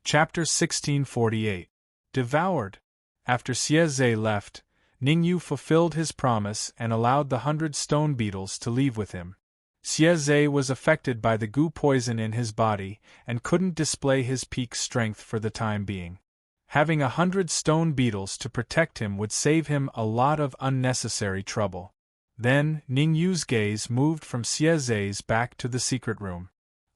Chapter 1648. Devoured. After Xie left, Ningyu fulfilled his promise and allowed the 100 stone beetles to leave with him. Xie was affected by the goo poison in his body and couldn't display his peak strength for the time being. Having 100 stone beetles to protect him would save him a lot of unnecessary trouble. Then, Ningyu's gaze moved from Xie's back to the secret room.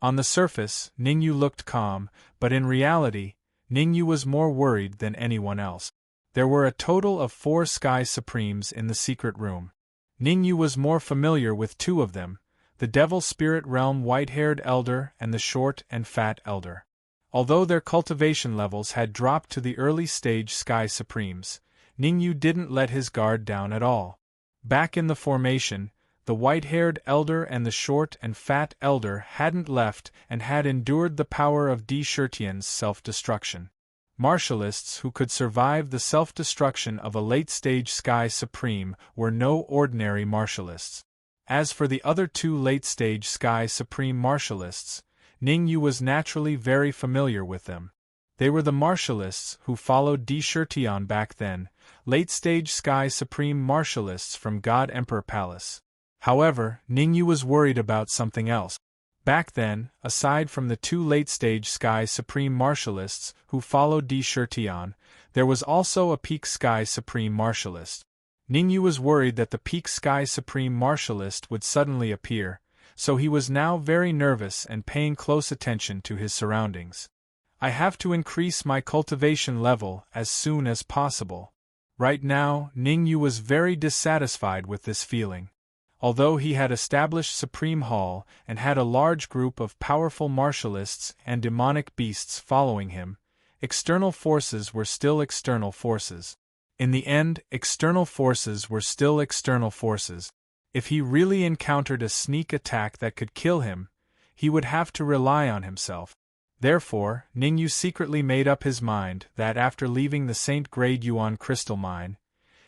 On the surface, Ningyu looked calm, but in reality, Ningyu was more worried than anyone else. There were a total of 4 Sky Supremes in the secret room. Ningyu was more familiar with 2 of them, the Devil Spirit Realm White-Haired Elder and the Short and Fat Elder. Although their cultivation levels had dropped to the early stage Sky Supremes, Ningyu didn't let his guard down at all. Back in the formation, the White-Haired Elder and the Short and Fat Elder hadn't left and had endured the power of Di Shirtian's self-destruction. Martialists who could survive the self-destruction of a late-stage Sky Supreme were no ordinary martialists. As for the other 2 late-stage Sky Supreme martialists, Ningyu was naturally very familiar with them. They were the martialists who followed Di Shirtian back then, late-stage Sky Supreme martialists from God Emperor Palace. However, Ningyu was worried about something else. Back then, aside from the 2 late-stage Sky Supreme martialists who followed Di Shirtian, there was also a Peak Sky Supreme martialist. Ningyu was worried that the Peak Sky Supreme martialist would suddenly appear, so he was now very nervous and paying close attention to his surroundings. I have to increase my cultivation level as soon as possible. Right now, Ningyu was very dissatisfied with this feeling. Although he had established Supreme Hall and had a large group of powerful martialists and demonic beasts following him, external forces were still external forces. In the end, external forces were still external forces. If he really encountered a sneak attack that could kill him, he would have to rely on himself. Therefore, Ningyu secretly made up his mind that after leaving the St. Grade Yuan crystal mine,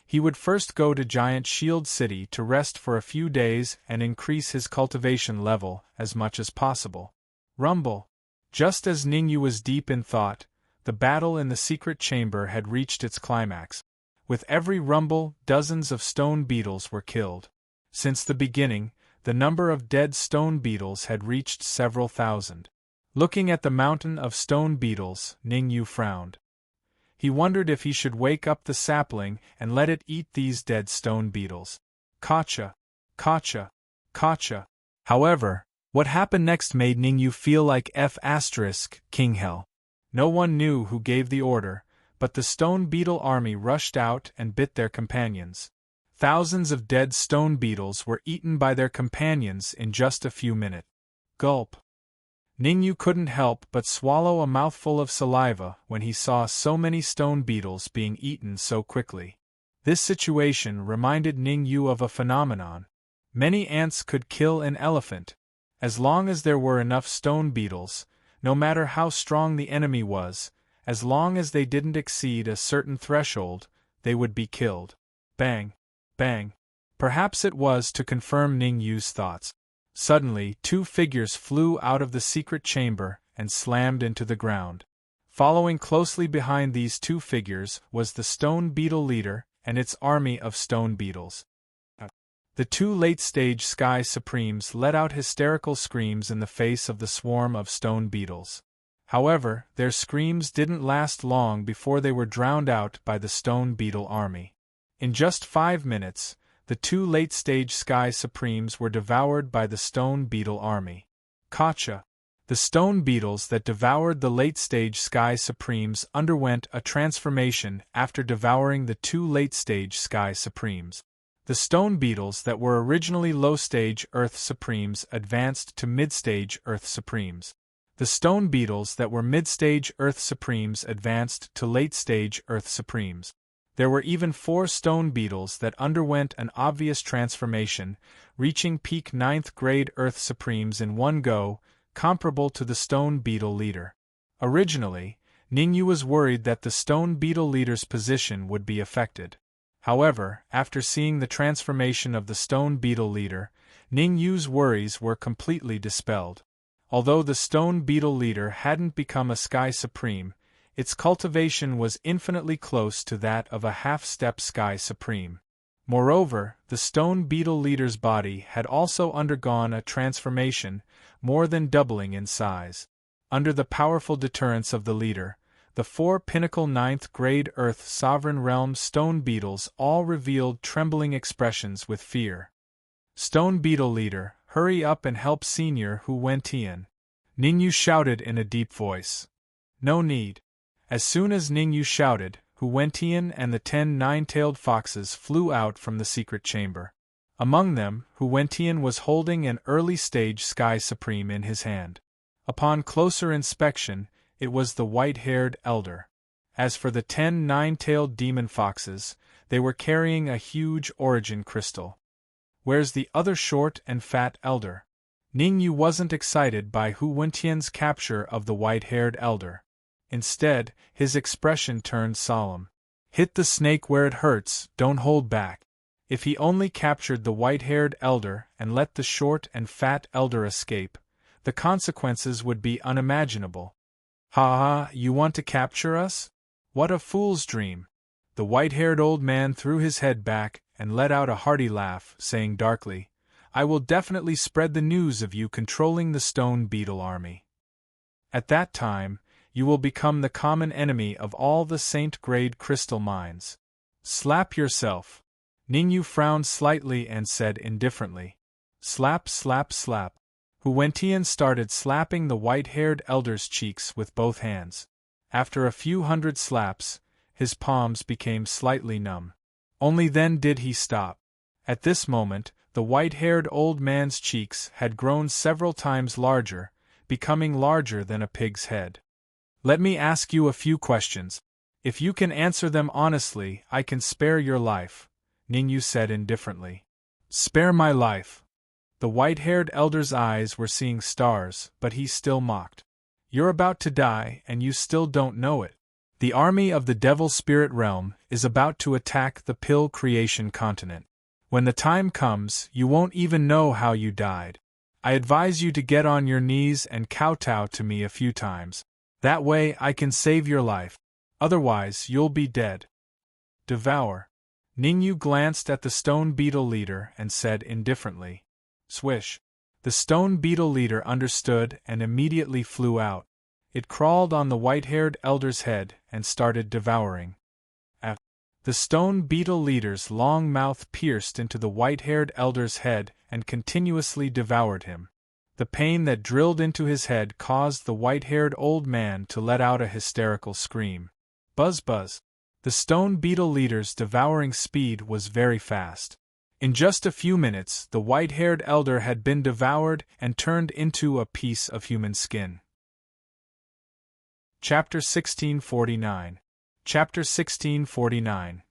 he would first go to Giant Shield City to rest for a few days and increase his cultivation level as much as possible. Rumble. Just as Ningyu was deep in thought, the battle in the secret chamber had reached its climax. With every rumble, dozens of stone beetles were killed. Since the beginning, the number of dead stone beetles had reached several thousand. Looking at the mountain of stone beetles, Ningyu frowned. He wondered if he should wake up the sapling and let it eat these dead stone beetles. Gotcha! Gotcha! Gotcha! However, what happened next made Ningyu feel like King Hell. No one knew who gave the order, but the stone beetle army rushed out and bit their companions. Thousands of dead stone beetles were eaten by their companions in just a few minutes. Gulp. Ningyu couldn't help but swallow a mouthful of saliva when he saw so many stone beetles being eaten so quickly. This situation reminded Ningyu of a phenomenon. Many ants could kill an elephant. As long as there were enough stone beetles, no matter how strong the enemy was, as long as they didn't exceed a certain threshold, they would be killed. Bang! Bang! Perhaps it was to confirm Ningyu's thoughts. Suddenly, 2 figures flew out of the secret chamber and slammed into the ground. Following closely behind these 2 figures was the stone beetle leader and its army of stone beetles. The 2 late-stage Sky Supremes let out hysterical screams in the face of the swarm of stone beetles. However, their screams didn't last long before they were drowned out by the stone beetle army. In just 5 minutes, the 2 late-stage Sky Supremes were devoured by the stone beetle army. Gotcha! The stone beetles that devoured the late-stage Sky Supremes underwent a transformation after devouring the 2 late-stage Sky Supremes. The stone beetles that were originally low-stage Earth Supremes advanced to mid-stage Earth Supremes. The stone beetles that were mid-stage Earth Supremes advanced to late-stage Earth Supremes. There were even 4 stone beetles that underwent an obvious transformation, reaching peak 9th grade Earth Supremes in one go, comparable to the stone beetle leader. Originally, Ningyu was worried that the stone beetle leader's position would be affected. However, after seeing the transformation of the stone beetle leader, Ningyu's worries were completely dispelled. Although the stone beetle leader hadn't become a Sky Supreme, its cultivation was infinitely close to that of a half-step Sky Supreme. Moreover, the stone beetle leader's body had also undergone a transformation, more than doubling in size. Under the powerful deterrence of the leader, the 4 pinnacle 9th grade Earth Sovereign Realm stone beetles all revealed trembling expressions with fear. Stone beetle leader, hurry up and help Senior Hu Wentian, Ningyu shouted in a deep voice. No need. As soon as Ningyu shouted, Hu Wentian and the 10 nine-tailed foxes flew out from the secret chamber. Among them, Hu Wentian was holding an early-stage Sky Supreme in his hand. Upon closer inspection, it was the white-haired elder. As for the 10 nine-tailed demon foxes, they were carrying a huge origin crystal. Where's the other short and fat elder? Ningyu wasn't excited by Hu Wentian's capture of the white-haired elder. Instead, his expression turned solemn. Hit the snake where it hurts, don't hold back. If he only captured the white-haired elder and let the short and fat elder escape, the consequences would be unimaginable. Ha ha, you want to capture us? What a fool's dream. The white-haired old man threw his head back and let out a hearty laugh, saying darkly, I will definitely spread the news of you controlling the stone beetle army. At that time, you will become the common enemy of all the Saint-grade crystal mines. Slap yourself. Ningyu frowned slightly and said indifferently. Slap, slap, slap. Hu Wentian started slapping the white-haired elder's cheeks with both hands. After a few hundred slaps, his palms became slightly numb. Only then did he stop. At this moment, the white-haired old man's cheeks had grown several times larger, becoming larger than a pig's head. Let me ask you a few questions. If you can answer them honestly, I can spare your life, Ningyu said indifferently. Spare my life. The white-haired elder's eyes were seeing stars, but he still mocked. You're about to die, and you still don't know it. The army of the Devil Spirit Realm is about to attack the Pill Creation continent. When the time comes, you won't even know how you died. I advise you to get on your knees and kowtow to me a few times. That way I can save your life. Otherwise, you'll be dead. Devour. Ningyu glanced at the stone beetle leader and said indifferently. Swish. The stone beetle leader understood and immediately flew out. It crawled on the white-haired elder's head and started devouring. The stone beetle leader's long mouth pierced into the white-haired elder's head and continuously devoured him. The pain that drilled into his head caused the white-haired old man to let out a hysterical scream. Buzz buzz. The stone beetle leader's devouring speed was very fast. In just a few minutes, the white-haired elder had been devoured and turned into a piece of human skin. Chapter 1649. Chapter 1649.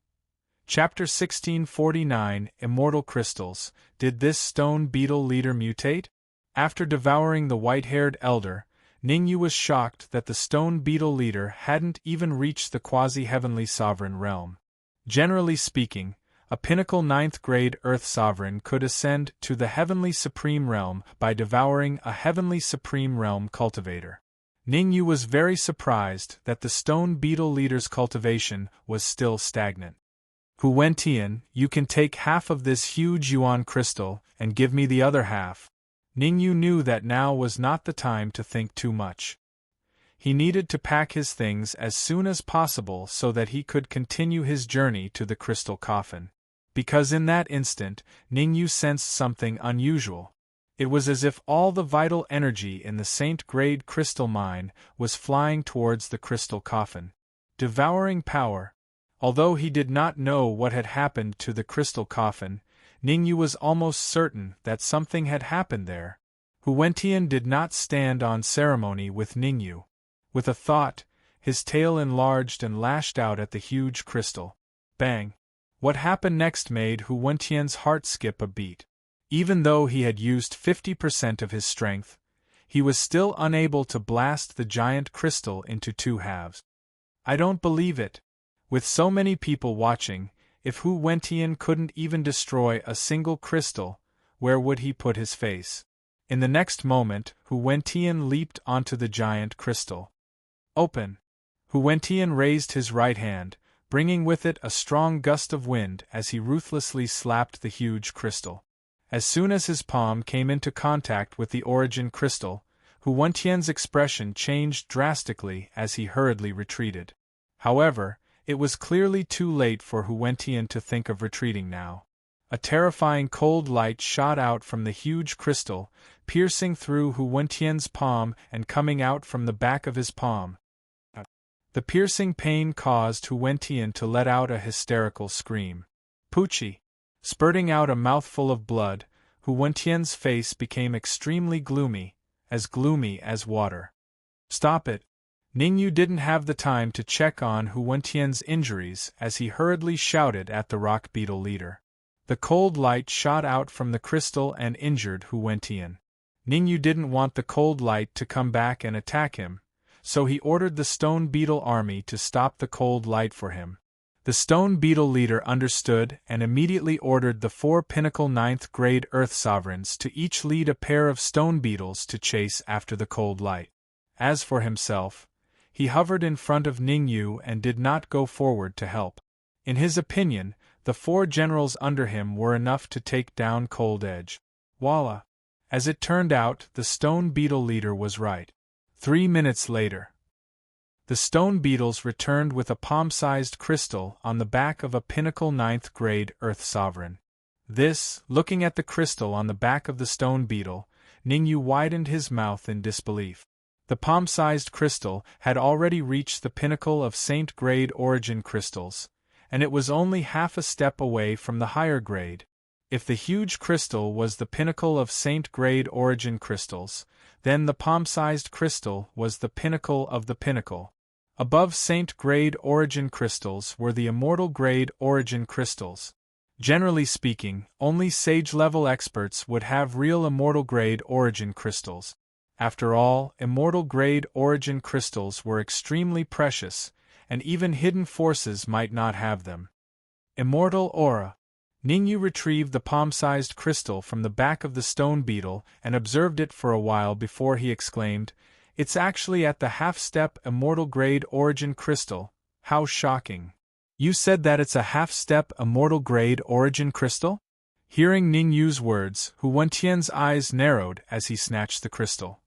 Chapter 1649. Immortal Crystals. Did this stone beetle leader mutate? After devouring the white-haired elder, Ningyu was shocked that the stone beetle leader hadn't even reached the quasi-heavenly sovereign realm. Generally speaking, a pinnacle 9th grade Earth Sovereign could ascend to the Heavenly Supreme Realm by devouring a Heavenly Supreme Realm cultivator. Ningyu was very surprised that the stone beetle leader's cultivation was still stagnant. Hu Wentian, you can take half of this huge yuan crystal and give me the other half. Ningyu knew that now was not the time to think too much. He needed to pack his things as soon as possible so that he could continue his journey to the crystal coffin. Because in that instant, Ningyu sensed something unusual. It was as if all the vital energy in the Saint-grade crystal mine was flying towards the crystal coffin. Devouring power. Although he did not know what had happened to the crystal coffin, Ningyu was almost certain that something had happened there. Hu Wentian did not stand on ceremony with Ningyu. With a thought, his tail enlarged and lashed out at the huge crystal. Bang! What happened next made Hu Wentian's heart skip a beat. Even though he had used 50% of his strength, he was still unable to blast the giant crystal into two halves. I don't believe it. With so many people watching, if Hu Wentian couldn't even destroy a single crystal, where would he put his face? In the next moment, Hu Wentian leaped onto the giant crystal. Open! Hu Wentian raised his right hand, bringing with it a strong gust of wind as he ruthlessly slapped the huge crystal. As soon as his palm came into contact with the origin crystal, Hu Wentian's expression changed drastically as he hurriedly retreated. However, it was clearly too late for Hu Wentian to think of retreating now. A terrifying cold light shot out from the huge crystal, piercing through Hu Wentian's palm and coming out from the back of his palm. The piercing pain caused Hu Wentian to let out a hysterical scream. Poochie! Spurting out a mouthful of blood, Hu Wentian's face became extremely gloomy as water. Stop it! Ningyu didn't have the time to check on Hu Wentian's injuries as he hurriedly shouted at the rock beetle leader. The cold light shot out from the crystal and injured Hu Wentian. Ningyu didn't want the cold light to come back and attack him, so he ordered the stone beetle army to stop the cold light for him. The stone beetle leader understood and immediately ordered the 4 pinnacle 9th grade Earth Sovereigns to each lead a pair of stone beetles to chase after the cold light. As for himself, he hovered in front of Ningyu and did not go forward to help. In his opinion, the 4 generals under him were enough to take down Cold Edge. Voila! As it turned out, the stone beetle leader was right. 3 minutes later, the stone beetles returned with a palm-sized crystal on the back of a pinnacle 9th grade Earth Sovereign. Looking at the crystal on the back of the stone beetle, Ningyu widened his mouth in disbelief. The palm-sized crystal had already reached the pinnacle of Saint grade origin crystals, and it was only half a step away from the higher grade. If the huge crystal was the pinnacle of Saint grade origin crystals, then the palm-sized crystal was the pinnacle of the pinnacle. Above Saint grade origin crystals were the immortal grade origin crystals. Generally speaking, only sage-level experts would have real immortal grade origin crystals. After all, immortal grade origin crystals were extremely precious, and even hidden forces might not have them. Immortal aura. Ningyu retrieved the palm-sized crystal from the back of the stone beetle and observed it for a while before he exclaimed, "It's actually at the half-step immortal grade origin crystal. How shocking. You said that it's a half-step immortal grade origin crystal?" Hearing Ningyu's words, Hu Wentian's eyes narrowed as he snatched the crystal.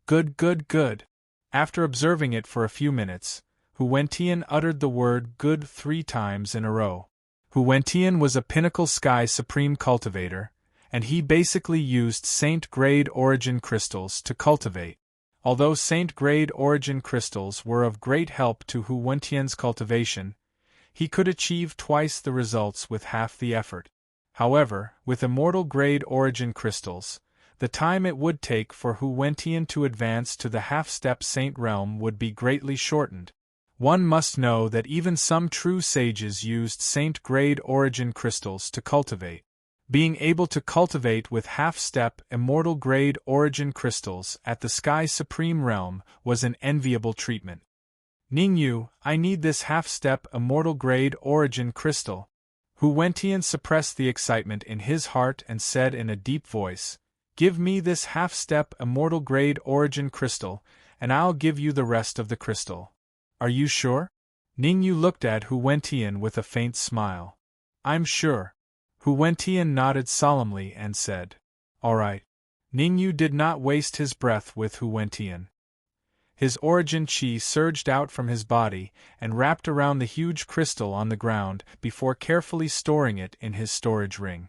Good. After observing it for a few minutes, Hu Wentian uttered the word good 3 times in a row. Hu Wentian was a Pinnacle Sky Supreme cultivator, and he basically used Saint grade origin crystals to cultivate. Although Saint grade origin crystals were of great help to Hu Wentian's cultivation, he could achieve twice the results with half the effort. However, with immortal grade origin crystals, the time it would take for Hu Wentian to advance to the half-step Saint realm would be greatly shortened. One must know that even some true sages used Saint grade origin crystals to cultivate. Being able to cultivate with half-step immortal grade origin crystals at the Sky Supreme realm was an enviable treatment. Ningyu, I need this half-step immortal grade origin crystal. Hu Wentian suppressed the excitement in his heart and said in a deep voice, "Give me this half-step immortal grade origin crystal, and I'll give you the rest of the crystal." Are you sure? Ningyu looked at Hu Wentian with a faint smile. I'm sure. Hu Wentian nodded solemnly and said, "All right." Ningyu did not waste his breath with Hu Wentian. His origin chi surged out from his body and wrapped around the huge crystal on the ground before carefully storing it in his storage ring.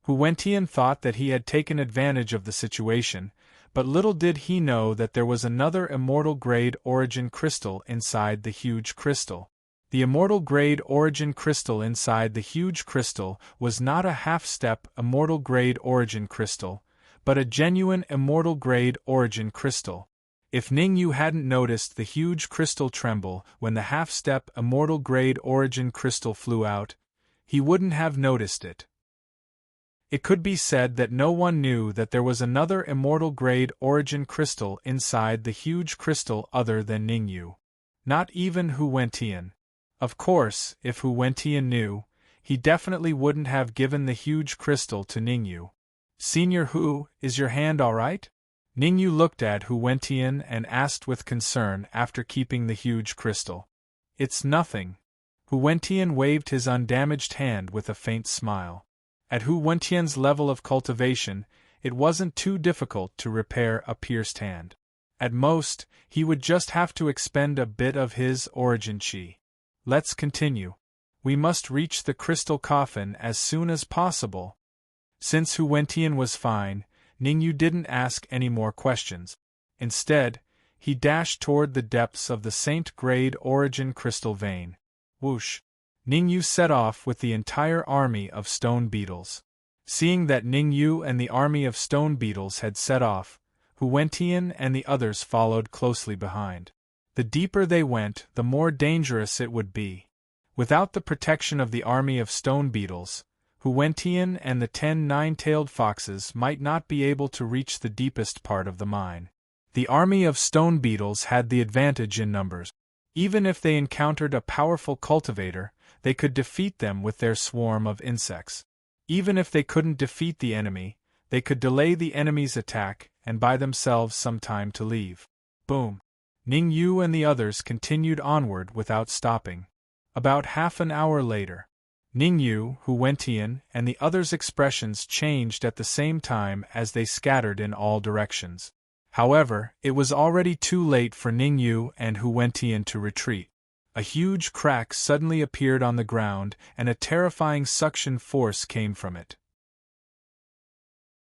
Hu Wentian thought that he had taken advantage of the situation, but little did he know that there was another immortal grade origin crystal inside the huge crystal. The immortal grade origin crystal inside the huge crystal was not a half-step immortal grade origin crystal, but a genuine immortal grade origin crystal. If Ningyu hadn't noticed the huge crystal tremble when the half-step immortal grade origin crystal flew out, he wouldn't have noticed it. It could be said that no one knew that there was another immortal grade origin crystal inside the huge crystal other than Ningyu. Not even Hu Wentian. Of course, if Hu Wentian knew, he definitely wouldn't have given the huge crystal to Ningyu. "Senior Hu, is your hand all right?" Ningyu looked at Hu Wentian and asked with concern after keeping the huge crystal. It's nothing. Hu Wentian waved his undamaged hand with a faint smile. At Hu Wentian's level of cultivation, it wasn't too difficult to repair a pierced hand. At most, he would just have to expend a bit of his origin chi. Let's continue. We must reach the crystal coffin as soon as possible. Since Hu Wentian was fine, Ningyu didn't ask any more questions. Instead, he dashed toward the depths of the Saint-grade origin crystal vein. Whoosh! Ningyu set off with the entire army of stone beetles. Seeing that Ningyu and the army of stone beetles had set off, Hu Wentian and the others followed closely behind. The deeper they went, the more dangerous it would be. Without the protection of the army of stone beetles, Hu Wentian and the 10 nine-tailed foxes might not be able to reach the deepest part of the mine. The army of stone beetles had the advantage in numbers. Even if they encountered a powerful cultivator, they could defeat them with their swarm of insects. Even if they couldn't defeat the enemy, they could delay the enemy's attack and buy themselves some time to leave. Boom! Ningyu and the others continued onward without stopping. About half an hour later, Ningyu, Hu Wentian, and the others' expressions changed at the same time as they scattered in all directions. However, it was already too late for Ningyu and Hu Wentian to retreat. A huge crack suddenly appeared on the ground, and a terrifying suction force came from it.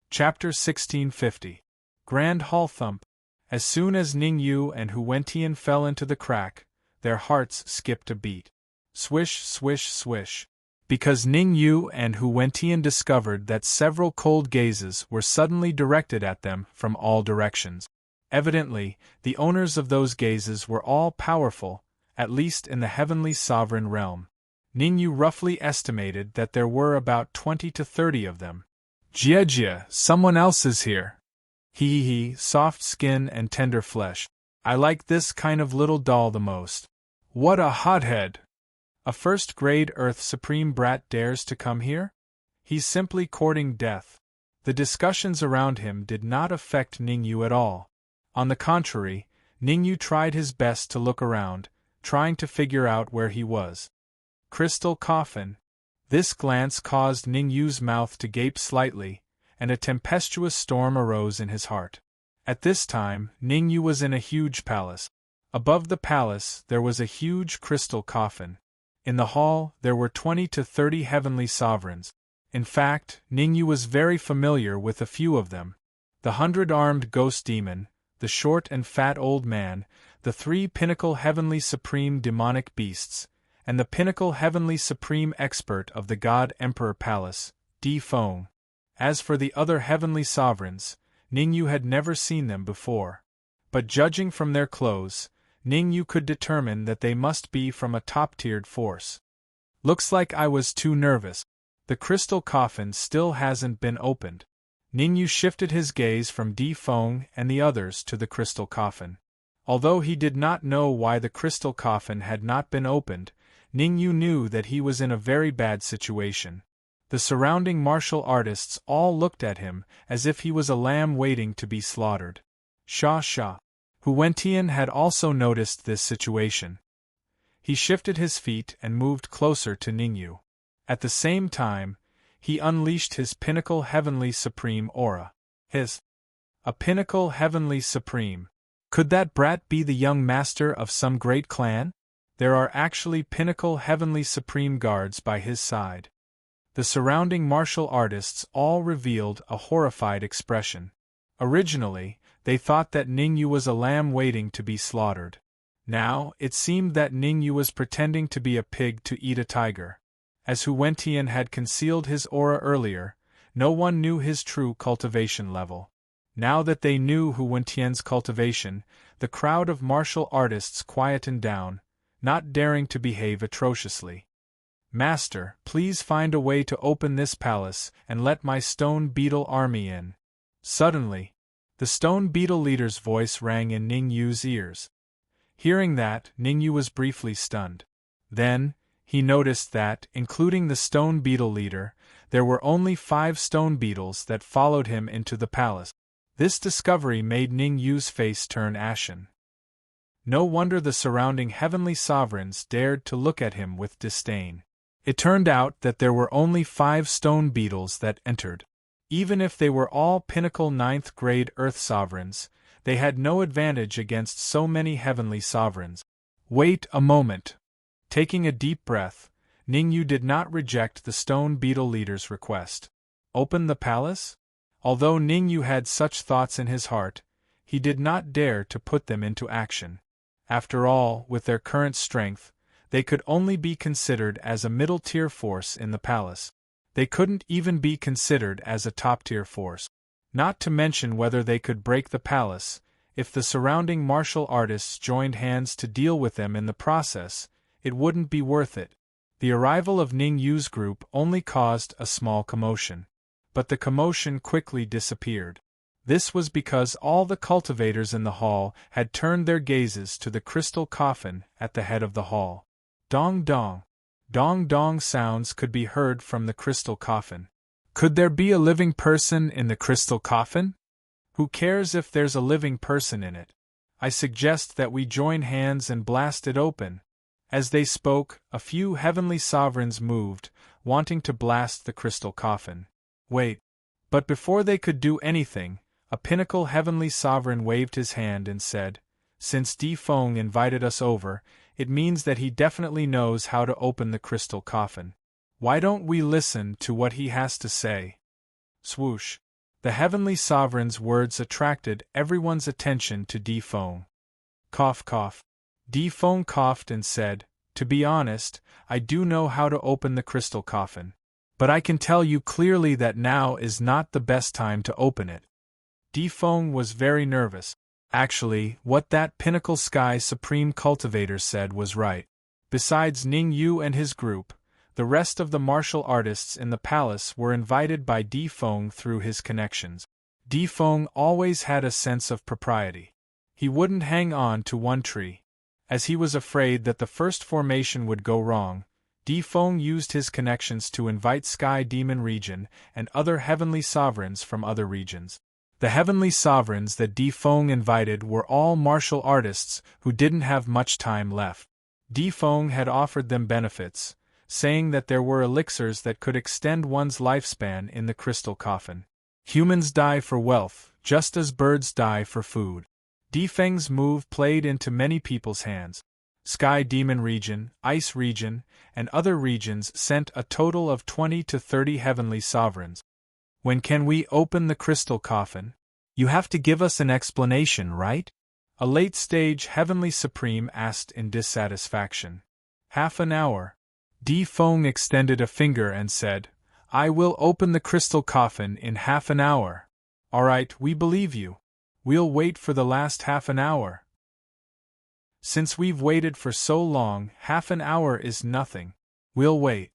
Chapter 1650. Grand Hall Thump. As soon as Ningyu and Hu Wentian fell into the crack, their hearts skipped a beat. Swish, swish, swish. Because Ningyu and Hu Wentian discovered that several cold gazes were suddenly directed at them from all directions. Evidently, the owners of those gazes were all powerful, at least in the heavenly sovereign realm. Ningyu roughly estimated that there were about 20 to 30 of them. Jie, someone else is here. Hee, soft skin and tender flesh. I like this kind of little doll the most. What a hothead! A first-grade Earth Supreme brat dares to come here? He's simply courting death. The discussions around him did not affect Ningyu at all. On the contrary, Ningyu tried his best to look around, trying to figure out where he was. Crystal coffin. This glance caused Ningyu's mouth to gape slightly, and a tempestuous storm arose in his heart. At this time, Ningyu was in a huge palace. Above the palace, there was a huge crystal coffin. In the hall, there were 20 to 30 heavenly sovereigns. In fact, Ningyu was very familiar with a few of them. The 100-armed ghost demon, the short and fat old man, the 3 pinnacle heavenly supreme demonic beasts, and the pinnacle heavenly supreme expert of the God Emperor Palace, Di Feng. As for the other heavenly sovereigns, Ningyu had never seen them before. But judging from their clothes, Ningyu could determine that they must be from a top-tiered force. Looks like I was too nervous. The crystal coffin still hasn't been opened. Ningyu shifted his gaze from Di Feng and the others to the crystal coffin. Although he did not know why the crystal coffin had not been opened, Ningyu knew that he was in a very bad situation. The surrounding martial artists all looked at him as if he was a lamb waiting to be slaughtered. Sha. Hu Wentian had also noticed this situation. He shifted his feet and moved closer to Ningyu. At the same time, he unleashed his pinnacle heavenly supreme aura. A pinnacle heavenly supreme. Could that brat be the young master of some great clan? There are actually pinnacle heavenly supreme guards by his side. The surrounding martial artists all revealed a horrified expression. Originally, they thought that Ningyu was a lamb waiting to be slaughtered. Now, it seemed that Ningyu was pretending to be a pig to eat a tiger. As Hu Wentian had concealed his aura earlier, no one knew his true cultivation level. Now that they knew Hu Wentian's cultivation, the crowd of martial artists quietened down, not daring to behave atrociously. Master, please find a way to open this palace and let my stone beetle army in. Suddenly, the stone beetle leader's voice rang in Ningyu's ears. Hearing that, Ningyu was briefly stunned. Then, he noticed that, including the stone beetle leader, there were only 5 stone beetles that followed him into the palace. This discovery made Ning Yu's face turn ashen. No wonder the surrounding heavenly sovereigns dared to look at him with disdain. It turned out that there were only 5 stone beetles that entered. Even if they were all pinnacle 9th grade Earth sovereigns, they had no advantage against so many heavenly sovereigns. Wait a moment. Taking a deep breath, Ning Yu did not reject the stone beetle leader's request. Open the palace? Although Ning Yu had such thoughts in his heart, he did not dare to put them into action. After all, with their current strength, they could only be considered as a middle-tier force in the palace. They couldn't even be considered as a top-tier force. Not to mention whether they could break the palace. If the surrounding martial artists joined hands to deal with them in the process, it wouldn't be worth it. The arrival of Ning Yu's group only caused a small commotion. But the commotion quickly disappeared. This was because all the cultivators in the hall had turned their gazes to the crystal coffin at the head of the hall. Dong dong. Dong dong sounds could be heard from the crystal coffin. Could there be a living person in the crystal coffin? Who cares if there's a living person in it? I suggest that we join hands and blast it open. As they spoke, a few heavenly sovereigns moved, wanting to blast the crystal coffin. Wait. But before they could do anything, a pinnacle heavenly sovereign waved his hand and said, "Since Di Feng invited us over, it means that he definitely knows how to open the crystal coffin. Why don't we listen to what he has to say?" Swoosh. The heavenly sovereign's words attracted everyone's attention to Di Feng. Cough cough. Di Feng coughed and said, "To be honest, I do know how to open the crystal coffin. But I can tell you clearly that now is not the best time to open it." Di Feng was very nervous. Actually, what that Pinnacle Sky Supreme Cultivator said was right. Besides Ning Yu and his group, the rest of the martial artists in the palace were invited by Di Feng through his connections. Di Feng always had a sense of propriety. He wouldn't hang on to one tree. As he was afraid that the first formation would go wrong, Di Feng used his connections to invite Sky Demon Region and other heavenly sovereigns from other regions. The heavenly sovereigns that Di Feng invited were all martial artists who didn't have much time left. Di Feng had offered them benefits, saying that there were elixirs that could extend one's lifespan in the crystal coffin. Humans die for wealth, just as birds die for food. Di Feng's move played into many people's hands. Sky Demon Region, Ice Region, and other regions sent a total of 20 to 30 heavenly sovereigns. "When can we open the crystal coffin? You have to give us an explanation, right?" A late-stage heavenly supreme asked in dissatisfaction. "Half an hour." Di Feng extended a finger and said, "I will open the crystal coffin in half an hour." "All right, we believe you. We'll wait for the last half an hour." "Since we've waited for so long, half an hour is nothing. We'll wait."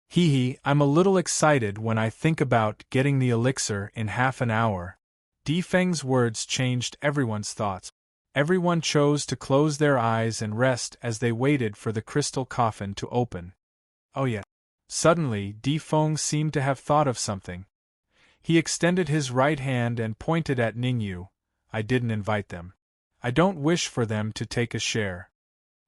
Hee, I'm a little excited when I think about getting the elixir in half an hour." Di Feng's words changed everyone's thoughts. Everyone chose to close their eyes and rest as they waited for the crystal coffin to open. Oh yeah. Suddenly, Di Feng seemed to have thought of something. He extended his right hand and pointed at Ning Yu. "I didn't invite them. I don't wish for them to take a share."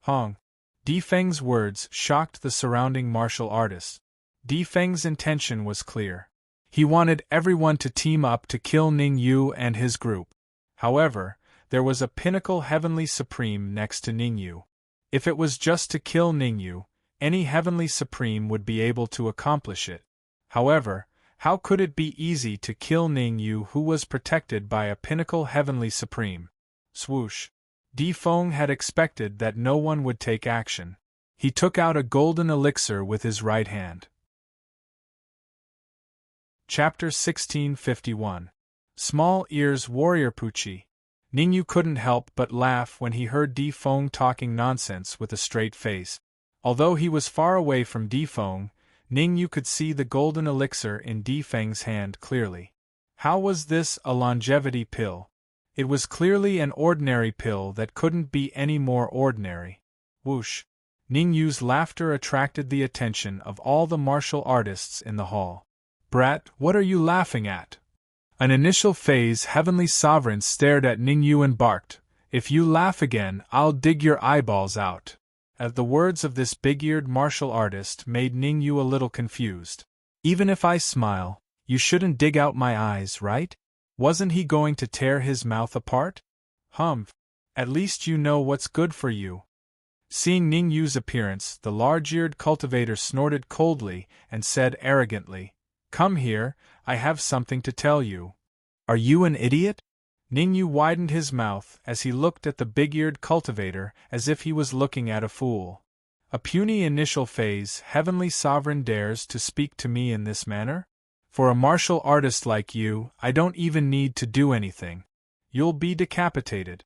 Hong. Di Feng's words shocked the surrounding martial artists. Di Feng's intention was clear. He wanted everyone to team up to kill Ning Yu and his group. However, there was a pinnacle heavenly supreme next to Ning Yu. If it was just to kill Ning Yu, any heavenly supreme would be able to accomplish it. However, how could it be easy to kill Ning Yu who was protected by a pinnacle heavenly supreme? Swoosh. Di Feng had expected that no one would take action. He took out a golden elixir with his right hand. Chapter 1651. Small Ears Warrior Pucci. Ning Yu couldn't help but laugh when he heard Di Feng talking nonsense with a straight face. Although he was far away from Di Feng, Ning Yu could see the golden elixir in Di Feng's hand clearly. How was this a longevity pill? It was clearly an ordinary pill that couldn't be any more ordinary. Whoosh! Ning Yu's laughter attracted the attention of all the martial artists in the hall. "Brat, what are you laughing at?" An initial phase heavenly sovereign stared at Ningyu and barked, "If you laugh again, I'll dig your eyeballs out." As the words of this big-eared martial artist made Ningyu a little confused. "Even if I smile, you shouldn't dig out my eyes, right?" Wasn't he going to tear his mouth apart? Humph. At least you know what's good for you. Seeing Ningyu's appearance, the large-eared cultivator snorted coldly and said arrogantly, "Come here, I have something to tell you." "Are you an idiot?" Ningyu widened his mouth as he looked at the big-eared cultivator as if he was looking at a fool. "A puny initial phase heavenly sovereign dares to speak to me in this manner? For a martial artist like you, I don't even need to do anything. You'll be decapitated."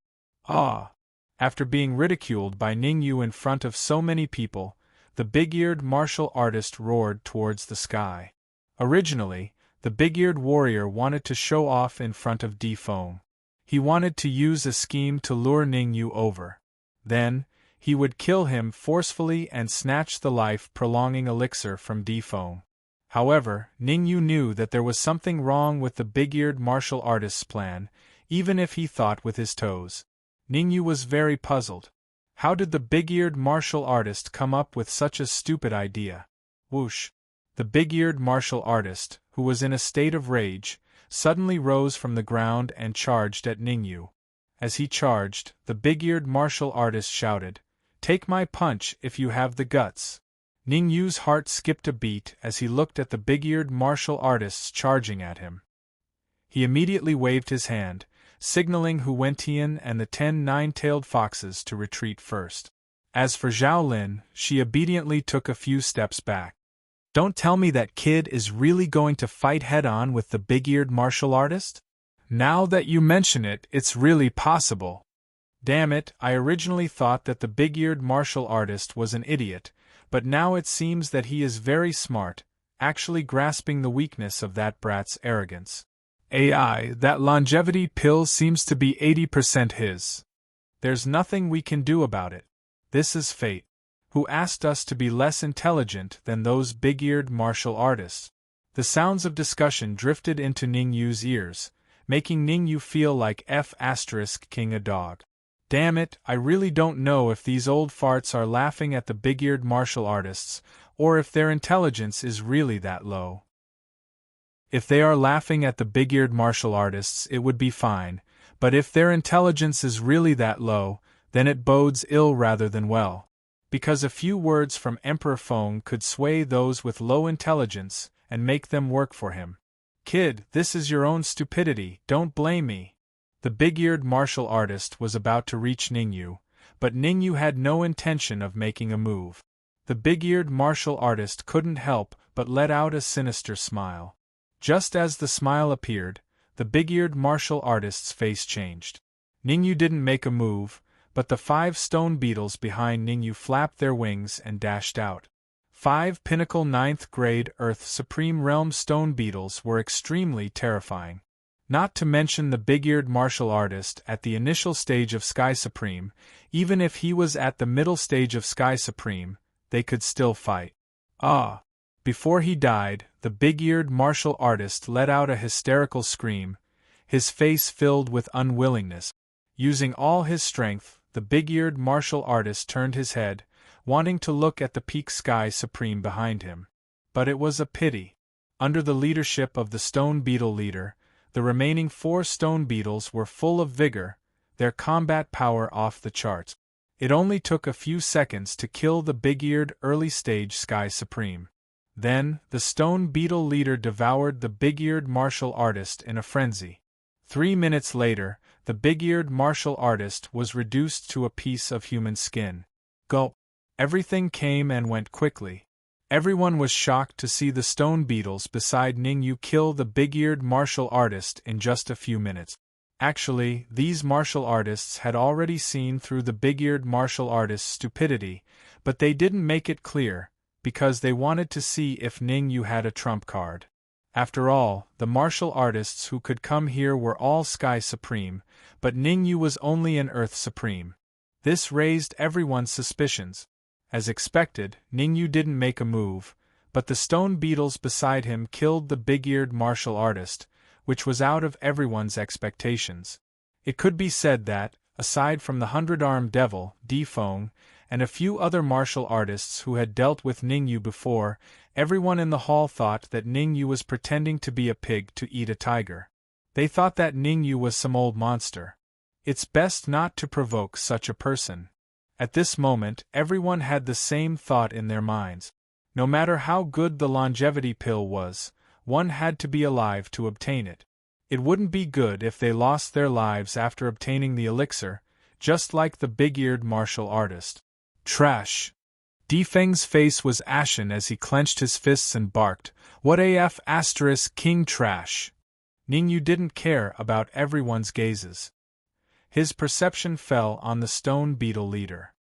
Ah! After being ridiculed by Ningyu in front of so many people, the big-eared martial artist roared towards the sky. Originally, the big-eared warrior wanted to show off in front of Defeng. He wanted to use a scheme to lure Ningyu over. Then, he would kill him forcefully and snatch the life-prolonging elixir from Defeng. However, Ningyu knew that there was something wrong with the big-eared martial artist's plan, even if he thought with his toes. Ningyu was very puzzled. How did the big-eared martial artist come up with such a stupid idea? Whoosh! The big-eared martial artist, who was in a state of rage, suddenly rose from the ground and charged at Ningyu. As he charged, the big-eared martial artist shouted, "Take my punch if you have the guts." Ningyu's heart skipped a beat as he looked at the big-eared martial artists charging at him. He immediately waved his hand, signaling Huentian and the 10 nine-tailed foxes to retreat first. As for Zhao Lin, she obediently took a few steps back. "Don't tell me that kid is really going to fight head-on with the big-eared martial artist? Now that you mention it, it's really possible. Damn it, I originally thought that the big-eared martial artist was an idiot, but now it seems that he is very smart, actually grasping the weakness of that brat's arrogance. AI, that longevity pill seems to be 80% his. There's nothing we can do about it. This is fate. Who asked us to be less intelligent than those big-eared martial artists?" The sounds of discussion drifted into Ningyu's ears, making Ningyu feel like King a dog. Damn it, I really don't know if these old farts are laughing at the big-eared martial artists, or if their intelligence is really that low. If they are laughing at the big-eared martial artists, it would be fine, but if their intelligence is really that low, then it bodes ill rather than well. Because a few words from Emperor Feng could sway those with low intelligence and make them work for him. "Kid, this is your own stupidity, don't blame me." The big-eared martial artist was about to reach Ningyu, but Ningyu had no intention of making a move. The big-eared martial artist couldn't help but let out a sinister smile. Just as the smile appeared, the big-eared martial artist's face changed. Ningyu didn't make a move, but the 5 stone beetles behind Ningyu flapped their wings and dashed out. 5 pinnacle 9th grade Earth Supreme Realm stone beetles were extremely terrifying. Not to mention the big-eared martial artist at the initial stage of Sky Supreme, even if he was at the middle stage of Sky Supreme, they could still fight. Ah! Before he died, the big-eared martial artist let out a hysterical scream, his face filled with unwillingness. Using all his strength, the big-eared martial artist turned his head, wanting to look at the peak Sky Supreme behind him. But it was a pity. Under the leadership of the stone beetle leader, the remaining 4 stone beetles were full of vigor, their combat power off the charts. It only took a few seconds to kill the big-eared early-stage Sky Supreme. Then, the stone beetle leader devoured the big-eared martial artist in a frenzy. 3 minutes later, the big-eared martial artist was reduced to a piece of human skin. Gulp! Everything came and went quickly. Everyone was shocked to see the stone beetles beside Ningyu kill the big-eared martial artist in just a few minutes. Actually, these martial artists had already seen through the big-eared martial artist's stupidity, but they didn't make it clear, because they wanted to see if Ningyu had a trump card. After all, the martial artists who could come here were all Sky Supreme, but Ningyu was only an Earth Supreme. This raised everyone's suspicions. As expected, Ningyu didn't make a move, but the stone beetles beside him killed the big-eared martial artist, which was out of everyone's expectations. It could be said that, aside from the 100-armed devil, Di Feng, and a few other martial artists who had dealt with Ningyu before, everyone in the hall thought that Ningyu was pretending to be a pig to eat a tiger. They thought that Ningyu was some old monster. It's best not to provoke such a person. At this moment, everyone had the same thought in their minds. No matter how good the longevity pill was, one had to be alive to obtain it. It wouldn't be good if they lost their lives after obtaining the elixir, just like the big-eared martial artist. Trash! Di Feng's face was ashen as he clenched his fists and barked, "What af*, king trash!" Ningyu didn't care about everyone's gazes. His perception fell on the stone beetle leader.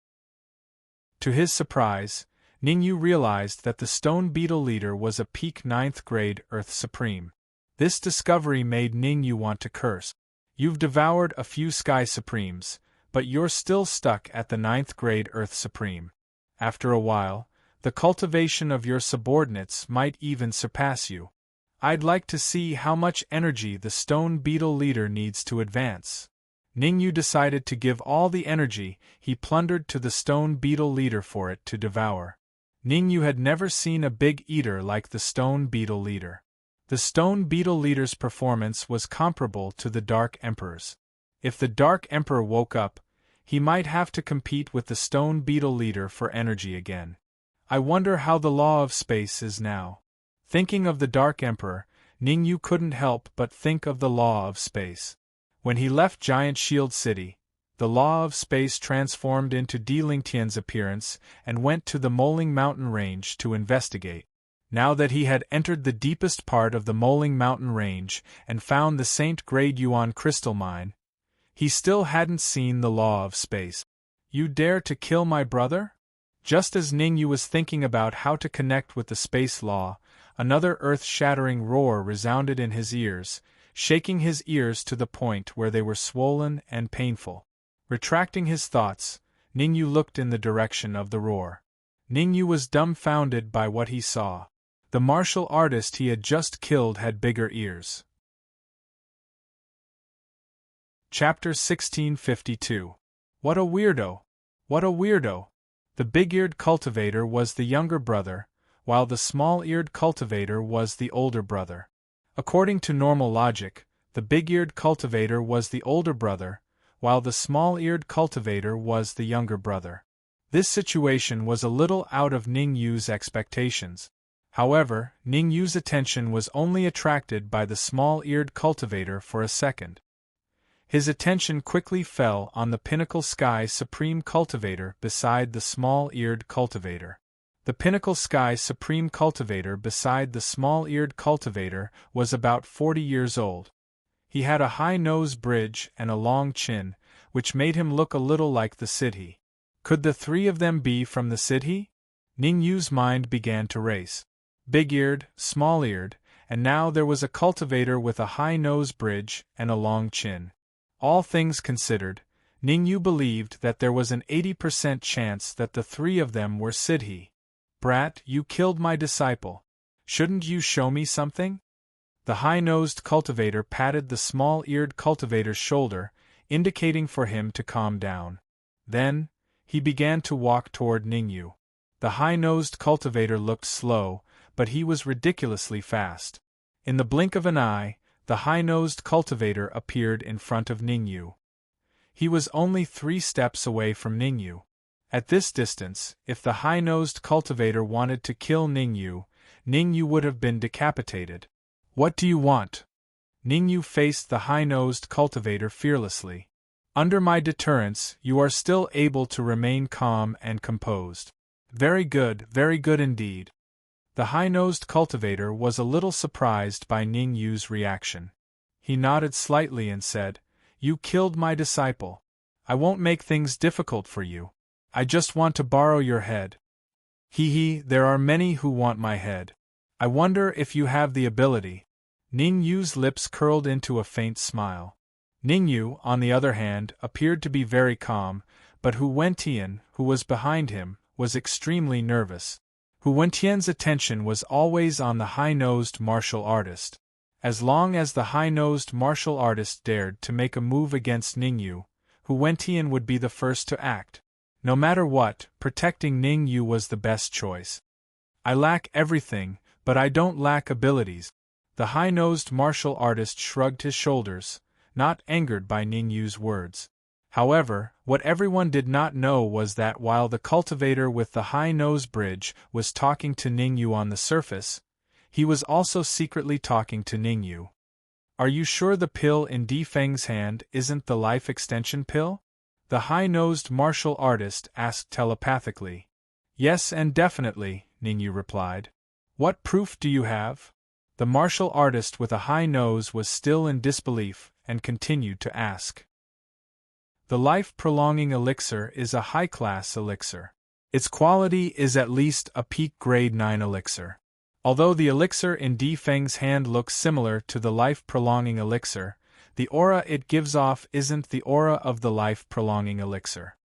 To his surprise, Ningyu realized that the stone beetle leader was a peak 9th grade Earth Supreme. This discovery made Ningyu want to curse. You've devoured a few Sky Supremes, but you're still stuck at the 9th grade Earth Supreme. After a while, the cultivation of your subordinates might even surpass you. I'd like to see how much energy the stone beetle leader needs to advance. Ningyu decided to give all the energy he plundered to the stone beetle leader for it to devour. Ningyu had never seen a big eater like the stone beetle leader. The stone beetle leader's performance was comparable to the Dark Emperor's. If the Dark Emperor woke up, he might have to compete with the stone beetle leader for energy again. I wonder how the law of space is now. Thinking of the Dark Emperor, Ningyu couldn't help but think of the law of space. When he left Giant Shield City, the law of space transformed into Di Lingtian's appearance and went to the Moling Mountain Range to investigate. Now that he had entered the deepest part of the Moling Mountain Range and found the Saint Grade Yuan crystal mine, he still hadn't seen the law of space. You dare to kill my brother? Just as Ningyu was thinking about how to connect with the space law, another earth-shattering roar resounded in his ears, shaking his ears to the point where they were swollen and painful. Retracting his thoughts, Ningyu looked in the direction of the roar. Ningyu was dumbfounded by what he saw. The martial artist he had just killed had bigger ears. Chapter 1652. What a weirdo! What a weirdo! The big-eared cultivator was the younger brother, while the small-eared cultivator was the older brother. According to normal logic, the big-eared cultivator was the older brother, while the small-eared cultivator was the younger brother. This situation was a little out of Ningyu's expectations. However, Ningyu's attention was only attracted by the small-eared cultivator for a second. His attention quickly fell on the Pinnacle Sky Supreme cultivator beside the small-eared cultivator. The Pinnacle Sky Supreme cultivator beside the small-eared cultivator was about 40 years old. He had a high nose bridge and a long chin, which made him look a little like the Siddhi. Could the three of them be from the Siddhi? Ningyu's mind began to race. Big-eared, small-eared, and now there was a cultivator with a high nose bridge and a long chin. All things considered, Ningyu believed that there was an 80% chance that the three of them were Siddhi. Brat, you killed my disciple. Shouldn't you show me something? The high-nosed cultivator patted the small-eared cultivator's shoulder, indicating for him to calm down. Then, he began to walk toward Ningyu. The high-nosed cultivator looked slow, but he was ridiculously fast. In the blink of an eye, the high-nosed cultivator appeared in front of Ningyu. He was only 3 steps away from Ningyu. At this distance, if the high-nosed cultivator wanted to kill Ningyu, Ningyu would have been decapitated. What do you want? Ningyu faced the high-nosed cultivator fearlessly. Under my deterrence, you are still able to remain calm and composed. Very good indeed. The high-nosed cultivator was a little surprised by Ningyu's reaction. He nodded slightly and said, You killed my disciple. I won't make things difficult for you. I just want to borrow your head. There are many who want my head. I wonder if you have the ability. Ningyu's lips curled into a faint smile. Ningyu, on the other hand, appeared to be very calm, but Hu Wentian, who was behind him, was extremely nervous. Hu Wentian's attention was always on the high-nosed martial artist. As long as the high-nosed martial artist dared to make a move against Ningyu, Hu Wentian would be the first to act. No matter what, protecting Ningyu was the best choice. I lack everything, but I don't lack abilities. The high-nosed martial artist shrugged his shoulders, not angered by Ningyu's words. However, what everyone did not know was that while the cultivator with the high nose bridge was talking to Ningyu on the surface, he was also secretly talking to Ningyu. Are you sure the pill in Di Feng's hand isn't the life extension pill? The high-nosed martial artist asked telepathically. Yes, and definitely, Ningyu replied. What proof do you have? The martial artist with a high nose was still in disbelief and continued to ask. The life-prolonging elixir is a high-class elixir. Its quality is at least a peak grade 9 elixir. Although the elixir in Di Feng's hand looks similar to the life-prolonging elixir, the aura it gives off isn't the aura of the life-prolonging elixir.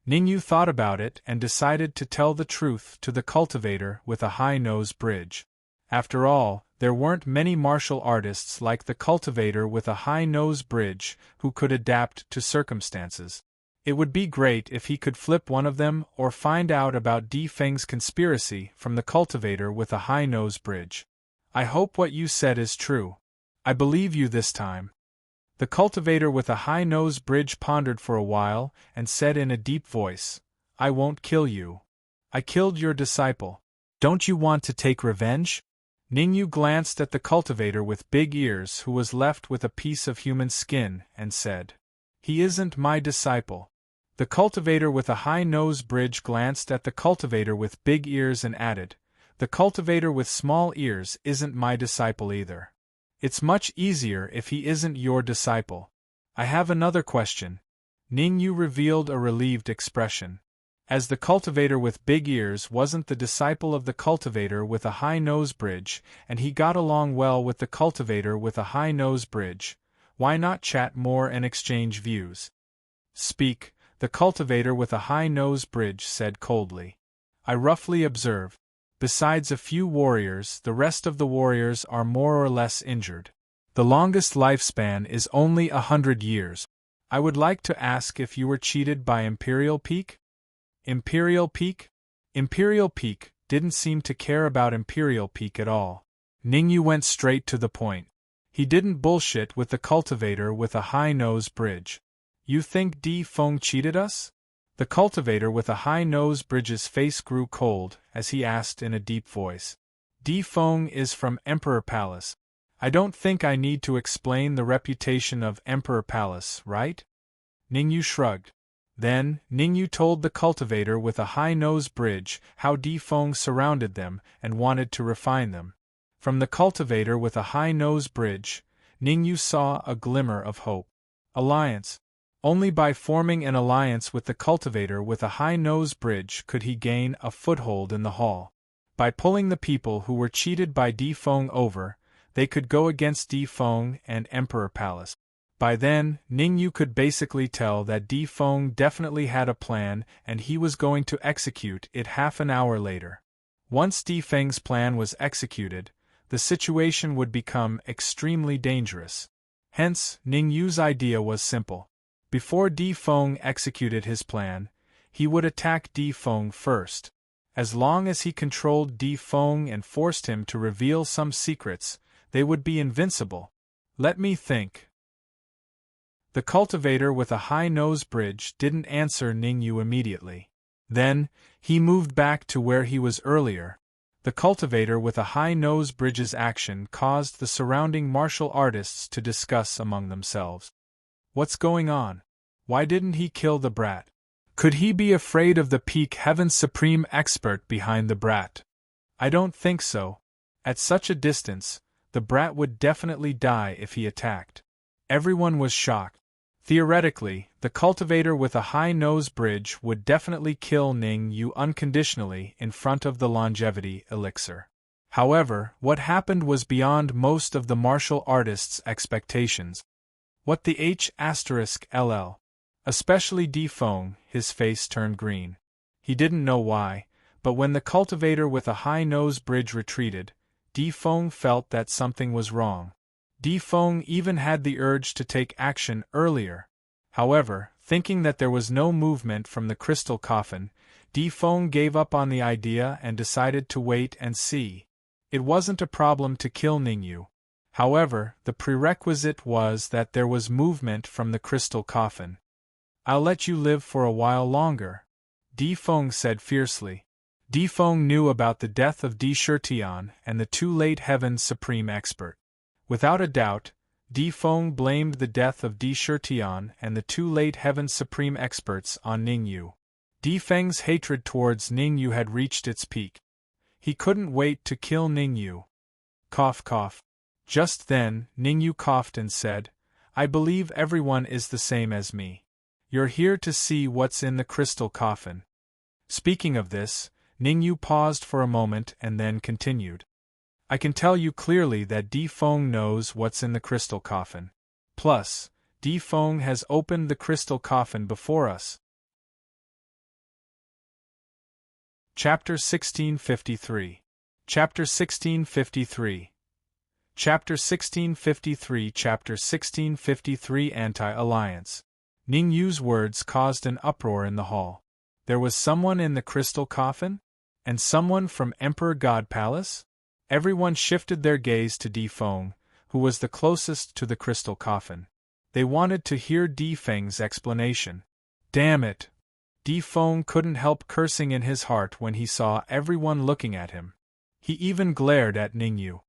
Ningyu thought about it and decided to tell the truth to the cultivator with a high nose bridge. After all, there weren't many martial artists like the cultivator with a high nose bridge who could adapt to circumstances. It would be great if he could flip one of them or find out about Di Feng's conspiracy from the cultivator with a high nose bridge. I hope what you said is true. I believe you this time. The cultivator with a high nose bridge pondered for a while and said in a deep voice, I won't kill you. I killed your disciple. Don't you want to take revenge? Ningyu glanced at the cultivator with big ears who was left with a piece of human skin and said, He isn't my disciple. The cultivator with a high nose bridge glanced at the cultivator with big ears and added, The cultivator with small ears isn't my disciple either. It's much easier if he isn't your disciple. I have another question. Ningyu revealed a relieved expression. As the cultivator with big ears wasn't the disciple of the cultivator with a high nose bridge, and he got along well with the cultivator with a high nose bridge, why not chat more and exchange views? Speak, the cultivator with a high nose bridge said coldly. I roughly observe. Besides a few warriors, the rest of the warriors are more or less injured. The longest lifespan is only 100 years. I would like to ask if you were cheated by Imperial Peak? Imperial Peak? Imperial Peak didn't seem to care about Imperial Peak at all. Ningyu went straight to the point. He didn't bullshit with the cultivator with a high nose bridge. You think Di Feng cheated us? The cultivator with a high nose bridge's face grew cold as he asked in a deep voice. Di Feng is from Emperor Palace. I don't think I need to explain the reputation of Emperor Palace, right? Ningyu shrugged. Then, Ningyu told the cultivator with a high nose bridge how Di Feng surrounded them and wanted to refine them. From the cultivator with a high nose bridge, Ningyu saw a glimmer of hope. Alliance. Only by forming an alliance with the cultivator with a high nose bridge could he gain a foothold in the hall. By pulling the people who were cheated by Di Feng over, they could go against Di Feng and Emperor Palace. By then, Ningyu could basically tell that Di Feng definitely had a plan and he was going to execute it half an hour later. Once Di Feng's plan was executed, the situation would become extremely dangerous. Hence, Ningyu's idea was simple. Before Di Feng executed his plan, he would attack Di Feng first. As long as he controlled Di Feng and forced him to reveal some secrets, they would be invincible. Let me think. The cultivator with a high nose bridge didn't answer Ningyu immediately. Then, he moved back to where he was earlier. The cultivator with a high nose bridge's action caused the surrounding martial artists to discuss among themselves. What's going on? Why didn't he kill the brat? Could he be afraid of the Peak Heaven's supreme expert behind the brat? I don't think so. At such a distance, the brat would definitely die if he attacked. Everyone was shocked. Theoretically, the cultivator with a high nose bridge would definitely kill Ningyu unconditionally in front of the longevity elixir. However, what happened was beyond most of the martial artists' expectations. What the H*LL? Especially Di Feng, his face turned green. He didn't know why, but when the cultivator with a high nose bridge retreated, Di Feng felt that something was wrong. Di Feng even had the urge to take action earlier. However, thinking that there was no movement from the crystal coffin, Di Feng gave up on the idea and decided to wait and see. It wasn't a problem to kill Ningyu. However, the prerequisite was that there was movement from the crystal coffin. "I'll let you live for a while longer," Di Feng said fiercely. Di Feng knew about the death of Di Shirtian and the too late Heaven's supreme expert. Without a doubt, Di Feng blamed the death of Di Shirtian and the too late Heaven's supreme experts on Ningyu. Di Feng's hatred towards Ningyu had reached its peak. He couldn't wait to kill Ningyu. Cough cough. Just then, Ningyu coughed and said, "I believe everyone is the same as me. You're here to see what's in the crystal coffin." Speaking of this, Ningyu paused for a moment and then continued. "I can tell you clearly that Di Feng knows what's in the crystal coffin. Plus, Di Feng has opened the crystal coffin before us." Chapter 1653. Chapter 1653. Chapter 1653. Chapter 1653. Anti-Alliance. Ningyu's words caused an uproar in the hall. There was someone in the crystal coffin? And someone from Emperor God Palace? Everyone shifted their gaze to Di Feng, who was the closest to the crystal coffin. They wanted to hear Di Feng's explanation. Damn it! Di Feng couldn't help cursing in his heart when he saw everyone looking at him. He even glared at Ningyu.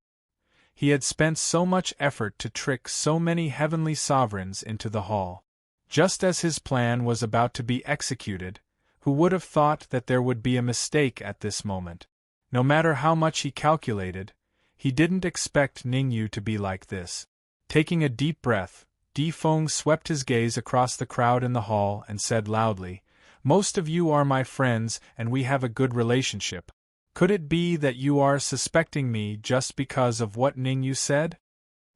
He had spent so much effort to trick so many heavenly sovereigns into the hall. Just as his plan was about to be executed, who would have thought that there would be a mistake at this moment? No matter how much he calculated, he didn't expect Ningyu to be like this. Taking a deep breath, Di Feng swept his gaze across the crowd in the hall and said loudly, "Most of you are my friends and we have a good relationship. Could it be that you are suspecting me just because of what Ningyu said?"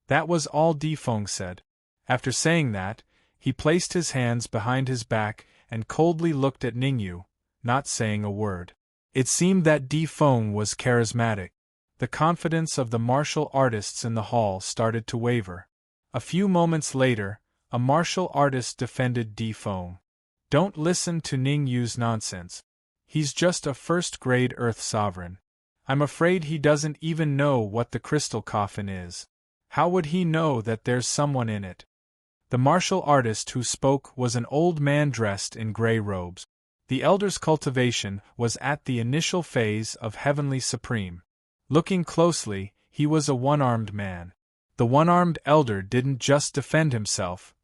That was all Di Feng said. After saying that, he placed his hands behind his back and coldly looked at Ningyu, not saying a word. It seemed that Di Feng was charismatic. The confidence of the martial artists in the hall started to waver. A few moments later, a martial artist defended Di Feng. "Don't listen to Ningyu's nonsense. He's just a first-grade Earth sovereign. I'm afraid he doesn't even know what the crystal coffin is. How would he know that there's someone in it?" The martial artist who spoke was an old man dressed in gray robes. The elder's cultivation was at the initial phase of Heavenly Supreme. Looking closely, he was a one-armed man. The one-armed elder didn't just defend himself.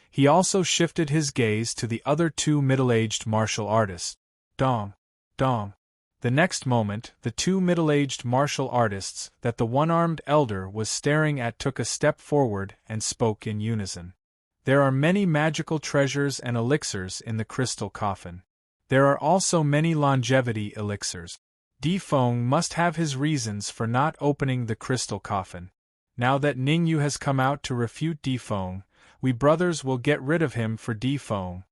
He also shifted his gaze to the other two middle-aged martial artists. Dong. Dong. The next moment, the two middle-aged martial artists that the one-armed elder was staring at took a step forward and spoke in unison. "There are many magical treasures and elixirs in the crystal coffin. There are also many longevity elixirs. Di Feng must have his reasons for not opening the crystal coffin. Now that Ningyu has come out to refute Di Feng, we brothers will get rid of him for Di Feng."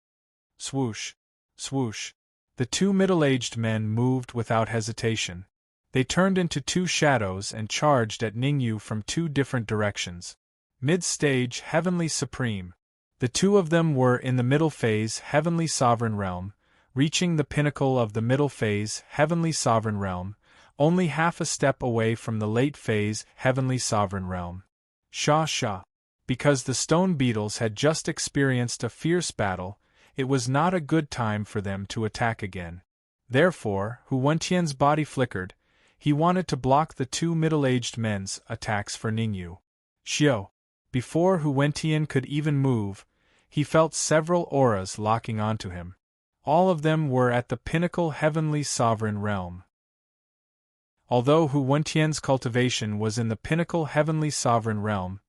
Swoosh. Swoosh. The two middle-aged men moved without hesitation. They turned into two shadows and charged at Ningyu from two different directions. Mid-stage Heavenly Supreme. The two of them were in the middle phase Heavenly Sovereign Realm, reaching the pinnacle of the middle phase Heavenly Sovereign Realm, only half a step away from the late phase Heavenly Sovereign Realm. Sha sha. Because the stone beetles had just experienced a fierce battle, it was not a good time for them to attack again. Therefore, Hu Wentian's body flickered. He wanted to block the two middle-aged men's attacks for Ningyu. Xiao. Before Hu Wentian could even move, he felt several auras locking onto him. All of them were at the pinnacle Heavenly Sovereign Realm. Although Hu Wentian's cultivation was in the pinnacle Heavenly Sovereign Realm,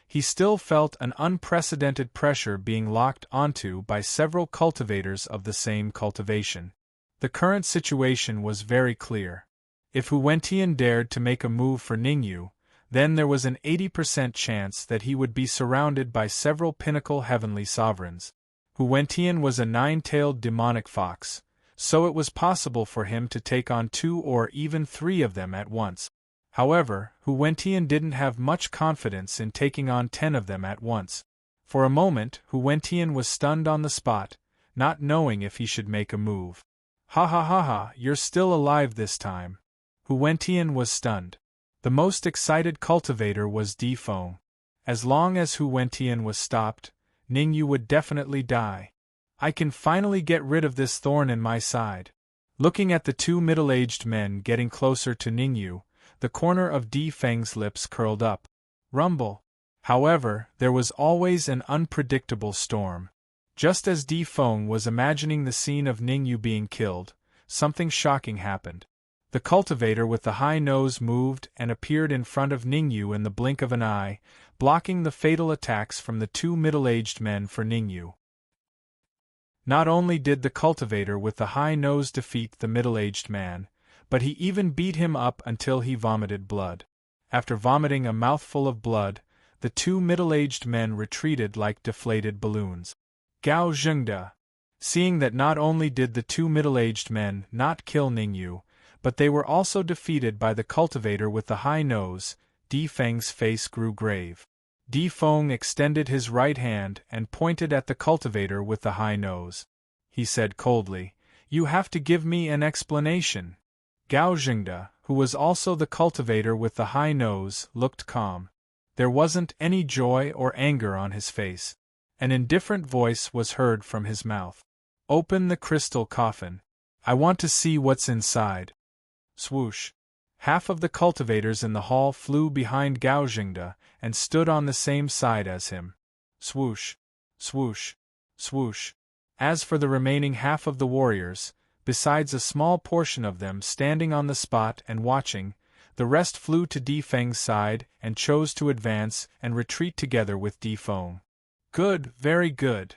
he still felt an unprecedented pressure being locked onto by several cultivators of the same cultivation. The current situation was very clear. If Hu Wentian dared to make a move for Ningyu, then there was an 80% chance that he would be surrounded by several pinnacle heavenly sovereigns. Hu Wentian was a nine-tailed demonic fox, so it was possible for him to take on two or even three of them at once. However, Hu Wentian didn't have much confidence in taking on 10 of them at once. For a moment, Hu Wentian was stunned on the spot, not knowing if he should make a move. Ha ha ha ha, you're still alive this time. Hu Wentian was stunned. The most excited cultivator was Di Feng. As long as Hu Wentian was stopped, Ningyu would definitely die. I can finally get rid of this thorn in my side. Looking at the two middle-aged men getting closer to Ningyu, the corner of Di Feng's lips curled up. Rumble. However, there was always an unpredictable storm. Just as Di Feng was imagining the scene of Ningyu being killed, something shocking happened. The cultivator with the high nose moved and appeared in front of Ningyu in the blink of an eye, blocking the fatal attacks from the two middle-aged men for Ningyu. Not only did the cultivator with the high nose defeat the middle-aged man, but he even beat him up until he vomited blood. After vomiting a mouthful of blood, the two middle-aged men retreated like deflated balloons. Gao Zhengde. Seeing that not only did the two middle-aged men not kill Ningyu, but they were also defeated by the cultivator with the high nose, Di Feng's face grew grave. Di Feng extended his right hand and pointed at the cultivator with the high nose. He said coldly, "You have to give me an explanation." Gao Zhengde, who was also the cultivator with the high nose, looked calm. There wasn't any joy or anger on his face. An indifferent voice was heard from his mouth. "Open the crystal coffin. I want to see what's inside." Swoosh. Half of the cultivators in the hall flew behind Gao Zhengde and stood on the same side as him. Swoosh. Swoosh. Swoosh. As for the remaining half of the warriors, besides a small portion of them standing on the spot and watching, the rest flew to Di Feng's side and chose to advance and retreat together with Di Feng. Good, very good.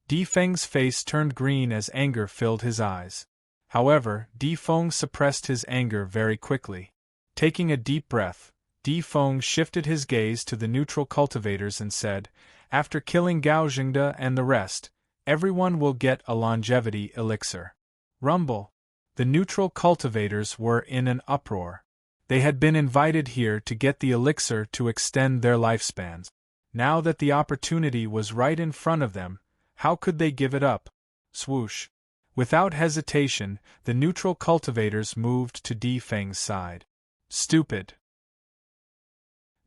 Di Feng's face turned green as anger filled his eyes. However, Di Feng suppressed his anger very quickly. Taking a deep breath, Di Feng shifted his gaze to the neutral cultivators and said, "After killing Gao Zhengde and the rest, everyone will get a longevity elixir." Rumble. The neutral cultivators were in an uproar. They had been invited here to get the elixir to extend their lifespans. Now that the opportunity was right in front of them, how could they give it up? Swoosh. Without hesitation, the neutral cultivators moved to Di Feng's side. Stupid.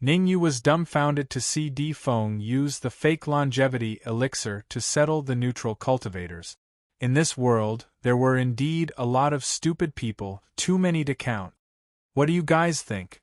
Ningyu was dumbfounded to see Di Feng use the fake longevity elixir to settle the neutral cultivators. In this world, there were indeed a lot of stupid people, too many to count. What do you guys think?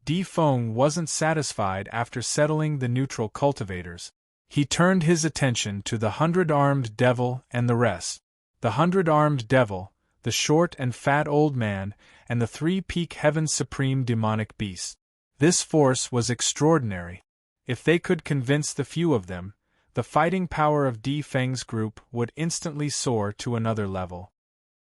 Di Feng wasn't satisfied after settling the neutral cultivators. He turned his attention to the 100-armed devil and the rest. The 100-armed devil, the short and fat old man, and the 3-peak Heaven's supreme demonic beast. This force was extraordinary. If they could convince the few of them, the fighting power of Di Feng's group would instantly soar to another level.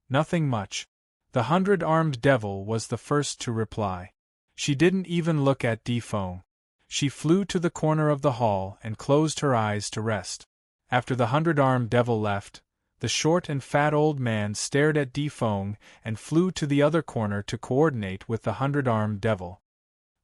Nothing much. The 100-armed devil was the first to reply. She didn't even look at Di Feng. She flew to the corner of the hall and closed her eyes to rest. After the 100-armed devil left, the short and fat old man stared at Di Feng and flew to the other corner to coordinate with the 100-armed devil.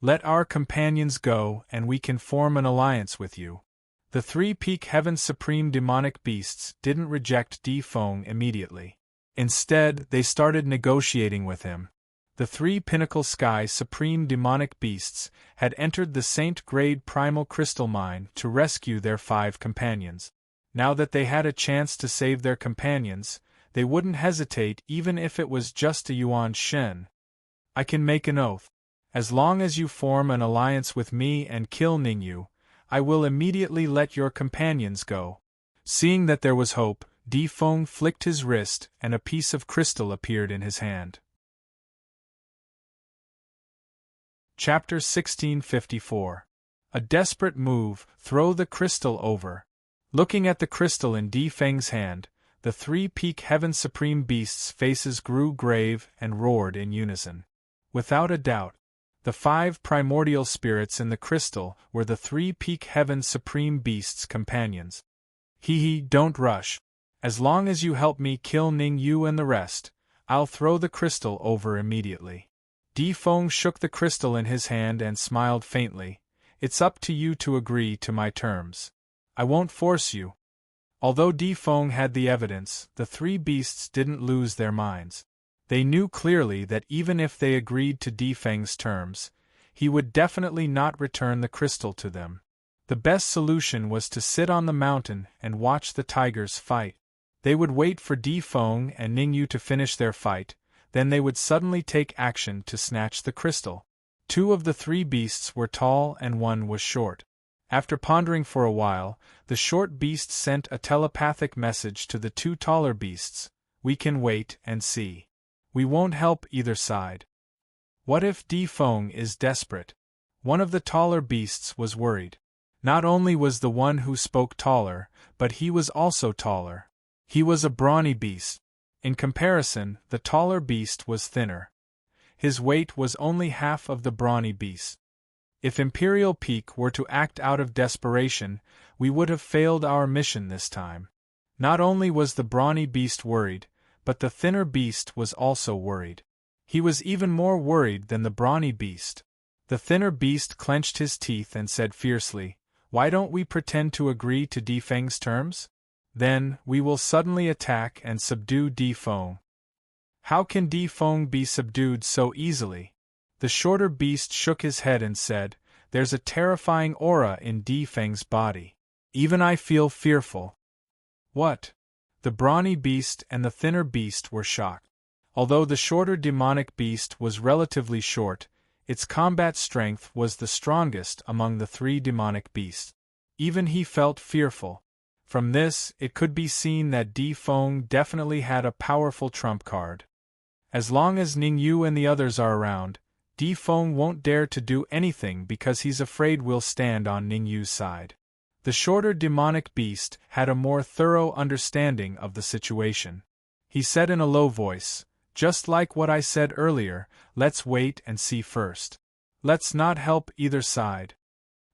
"Let our companions go and we can form an alliance with you." The 3-peak Heaven's supreme demonic beasts didn't reject Di Feng immediately. Instead, they started negotiating with him. The 3-pinnacle sky supreme demonic beasts had entered the Saint-grade primal crystal mine to rescue their 5 companions. Now that they had a chance to save their companions, they wouldn't hesitate even if it was just a Yuan Shen. "I can make an oath. As long as you form an alliance with me and kill Ningyu, I will immediately let your companions go." Seeing that there was hope, Di Feng flicked his wrist and a piece of crystal appeared in his hand. Chapter 1654. A desperate move, throw the crystal over. Looking at the crystal in Di Feng's hand, the 3-peak Heaven Supreme Beasts' faces grew grave and roared in unison. Without a doubt, the 5 primordial spirits in the crystal were the 3-peak Heaven Supreme Beasts' companions. Hee, don't rush. As long as you help me kill Ningyu and the rest, I'll throw the crystal over immediately. Di Feng shook the crystal in his hand and smiled faintly. It's up to you to agree to my terms. I won't force you. Although Di Feng had the evidence, the three beasts didn't lose their minds. They knew clearly that even if they agreed to Di Feng's terms, he would definitely not return the crystal to them. The best solution was to sit on the mountain and watch the tigers fight. They would wait for Di Feng and Ningyu to finish their fight, then they would suddenly take action to snatch the crystal. Two of the three beasts were tall and one was short. After pondering for a while, the short beast sent a telepathic message to the two taller beasts: "We can wait and see. We won't help either side." What if Di Feng is desperate? One of the taller beasts was worried. Not only was the one who spoke taller, but he was also taller. He was a brawny beast. In comparison, the taller beast was thinner. His weight was only half of the brawny beast. If Imperial Peak were to act out of desperation, we would have failed our mission this time. Not only was the brawny beast worried, but the thinner beast was also worried. He was even more worried than the brawny beast. The thinner beast clenched his teeth and said fiercely, "Why don't we pretend to agree to Di Feng's terms? Then, we will suddenly attack and subdue Di Feng." "How can Di Feng be subdued so easily?" The shorter beast shook his head and said, "There's a terrifying aura in Di Feng's body. Even I feel fearful." "What?" The brawny beast and the thinner beast were shocked. Although the shorter demonic beast was relatively short, its combat strength was the strongest among the three demonic beasts. Even he felt fearful. From this, it could be seen that Di Feng definitely had a powerful trump card. As long as Ningyu and the others are around, Di Feng won't dare to do anything because he's afraid we'll stand on Ningyu's side. The shorter demonic beast had a more thorough understanding of the situation. He said in a low voice, "Just like what I said earlier, let's wait and see first. Let's not help either side."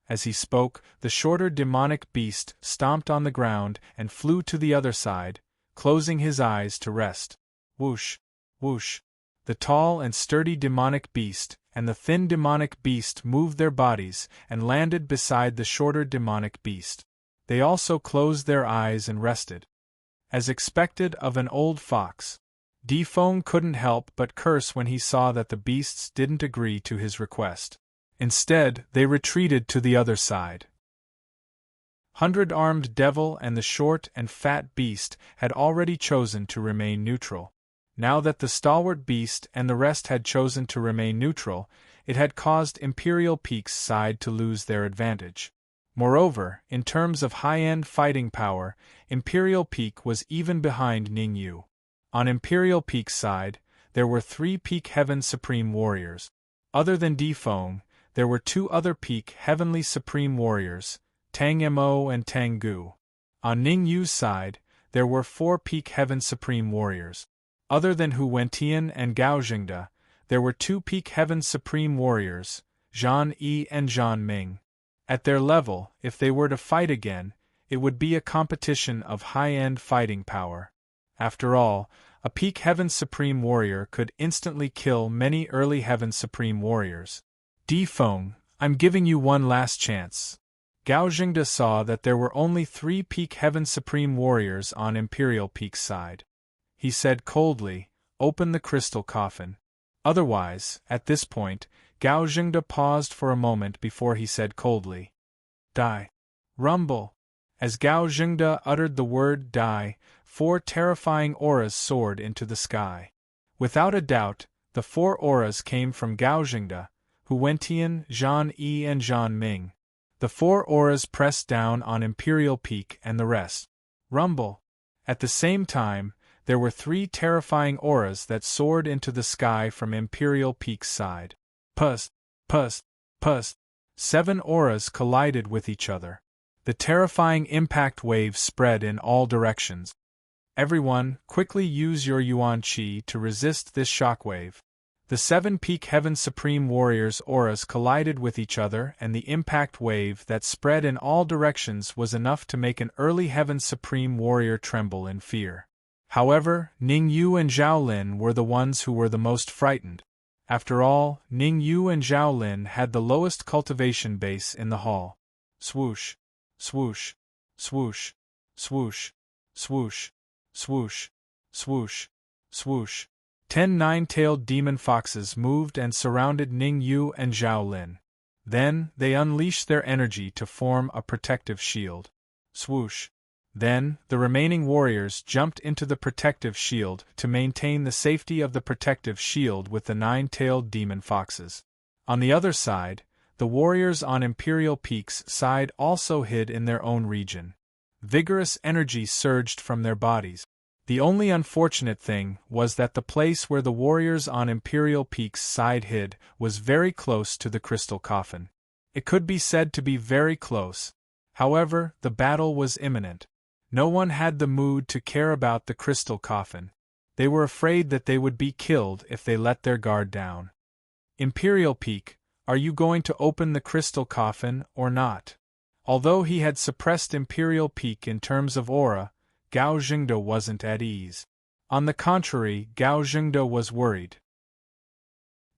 As he spoke, the shorter demonic beast stomped on the ground and flew to the other side, closing his eyes to rest. Whoosh! Whoosh! The tall and sturdy demonic beast and the thin demonic beast moved their bodies and landed beside the shorter demonic beast. They also closed their eyes and rested. As expected of an old fox, Di Feng couldn't help but curse when he saw that the beasts didn't agree to his request. Instead, they retreated to the other side. Hundred-Armed Devil and the short and fat beast had already chosen to remain neutral. Now that the stalwart beast and the rest had chosen to remain neutral, it had caused Imperial Peak's side to lose their advantage. Moreover, in terms of high-end fighting power, Imperial Peak was even behind Ningyu. On Imperial Peak's side, there were 3 Peak Heaven Supreme Warriors. Other than Di Feng, there were 2 other Peak Heavenly Supreme Warriors, Tang Mo and Tang Gu. On Ningyu's side, there were 4 Peak Heaven Supreme Warriors. Other than Hu Wentian and Gao Jingde, there were 2 Peak Heaven Supreme Warriors, Zhan Yi and Zhan Ming. At their level, if they were to fight again, it would be a competition of high-end fighting power. After all, a Peak Heaven Supreme Warrior could instantly kill many early Heaven Supreme Warriors. Di Feng, I'm giving you one last chance. Gao Jingde saw that there were only 3 Peak Heaven Supreme Warriors on Imperial Peak's side. He said coldly, "Open the crystal coffin." Otherwise, at this point, Gao Jingde paused for a moment before he said coldly, "Die." Rumble. As Gao Jingde uttered the word "die," 4 terrifying auras soared into the sky. Without a doubt, the 4 auras came from Gao Jingde, Hu Wentian, Zhan Yi and Zhan Ming. The 4 auras pressed down on Imperial Peak and the rest. Rumble. At the same time, there were 3 terrifying auras that soared into the sky from Imperial Peak's side. Puss, puss, puss. 7 auras collided with each other. The terrifying impact wave spread in all directions. Everyone, quickly use your Yuan Qi to resist this shockwave. The 7 Peak Heaven Supreme Warriors' auras collided with each other, and the impact wave that spread in all directions was enough to make an early Heaven Supreme Warrior tremble in fear. However, Ningyu and Zhao Lin were the ones who were the most frightened. After all, Ning Yu and Zhao Lin had the lowest cultivation base in the hall. Swoosh, swoosh, swoosh, swoosh, swoosh, swoosh, swoosh, swoosh. 10 nine-tailed demon foxes moved and surrounded Ning Yu and Zhao Lin. Then, they unleashed their energy to form a protective shield. Swoosh. Then, the remaining warriors jumped into the protective shield to maintain the safety of the protective shield with the nine-tailed demon foxes. On the other side, the warriors on Imperial Peak's side also hid in their own region. Vigorous energy surged from their bodies. The only unfortunate thing was that the place where the warriors on Imperial Peak's side hid was very close to the crystal coffin. It could be said to be very close. However, the battle was imminent. No one had the mood to care about the crystal coffin. They were afraid that they would be killed if they let their guard down. Imperial Peak, are you going to open the crystal coffin or not? Although he had suppressed Imperial Peak in terms of aura, Gao Jingde wasn't at ease. On the contrary, Gao Jingde was worried.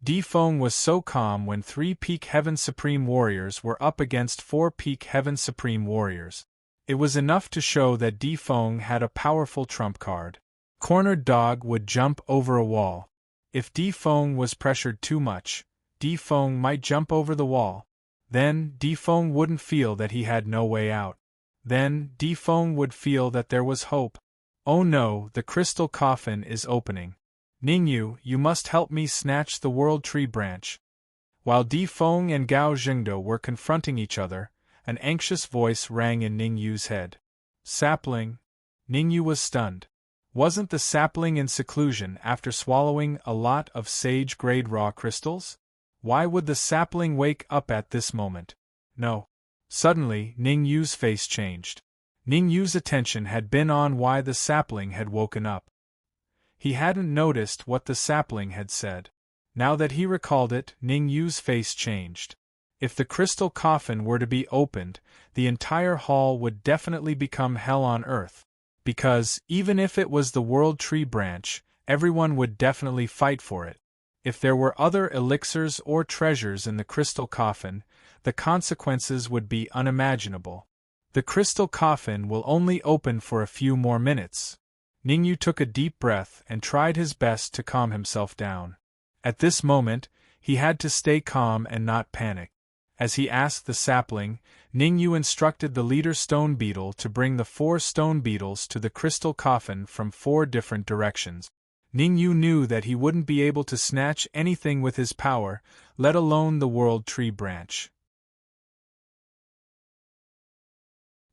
Di Feng was so calm when 3 Peak Heaven Supreme Warriors were up against 4 Peak Heaven Supreme Warriors. It was enough to show that Di Feng had a powerful trump card. Cornered dog would jump over a wall. If Di Feng was pressured too much, Di Feng might jump over the wall. Then, Di Feng wouldn't feel that he had no way out. Then, Di Feng would feel that there was hope. Oh no, the crystal coffin is opening. Ningyu, you must help me snatch the World Tree branch. While Di Feng and Gao Jingde were confronting each other, an anxious voice rang in Ningyu's head. Sapling. Ningyu was stunned. Wasn't the sapling in seclusion after swallowing a lot of sage-grade raw crystals? Why would the sapling wake up at this moment? No. Suddenly, Ningyu's face changed. Ningyu's attention had been on why the sapling had woken up. He hadn't noticed what the sapling had said. Now that he recalled it, Ningyu's face changed. If the crystal coffin were to be opened, the entire hall would definitely become hell on earth. Because, even if it was the World Tree branch, everyone would definitely fight for it. If there were other elixirs or treasures in the crystal coffin, the consequences would be unimaginable. The crystal coffin will only open for a few more minutes. Ningyu took a deep breath and tried his best to calm himself down. At this moment, he had to stay calm and not panic. As he asked the sapling, Ningyu instructed the leader stone beetle to bring the 4 stone beetles to the crystal coffin from 4 different directions. Ningyu knew that he wouldn't be able to snatch anything with his power, let alone the World Tree branch.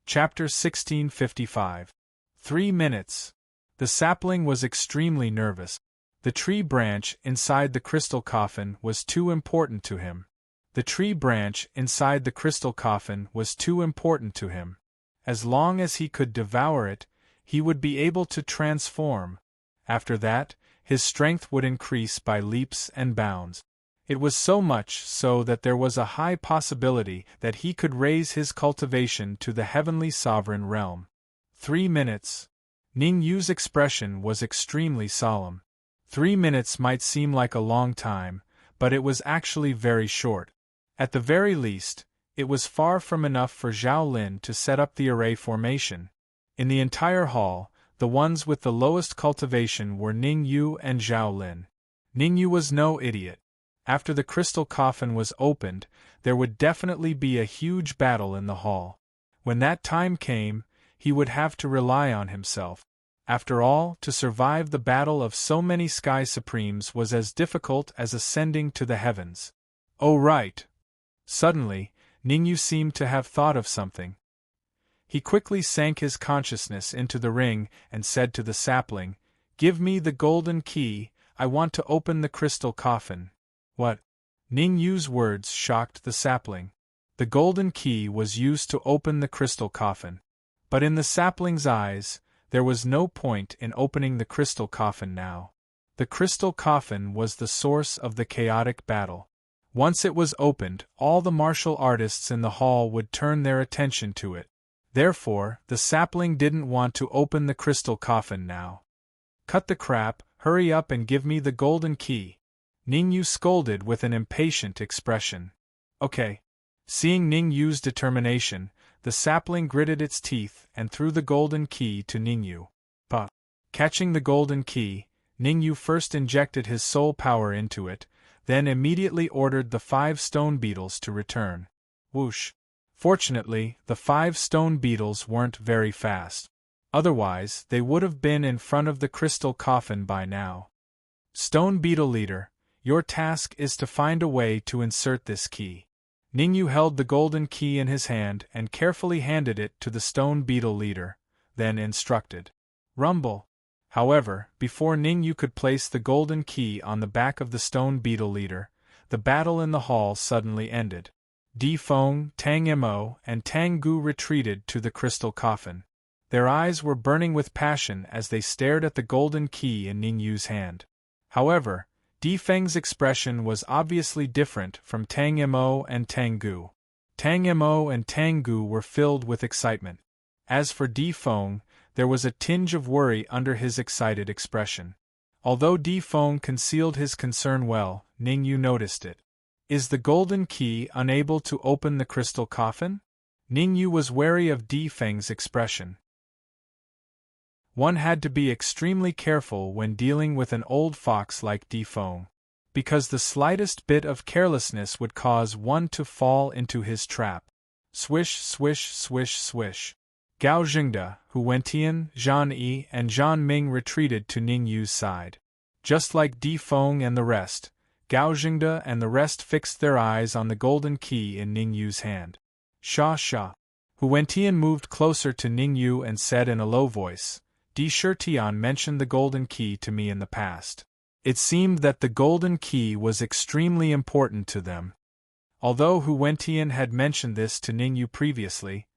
Chapter 1655. 3 minutes. The sapling was extremely nervous. The tree branch inside the crystal coffin was too important to him. The tree branch inside the crystal coffin was too important to him. As long as he could devour it, he would be able to transform. After that, his strength would increase by leaps and bounds. It was so much so that there was a high possibility that he could raise his cultivation to the heavenly sovereign realm. 3 minutes. Ningyu's expression was extremely solemn. 3 minutes might seem like a long time, but it was actually very short. At the very least, it was far from enough for Zhao Lin to set up the array formation. In the entire hall, the ones with the lowest cultivation were Ningyu and Zhao Lin. Ningyu was no idiot. After the crystal coffin was opened, there would definitely be a huge battle in the hall. When that time came, he would have to rely on himself. After all, to survive the battle of so many Sky Supremes was as difficult as ascending to the heavens. Oh right! Suddenly, Ningyu seemed to have thought of something. He quickly sank his consciousness into the ring and said to the sapling, "Give me the golden key, I want to open the crystal coffin." What? Ningyu's words shocked the sapling. The golden key was used to open the crystal coffin. But in the sapling's eyes, there was no point in opening the crystal coffin now. The crystal coffin was the source of the chaotic battle. Once it was opened, all the martial artists in the hall would turn their attention to it. Therefore, the sapling didn't want to open the crystal coffin now. "Cut the crap, hurry up and give me the golden key." Ning Yu scolded with an impatient expression. Okay. Seeing Ning Yu's determination, the sapling gritted its teeth and threw the golden key to Ning Yu. Pa. Catching the golden key, Ning Yu first injected his soul power into it, then immediately ordered the 5 stone beetles to return. Whoosh. Fortunately, the 5 stone beetles weren't very fast. Otherwise, they would have been in front of the crystal coffin by now. Stone Beetle Leader, your task is to find a way to insert this key. Ning Yu held the golden key in his hand and carefully handed it to the Stone Beetle Leader, then instructed. Rumble. However, before Ning Yu could place the golden key on the back of the Stone Beetle Leader, the battle in the hall suddenly ended. Di Feng, Tang Mo, and Tang Gu retreated to the crystal coffin. Their eyes were burning with passion as they stared at the golden key in Ning Yu's hand. However, Di Feng's expression was obviously different from Tang Mo and Tang Gu. Tang Mo and Tang Gu were filled with excitement. As for Di Feng, there was a tinge of worry under his excited expression. Although Di Feng concealed his concern well, Ning Yu noticed it. Is the golden key unable to open the crystal coffin? Ning Yu was wary of Di Feng's expression. One had to be extremely careful when dealing with an old fox like Di Feng, because the slightest bit of carelessness would cause one to fall into his trap. Swish, swish, swish, swish. Gao Jingde, Hu Wentian, Zhan Yi, and Zhan Ming retreated to Ning Yu's side. Just like Di Feng and the rest, Gao Jingde and the rest fixed their eyes on the golden key in Ning Yu's hand. Sha sha. Hu Wentian moved closer to Ning Yu and said in a low voice, Di Shitian mentioned the golden key to me in the past. It seemed that the golden key was extremely important to them. Although Hu Wentian had mentioned this to Ning Yu previously,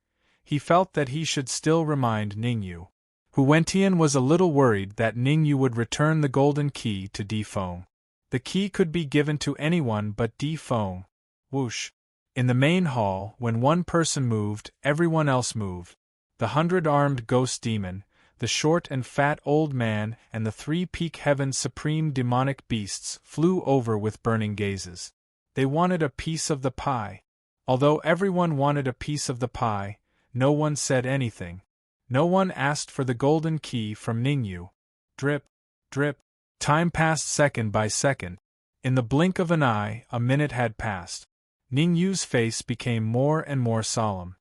he felt that he should still remind Ning Yu. Hu Wentian was a little worried that Ning Yu would return the golden key to Di Feng. The key could be given to anyone but Di Feng. Whoosh. In the main hall, when one person moved, everyone else moved. The 100-armed ghost demon, the short and fat old man, and the 3 peak heaven's supreme demonic beasts flew over with burning gazes. They wanted a piece of the pie. Although everyone wanted a piece of the pie, no one said anything. No one asked for the golden key from Ning Yu. Drip, drip. Time passed second by second. In the blink of an eye, a minute had passed. Ning Yu's face became more and more solemn.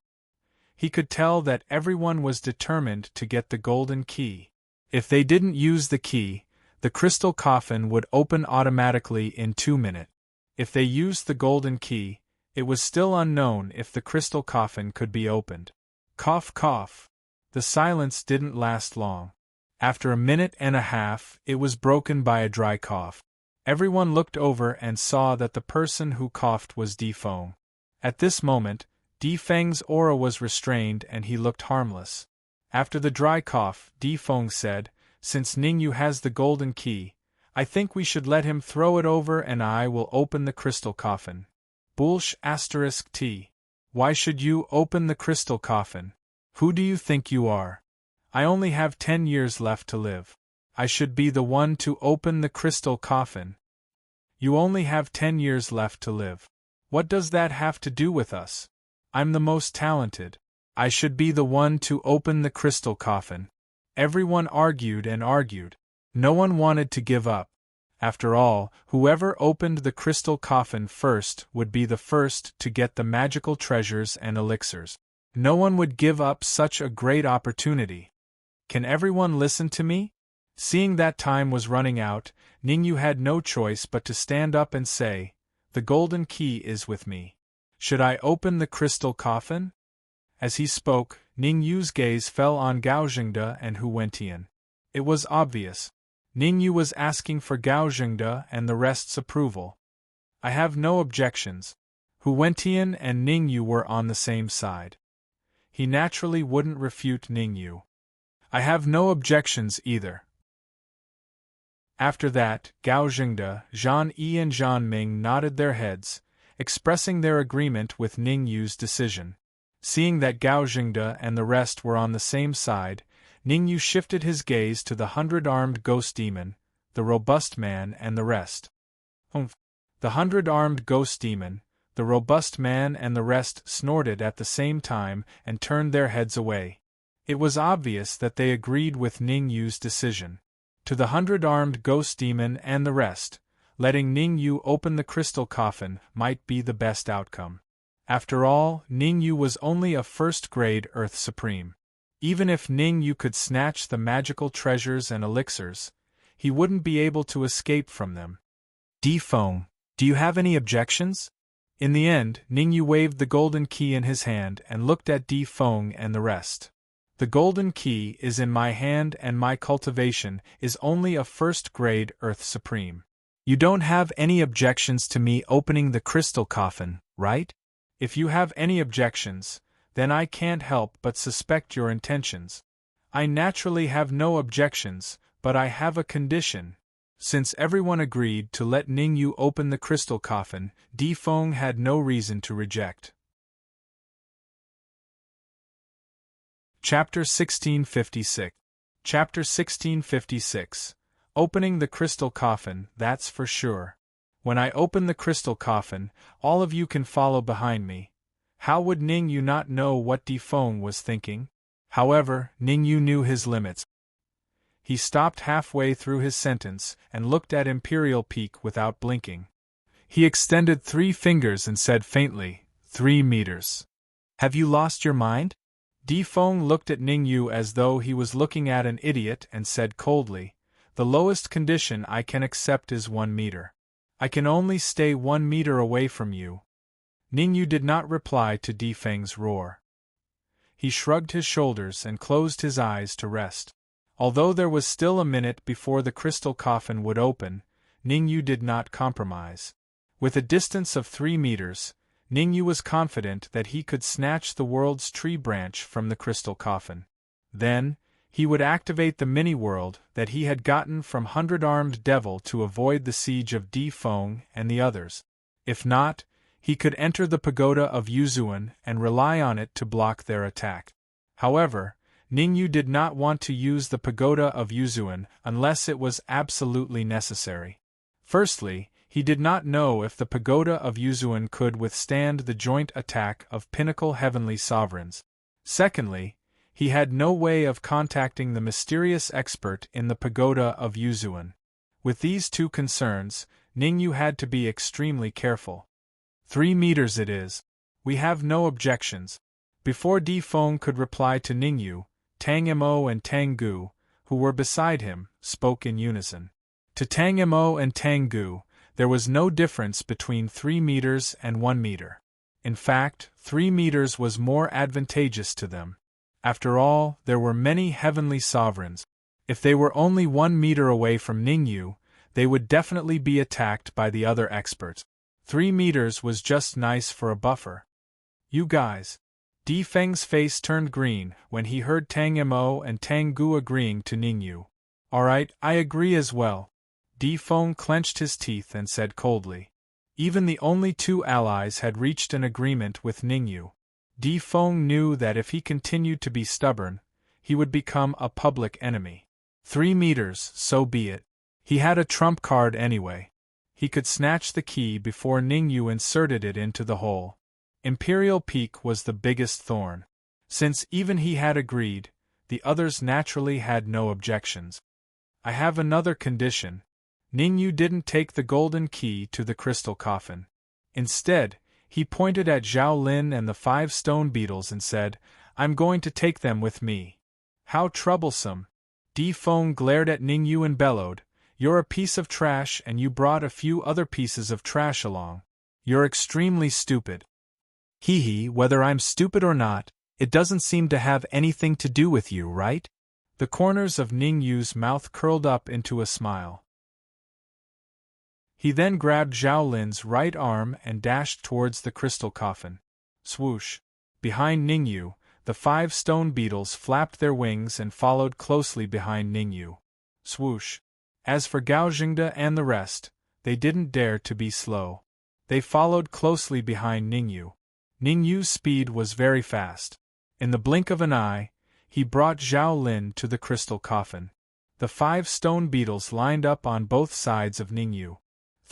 He could tell that everyone was determined to get the golden key. If they didn't use the key, the crystal coffin would open automatically in 2 minutes. If they used the golden key, it was still unknown if the crystal coffin could be opened. Cough, cough. The silence didn't last long. After a minute and a half, it was broken by a dry cough. Everyone looked over and saw that the person who coughed was Di Feng. At this moment, Di Feng's aura was restrained and he looked harmless. After the dry cough, Di Feng said, Since Ning Yu has the golden key, I think we should let him throw it over and I will open the crystal coffin. Bullsh *T. Why should you open the crystal coffin? Who do you think you are? I only have 10 years left to live. I should be the one to open the crystal coffin. You only have 10 years left to live. What does that have to do with us? I'm the most talented. I should be the one to open the crystal coffin. Everyone argued and argued. No one wanted to give up. After all, whoever opened the crystal coffin first would be the first to get the magical treasures and elixirs. No one would give up such a great opportunity. Can everyone listen to me? Seeing that time was running out, Ning Yu had no choice but to stand up and say, The golden key is with me. Should I open the crystal coffin? As he spoke, Ning Yu's gaze fell on Gao Jingde and Hu Wentian. It was obvious. Ning Yu was asking for Gao Jingde and the rest's approval. I have no objections. Hu Wentian and Ning Yu were on the same side. He naturally wouldn't refute Ning Yu. I have no objections either. After that, Gao Jingde, Zhan Yi and Zhan Ming nodded their heads, expressing their agreement with Ning Yu's decision. Seeing that Gao Jingde and the rest were on the same side, Ning Yu shifted his gaze to the 100-armed ghost demon, the robust man and the rest. Humph! The 100-armed ghost demon, the robust man and the rest snorted at the same time and turned their heads away. It was obvious that they agreed with Ning Yu's decision. To the 100-armed ghost demon and the rest, letting Ning Yu open the crystal coffin might be the best outcome. After all, Ning Yu was only a first-grade Earth Supreme. Even if Ning Yu could snatch the magical treasures and elixirs, he wouldn't be able to escape from them. Di Feng, do you have any objections? In the end, Ning Yu waved the golden key in his hand and looked at Di Feng and the rest. The golden key is in my hand and my cultivation is only a first-grade Earth Supreme. You don't have any objections to me opening the crystal coffin, right? If you have any objections, then I can't help but suspect your intentions. I naturally have no objections, but I have a condition. Since everyone agreed to let Ning Yu open the crystal coffin, Di Feng had no reason to reject. Chapter 1656. Chapter 1656. Opening the crystal coffin, that's for sure. When I open the crystal coffin, all of you can follow behind me. How would Ning Yu not know what Di Feng was thinking? However, Ning Yu knew his limits. He stopped halfway through his sentence and looked at Imperial Peak without blinking. He extended 3 fingers and said faintly, 3 meters. Have you lost your mind? Di Feng looked at Ning Yu as though he was looking at an idiot and said coldly, the lowest condition I can accept is 1 meter. I can only stay 1 meter away from you. Ning Yu did not reply to Di Feng's roar. He shrugged his shoulders and closed his eyes to rest. Although there was still a minute before the crystal coffin would open, Ning Yu did not compromise. With a distance of 3 meters, Ning Yu was confident that he could snatch the world's tree branch from the crystal coffin. Then, he would activate the mini-world that he had gotten from 100-armed devil to avoid the siege of Di Feng and the others. If not, he could enter the pagoda of Yuzuan and rely on it to block their attack. However, Ning Yu did not want to use the pagoda of Yuzuan unless it was absolutely necessary. Firstly, he did not know if the pagoda of Yuzuan could withstand the joint attack of pinnacle heavenly sovereigns. Secondly, he had no way of contacting the mysterious expert in the pagoda of Yuzuan. With these 2 concerns, Ning Yu had to be extremely careful. 3 meters it is. We have no objections. Before Di Feng could reply to Ning Yu, Tang Mo and Tang Gu, who were beside him, spoke in unison. To Tang Mo and Tang Gu, there was no difference between 3 meters and 1 meter. In fact, 3 meters was more advantageous to them. After all, there were many heavenly sovereigns. If they were only 1 meter away from Ning Yu, they would definitely be attacked by the other experts. 3 meters was just nice for a buffer. You guys. Di Feng's face turned green when he heard Tang Mo and Tang Gu agreeing to Ning Yu. Alright, I agree as well. Di Feng clenched his teeth and said coldly. Even the only 2 allies had reached an agreement with Ning Yu. Di Feng knew that if he continued to be stubborn, he would become a public enemy. 3 meters, so be it. He had a trump card anyway. He could snatch the key before Ning Yu inserted it into the hole. Imperial Peak was the biggest thorn. Since even he had agreed, the others naturally had no objections. I have another condition. Ning Yu didn't take the golden key to the crystal coffin. Instead, he pointed at Zhao Lin and the 5 stone beetles and said, I'm going to take them with me. How troublesome. Di Feng glared at Ning Yu and bellowed, You're a piece of trash and you brought a few other pieces of trash along. You're extremely stupid. Hee hee, whether I'm stupid or not, it doesn't seem to have anything to do with you, right? The corners of Ning Yu's mouth curled up into a smile. He then grabbed Zhao Lin's right arm and dashed towards the crystal coffin. Swoosh! Behind Ning Yu, the 5 stone beetles flapped their wings and followed closely behind Ning Yu. Swoosh! As for Gao Jingde and the rest, they didn't dare to be slow. They followed closely behind Ning Yu. Ning Yu's speed was very fast. In the blink of an eye, he brought Zhao Lin to the crystal coffin. The 5 stone beetles lined up on both sides of Ning Yu.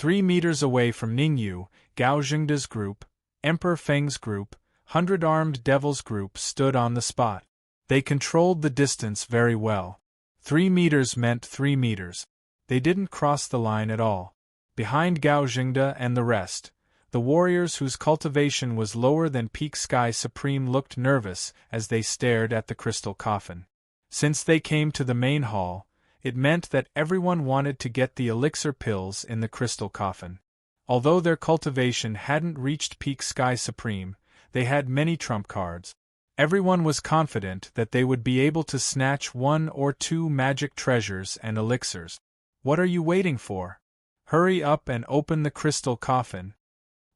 3 meters away from Ningyu, Gao Jingda's group, Emperor Feng's group, 100-armed Devil's group stood on the spot. They controlled the distance very well. 3 meters meant 3 meters. They didn't cross the line at all. Behind Gao Jingda and the rest, the warriors whose cultivation was lower than Peak Sky Supreme looked nervous as they stared at the crystal coffin. Since they came to the main hall, it meant that everyone wanted to get the elixir pills in the crystal coffin. Although their cultivation hadn't reached Peak Sky Supreme, they had many trump cards. Everyone was confident that they would be able to snatch 1 or 2 magic treasures and elixirs. What are you waiting for? Hurry up and open the crystal coffin.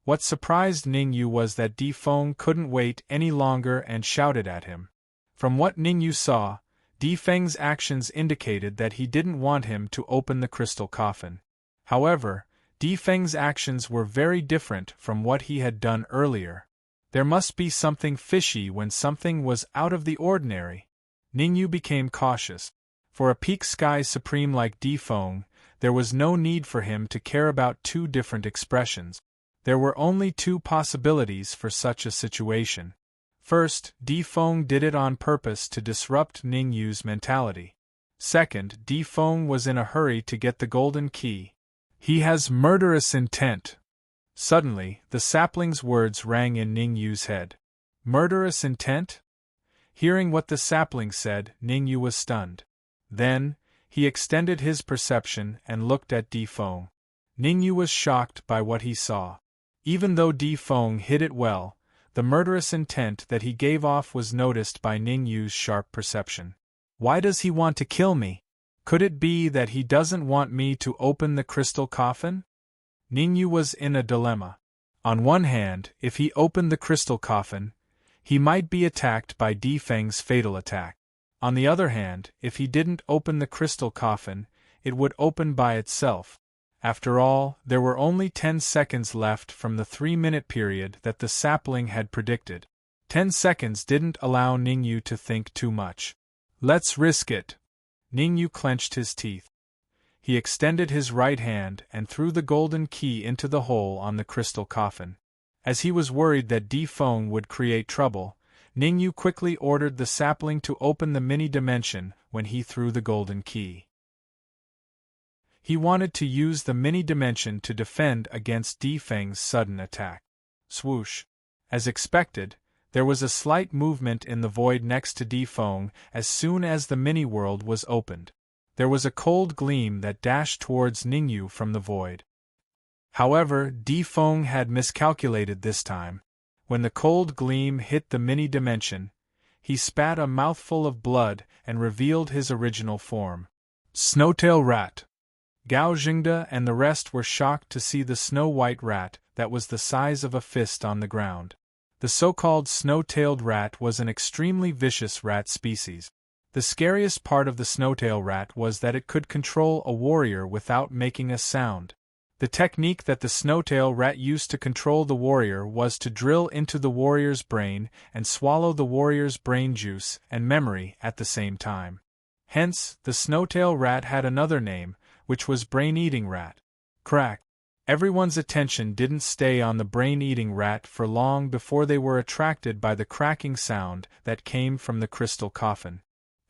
What surprised Ningyu was that Di Feng couldn't wait any longer and shouted at him. From what Ningyu saw, Di Feng's actions indicated that he didn't want him to open the crystal coffin. However, Di Feng's actions were very different from what he had done earlier. There must be something fishy when something was out of the ordinary. Ningyu became cautious. For a Peak Sky Supreme like Di Feng, there was no need for him to care about 2 different expressions. There were only 2 possibilities for such a situation. First, Di Feng did it on purpose to disrupt Ningyu's mentality. Second, Di Feng was in a hurry to get the golden key. He has murderous intent. Suddenly, the sapling's words rang in Ningyu's head. Murderous intent? Hearing what the sapling said, Ningyu was stunned. Then, he extended his perception and looked at Di Feng. Ningyu was shocked by what he saw. Even though Di Feng hid it well, the murderous intent that he gave off was noticed by Ningyu's sharp perception. Why does he want to kill me? Could it be that he doesn't want me to open the crystal coffin? Ningyu was in a dilemma. On one hand, if he opened the crystal coffin, he might be attacked by Di Feng's fatal attack. On the other hand, if he didn't open the crystal coffin, it would open by itself. After all, there were only 10 seconds left from the 3-minute period that the sapling had predicted. 10 seconds didn't allow Ningyu to think too much. Let's risk it. Ningyu clenched his teeth. He extended his right hand and threw the golden key into the hole on the crystal coffin. As he was worried that Di Feng would create trouble, Ningyu quickly ordered the sapling to open the mini-dimension when he threw the golden key. He wanted to use the mini-dimension to defend against Di Feng's sudden attack. Swoosh! As expected, there was a slight movement in the void next to Di Feng as soon as the mini-world was opened. There was a cold gleam that dashed towards Ningyu from the void. However, Di Feng had miscalculated this time. When the cold gleam hit the mini-dimension, he spat a mouthful of blood and revealed his original form. Snowtail Rat! Gao Jingda and the rest were shocked to see the snow-white rat that was the size of a fist on the ground. The so-called snow-tailed rat was an extremely vicious rat species. The scariest part of the snow-tail rat was that it could control a warrior without making a sound. The technique that the snow-tail rat used to control the warrior was to drill into the warrior's brain and swallow the warrior's brain juice and memory at the same time. Hence, the snow-tail rat had another name, which was brain-eating rat. Crack! Everyone's attention didn't stay on the brain-eating rat for long before they were attracted by the cracking sound that came from the crystal coffin.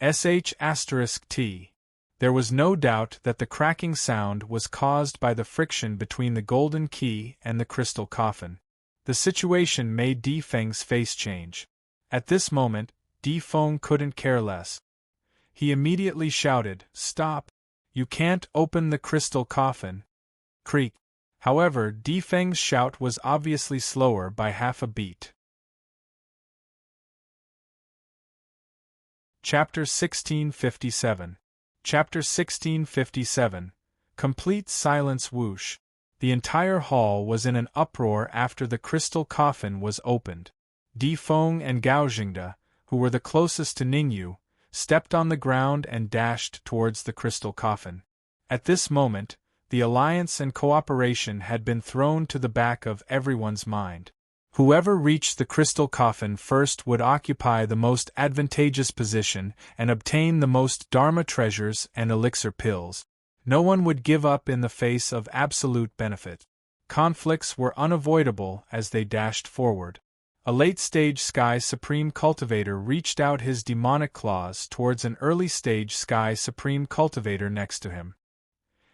**T. There was no doubt that the cracking sound was caused by the friction between the golden key and the crystal coffin. The situation made Di Feng's face change. At this moment, Di Feng couldn't care less. He immediately shouted, "Stop! You can't open the crystal coffin." Creak. However, Di Feng's shout was obviously slower by half a beat. Chapter 1657. Chapter 1657. Complete silence. Whoosh. The entire hall was in an uproar after the crystal coffin was opened. Di Feng and Gao Jingda, who were the closest to Ningyu, stepped on the ground and dashed towards the crystal coffin. At this moment, the alliance and cooperation had been thrown to the back of everyone's mind. Whoever reached the crystal coffin first would occupy the most advantageous position and obtain the most Dharma treasures and elixir pills. No one would give up in the face of absolute benefit. Conflicts were unavoidable as they dashed forward. A late-stage Sky Supreme cultivator reached out his demonic claws towards an early-stage Sky Supreme cultivator next to him.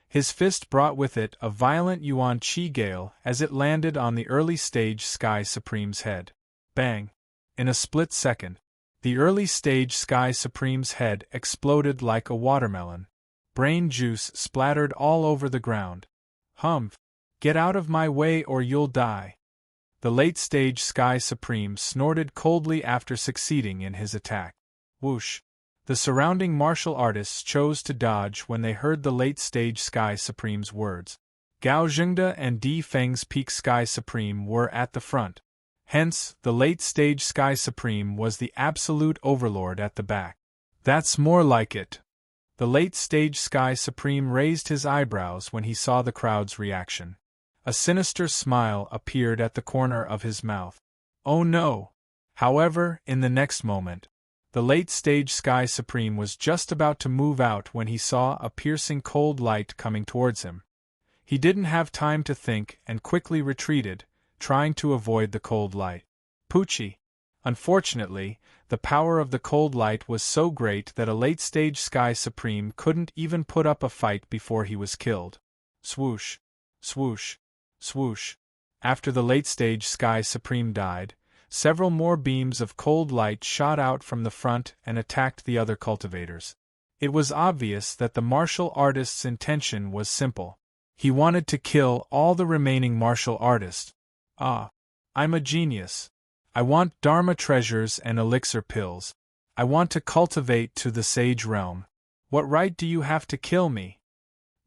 His fist brought with it a violent Yuan Qi gale as it landed on the early-stage Sky Supreme's head. Bang! In a split second, the early-stage Sky Supreme's head exploded like a watermelon. Brain juice splattered all over the ground. Humph! Get out of my way or you'll die. The late-stage Sky Supreme snorted coldly after succeeding in his attack. Whoosh! The surrounding martial artists chose to dodge when they heard the late-stage Sky Supreme's words. Gao Jingde and Di Feng's peak Sky Supreme were at the front. Hence, the late-stage Sky Supreme was the absolute overlord at the back. That's more like it. The late-stage Sky Supreme raised his eyebrows when he saw the crowd's reaction. A sinister smile appeared at the corner of his mouth. Oh no! However, in the next moment, the late-stage Sky Supreme was just about to move out when he saw a piercing cold light coming towards him. He didn't have time to think and quickly retreated, trying to avoid the cold light. Poochie! Unfortunately, the power of the cold light was so great that a late-stage Sky Supreme couldn't even put up a fight before he was killed. Swoosh! Swoosh! Swoosh! After the late-stage Sky Supreme died, several more beams of cold light shot out from the front and attacked the other cultivators. It was obvious that the martial artist's intention was simple. He wanted to kill all the remaining martial artists. Ah! I'm a genius. I want Dharma treasures and elixir pills. I want to cultivate to the sage realm. What right do you have to kill me?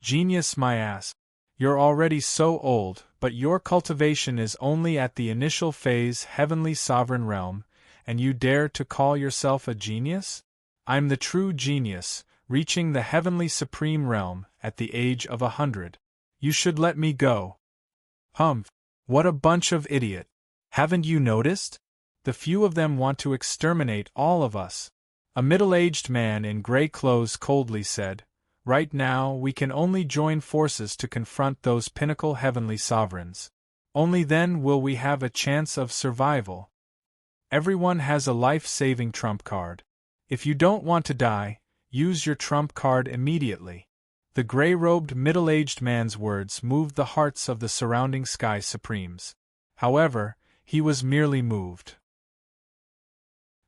Genius my ass. You're already so old, but your cultivation is only at the initial phase heavenly sovereign realm, and you dare to call yourself a genius? I'm the true genius, reaching the heavenly supreme realm at the age of 100. You should let me go. Humph! What a bunch of idiot! Haven't you noticed? The few of them want to exterminate all of us. A middle-aged man in gray clothes coldly said, Right now we can only join forces to confront those pinnacle heavenly sovereigns. Only then will we have a chance of survival. Everyone has a life-saving trump card. If you don't want to die, use your trump card immediately. The gray-robed middle-aged man's words moved the hearts of the surrounding Sky Supremes. However, he was merely moved.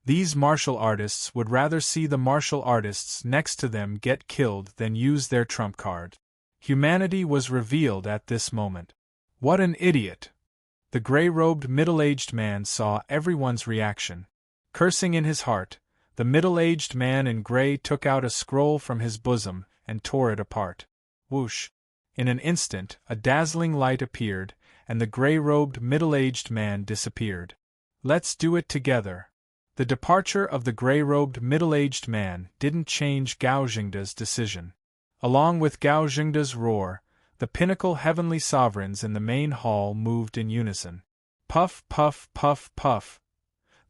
These martial artists would rather see the martial artists next to them get killed than use their trump card. Humanity was revealed at this moment. What an idiot! The gray-robed middle-aged man saw everyone's reaction. Cursing in his heart, the middle-aged man in gray took out a scroll from his bosom and tore it apart. Whoosh! In an instant, a dazzling light appeared, and the gray-robed middle-aged man disappeared. Let's do it together. The departure of the gray-robed middle-aged man didn't change Gao Jingde's decision. Along with Gao Jingde's roar, the pinnacle heavenly sovereigns in the main hall moved in unison. Puff, puff, puff, puff.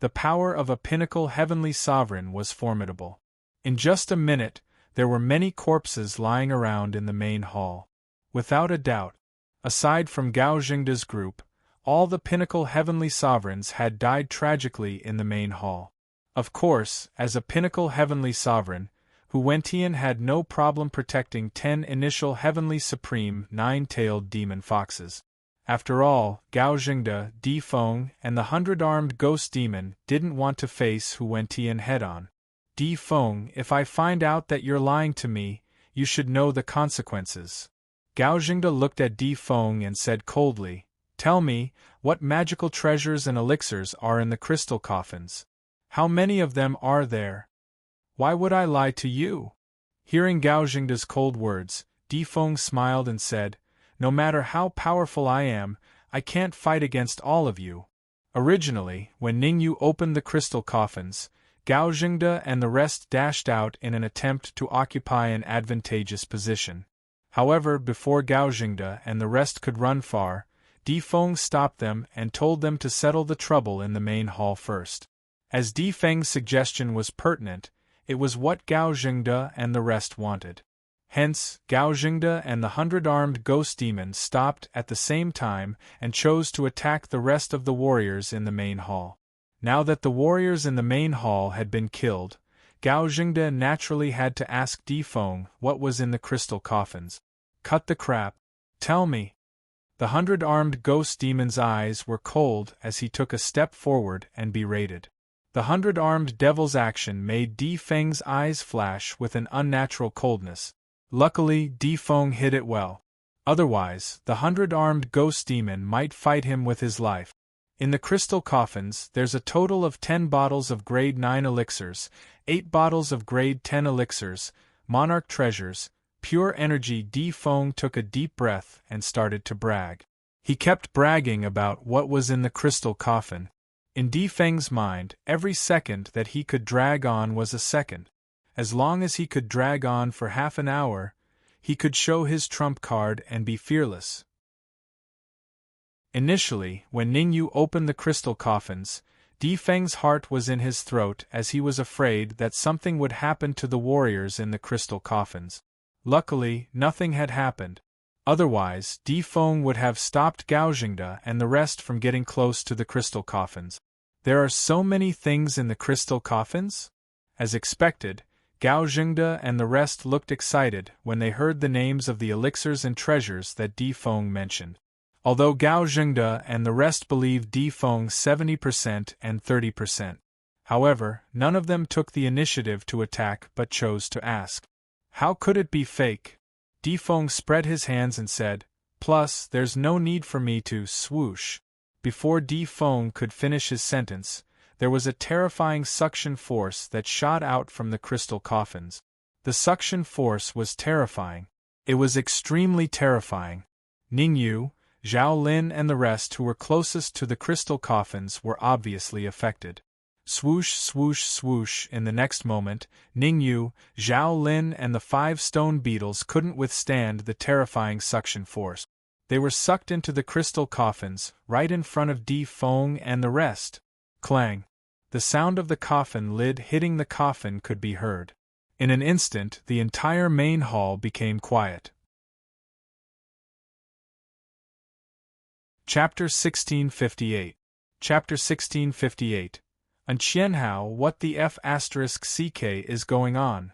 The power of a pinnacle heavenly sovereign was formidable. In just a minute, there were many corpses lying around in the main hall. Without a doubt, aside from Gao Jingde's group, all the pinnacle heavenly sovereigns had died tragically in the main hall. Of course, as a pinnacle heavenly sovereign, Hu Wentian had no problem protecting 10 initial heavenly supreme 9-tailed demon foxes. After all, Gao Jingde, Di Feng, and the 100-armed ghost demon didn't want to face Hu Wentian head-on. Di Feng, if I find out that you're lying to me, you should know the consequences. Gao Jingde looked at Di Feng and said coldly, Tell me, what magical treasures and elixirs are in the crystal coffins? How many of them are there? Why would I lie to you? Hearing Gao Jingde's cold words, Di Feng smiled and said, No matter how powerful I am, I can't fight against all of you. Originally, when Ningyu opened the crystal coffins, Gao Jingde and the rest dashed out in an attempt to occupy an advantageous position. However, before Gao Jingde and the rest could run far, Di Feng stopped them and told them to settle the trouble in the main hall first. As Di Feng's suggestion was pertinent, it was what Gao Jingde and the rest wanted. Hence, Gao Jingde and the 100-armed ghost demon stopped at the same time and chose to attack the rest of the warriors in the main hall. Now that the warriors in the main hall had been killed, Gao Jingde naturally had to ask Di Feng what was in the crystal coffins. Cut the crap. Tell me. The 100-armed ghost demon's eyes were cold as he took a step forward and berated. The 100-armed devil's action made Di Feng's eyes flash with an unnatural coldness. Luckily, Di Feng hid it well. Otherwise, the 100-armed ghost demon might fight him with his life. In the crystal coffins, there's a total of 10 bottles of grade 9 elixirs, 8 bottles of grade 10 elixirs, monarch treasures, pure energy. Di Feng took a deep breath and started to brag. He kept bragging about what was in the crystal coffin. In Di Feng's mind, every second that he could drag on was a second. As long as he could drag on for half an hour, he could show his trump card and be fearless. Initially, when Ningyu opened the crystal coffins, Di Feng's heart was in his throat as he was afraid that something would happen to the warriors in the crystal coffins. Luckily, nothing had happened. Otherwise, Di Feng would have stopped Gao Jingde and the rest from getting close to the crystal coffins. There are so many things in the crystal coffins? As expected, Gao Jingde and the rest looked excited when they heard the names of the elixirs and treasures that Di Feng mentioned. Although Gao Jingde and the rest believed Di Feng 70% and 30%. However, none of them took the initiative to attack but chose to ask. How could it be fake? Di Feng spread his hands and said, "Plus, there's no need for me to swoosh." Before Di Feng could finish his sentence, there was a terrifying suction force that shot out from the crystal coffins. The suction force was terrifying. It was extremely terrifying. Ningyu, Zhao Lin and the rest who were closest to the crystal coffins were obviously affected. Swoosh, swoosh, swoosh. In the next moment, Ningyu, Zhao Lin and the 5 stone beetles couldn't withstand the terrifying suction force. They were sucked into the crystal coffins, right in front of Di Feng and the rest. Clang! The sound of the coffin lid hitting the coffin could be heard. In an instant, the entire main hall became quiet. Chapter 1658. Chapter 1658. Qianhao, what the f***ck is going on?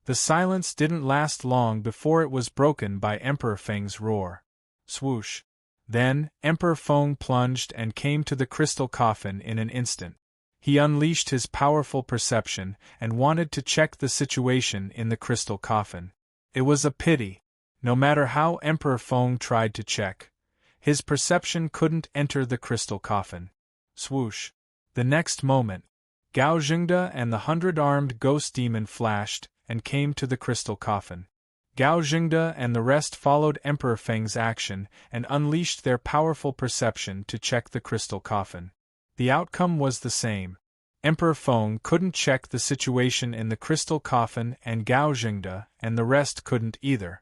The silence didn't last long before it was broken by Emperor Feng's roar. Swoosh! Then, Emperor Feng plunged and came to the crystal coffin in an instant. He unleashed his powerful perception and wanted to check the situation in the crystal coffin. It was a pity. No matter how Emperor Feng tried to check, his perception couldn't enter the crystal coffin. Swoosh! The next moment, Gao Jingde and the 100-armed ghost demon flashed and came to the crystal coffin. Gao Jingde and the rest followed Emperor Feng's action and unleashed their powerful perception to check the crystal coffin. The outcome was the same. Emperor Feng couldn't check the situation in the crystal coffin and Gao Jingde and the rest couldn't either.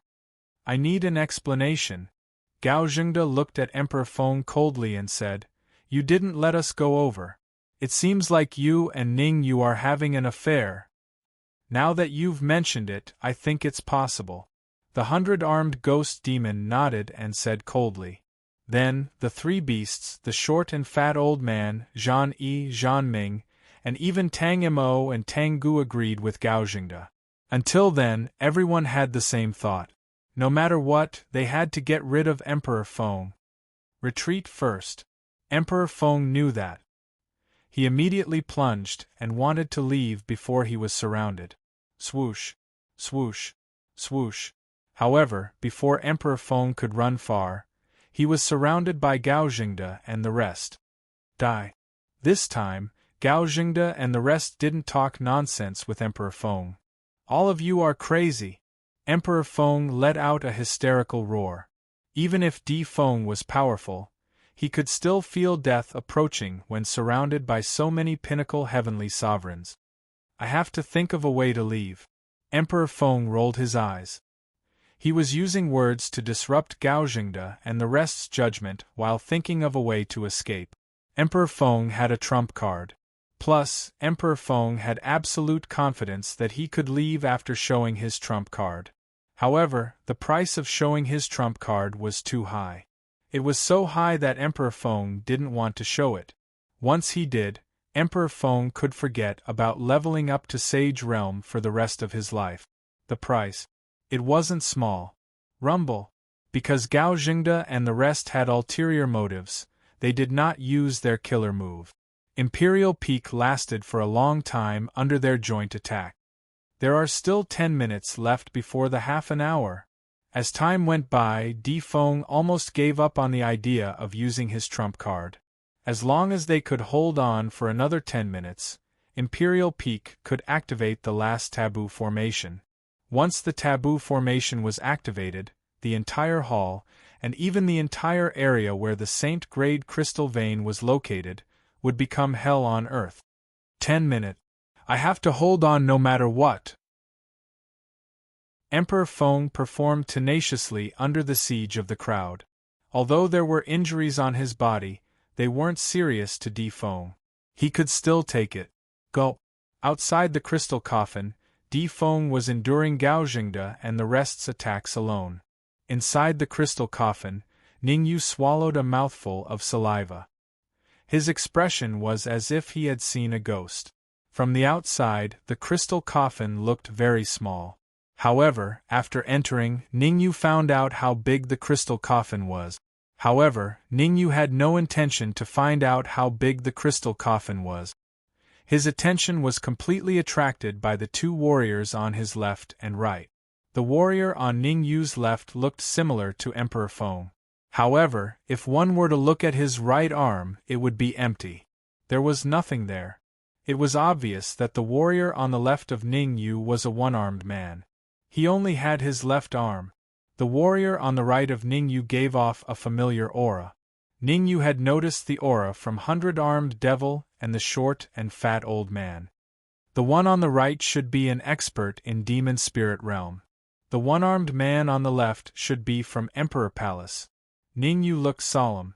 I need an explanation. Gao Jingde looked at Emperor Feng coldly and said, "You didn't let us go over. It seems like you and Ningyu are having an affair. Now that you've mentioned it, I think it's possible." The 100-armed ghost demon nodded and said coldly. Then, the 3 beasts, the short and fat old man, Zhan Yi, Zhan Ming, and even Tang Mo and Tang Gu agreed with Gao Jingde. Until then, everyone had the same thought. No matter what, they had to get rid of Emperor Feng. Retreat first. Emperor Feng knew that. He immediately plunged and wanted to leave before he was surrounded. Swoosh! Swoosh! Swoosh! However, before Emperor Feng could run far, he was surrounded by Gao Jingde and the rest. Die! This time, Gao Jingde and the rest didn't talk nonsense with Emperor Feng. All of you are crazy! Emperor Feng let out a hysterical roar. Even if Di Feng was powerful, he could still feel death approaching when surrounded by so many pinnacle heavenly sovereigns. I have to think of a way to leave. Emperor Feng rolled his eyes. He was using words to disrupt Gao Jingde and the rest's judgment while thinking of a way to escape. Emperor Feng had a trump card. Plus, Emperor Feng had absolute confidence that he could leave after showing his trump card. However, the price of showing his trump card was too high. It was so high that Emperor Feng didn't want to show it. Once he did, Emperor Feng could forget about leveling up to Sage Realm for the rest of his life. The price. It wasn't small. Rumble. Because Gao Jingde and the rest had ulterior motives, they did not use their killer move. Imperial Peak lasted for a long time under their joint attack. There are still 10 minutes left before the half an hour. As time went by, Di Feng almost gave up on the idea of using his trump card. As long as they could hold on for another 10 minutes, Imperial Peak could activate the last taboo formation. Once the taboo formation was activated, the entire hall, and even the entire area where the Saint-grade crystal vein was located, would become hell on earth. 10 minutes. I have to hold on no matter what. Emperor Feng performed tenaciously under the siege of the crowd. Although there were injuries on his body, they weren't serious to Di Feng. He could still take it. Go. Outside the crystal coffin, Di Feng was enduring Gao Jingde and the rest's attacks alone. Inside the crystal coffin, Ningyu swallowed a mouthful of saliva. His expression was as if he had seen a ghost. From the outside, the crystal coffin looked very small. However, after entering, Ningyu found out how big the crystal coffin was. However, Ningyu had no intention to find out how big the crystal coffin was. His attention was completely attracted by the two warriors on his left and right. The warrior on Ningyu's left looked similar to Emperor Feng. However, if one were to look at his right arm, it would be empty. There was nothing there. It was obvious that the warrior on the left of Ningyu was a one-armed man. He only had his left arm. The warrior on the right of Ningyu gave off a familiar aura. Ningyu had noticed the aura from Hundred-Armed Devil and the short and fat old man. The one on the right should be an expert in Demon Spirit Realm. The one-armed man on the left should be from Emperor Palace. Ningyu looked solemn.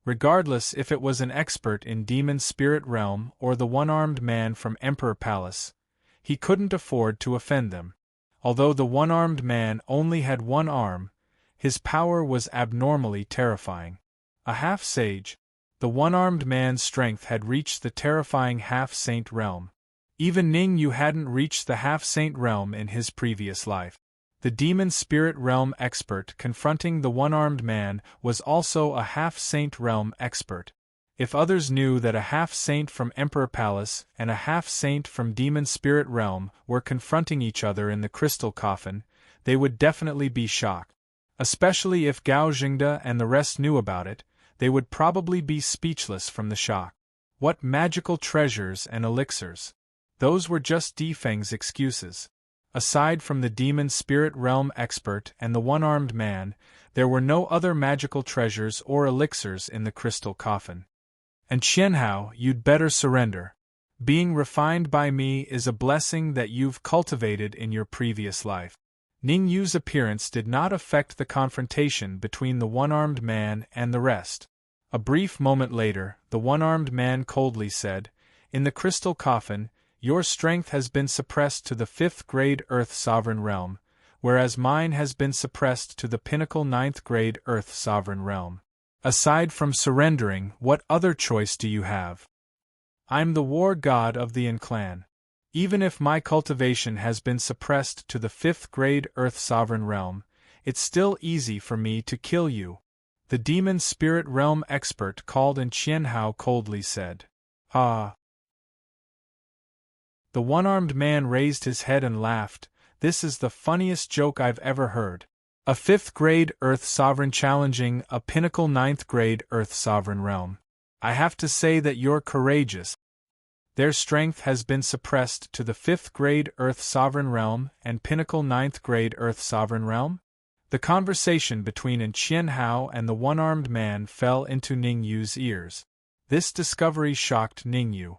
Regardless if it was an expert in Demon Spirit Realm or the one-armed man from Emperor Palace, he couldn't afford to offend them. Although the one-armed man only had one arm, his power was abnormally terrifying. A half-sage, the one-armed man's strength had reached the terrifying half-saint realm. Even Ningyu hadn't reached the half-saint realm in his previous life. The Demon Spirit Realm expert confronting the one-armed man was also a half-saint realm expert. If others knew that a half-saint from Emperor Palace and a half-saint from Demon Spirit Realm were confronting each other in the crystal coffin, they would definitely be shocked. Especially if Gao Jingde and the rest knew about it, they would probably be speechless from the shock. What magical treasures and elixirs! Those were just Di Feng's excuses. Aside from the Demon Spirit Realm expert and the one-armed man, there were no other magical treasures or elixirs in the crystal coffin. And Qianhao, you'd better surrender. Being refined by me is a blessing that you've cultivated in your previous life. Ningyu's appearance did not affect the confrontation between the one-armed man and the rest. A brief moment later, the one-armed man coldly said, "In the crystal coffin, your strength has been suppressed to the 5th grade Earth Sovereign Realm, whereas mine has been suppressed to the pinnacle 9th grade Earth Sovereign Realm. Aside from surrendering, what other choice do you have? I'm the war god of the clan. Even if my cultivation has been suppressed to the 5th grade Earth Sovereign Realm, it's still easy for me to kill you." The Demon Spirit Realm expert called and Qianhao coldly said, "Ah." The one-armed man raised his head and laughed. "This is the funniest joke I've ever heard. A 5th grade Earth Sovereign challenging a pinnacle 9th grade Earth Sovereign Realm. I have to say that you're courageous. Their strength has been suppressed to the 5th grade Earth Sovereign Realm and pinnacle 9th grade Earth Sovereign Realm?" The conversation between Qianhao and the one-armed man fell into Ningyu's ears. This discovery shocked Ningyu.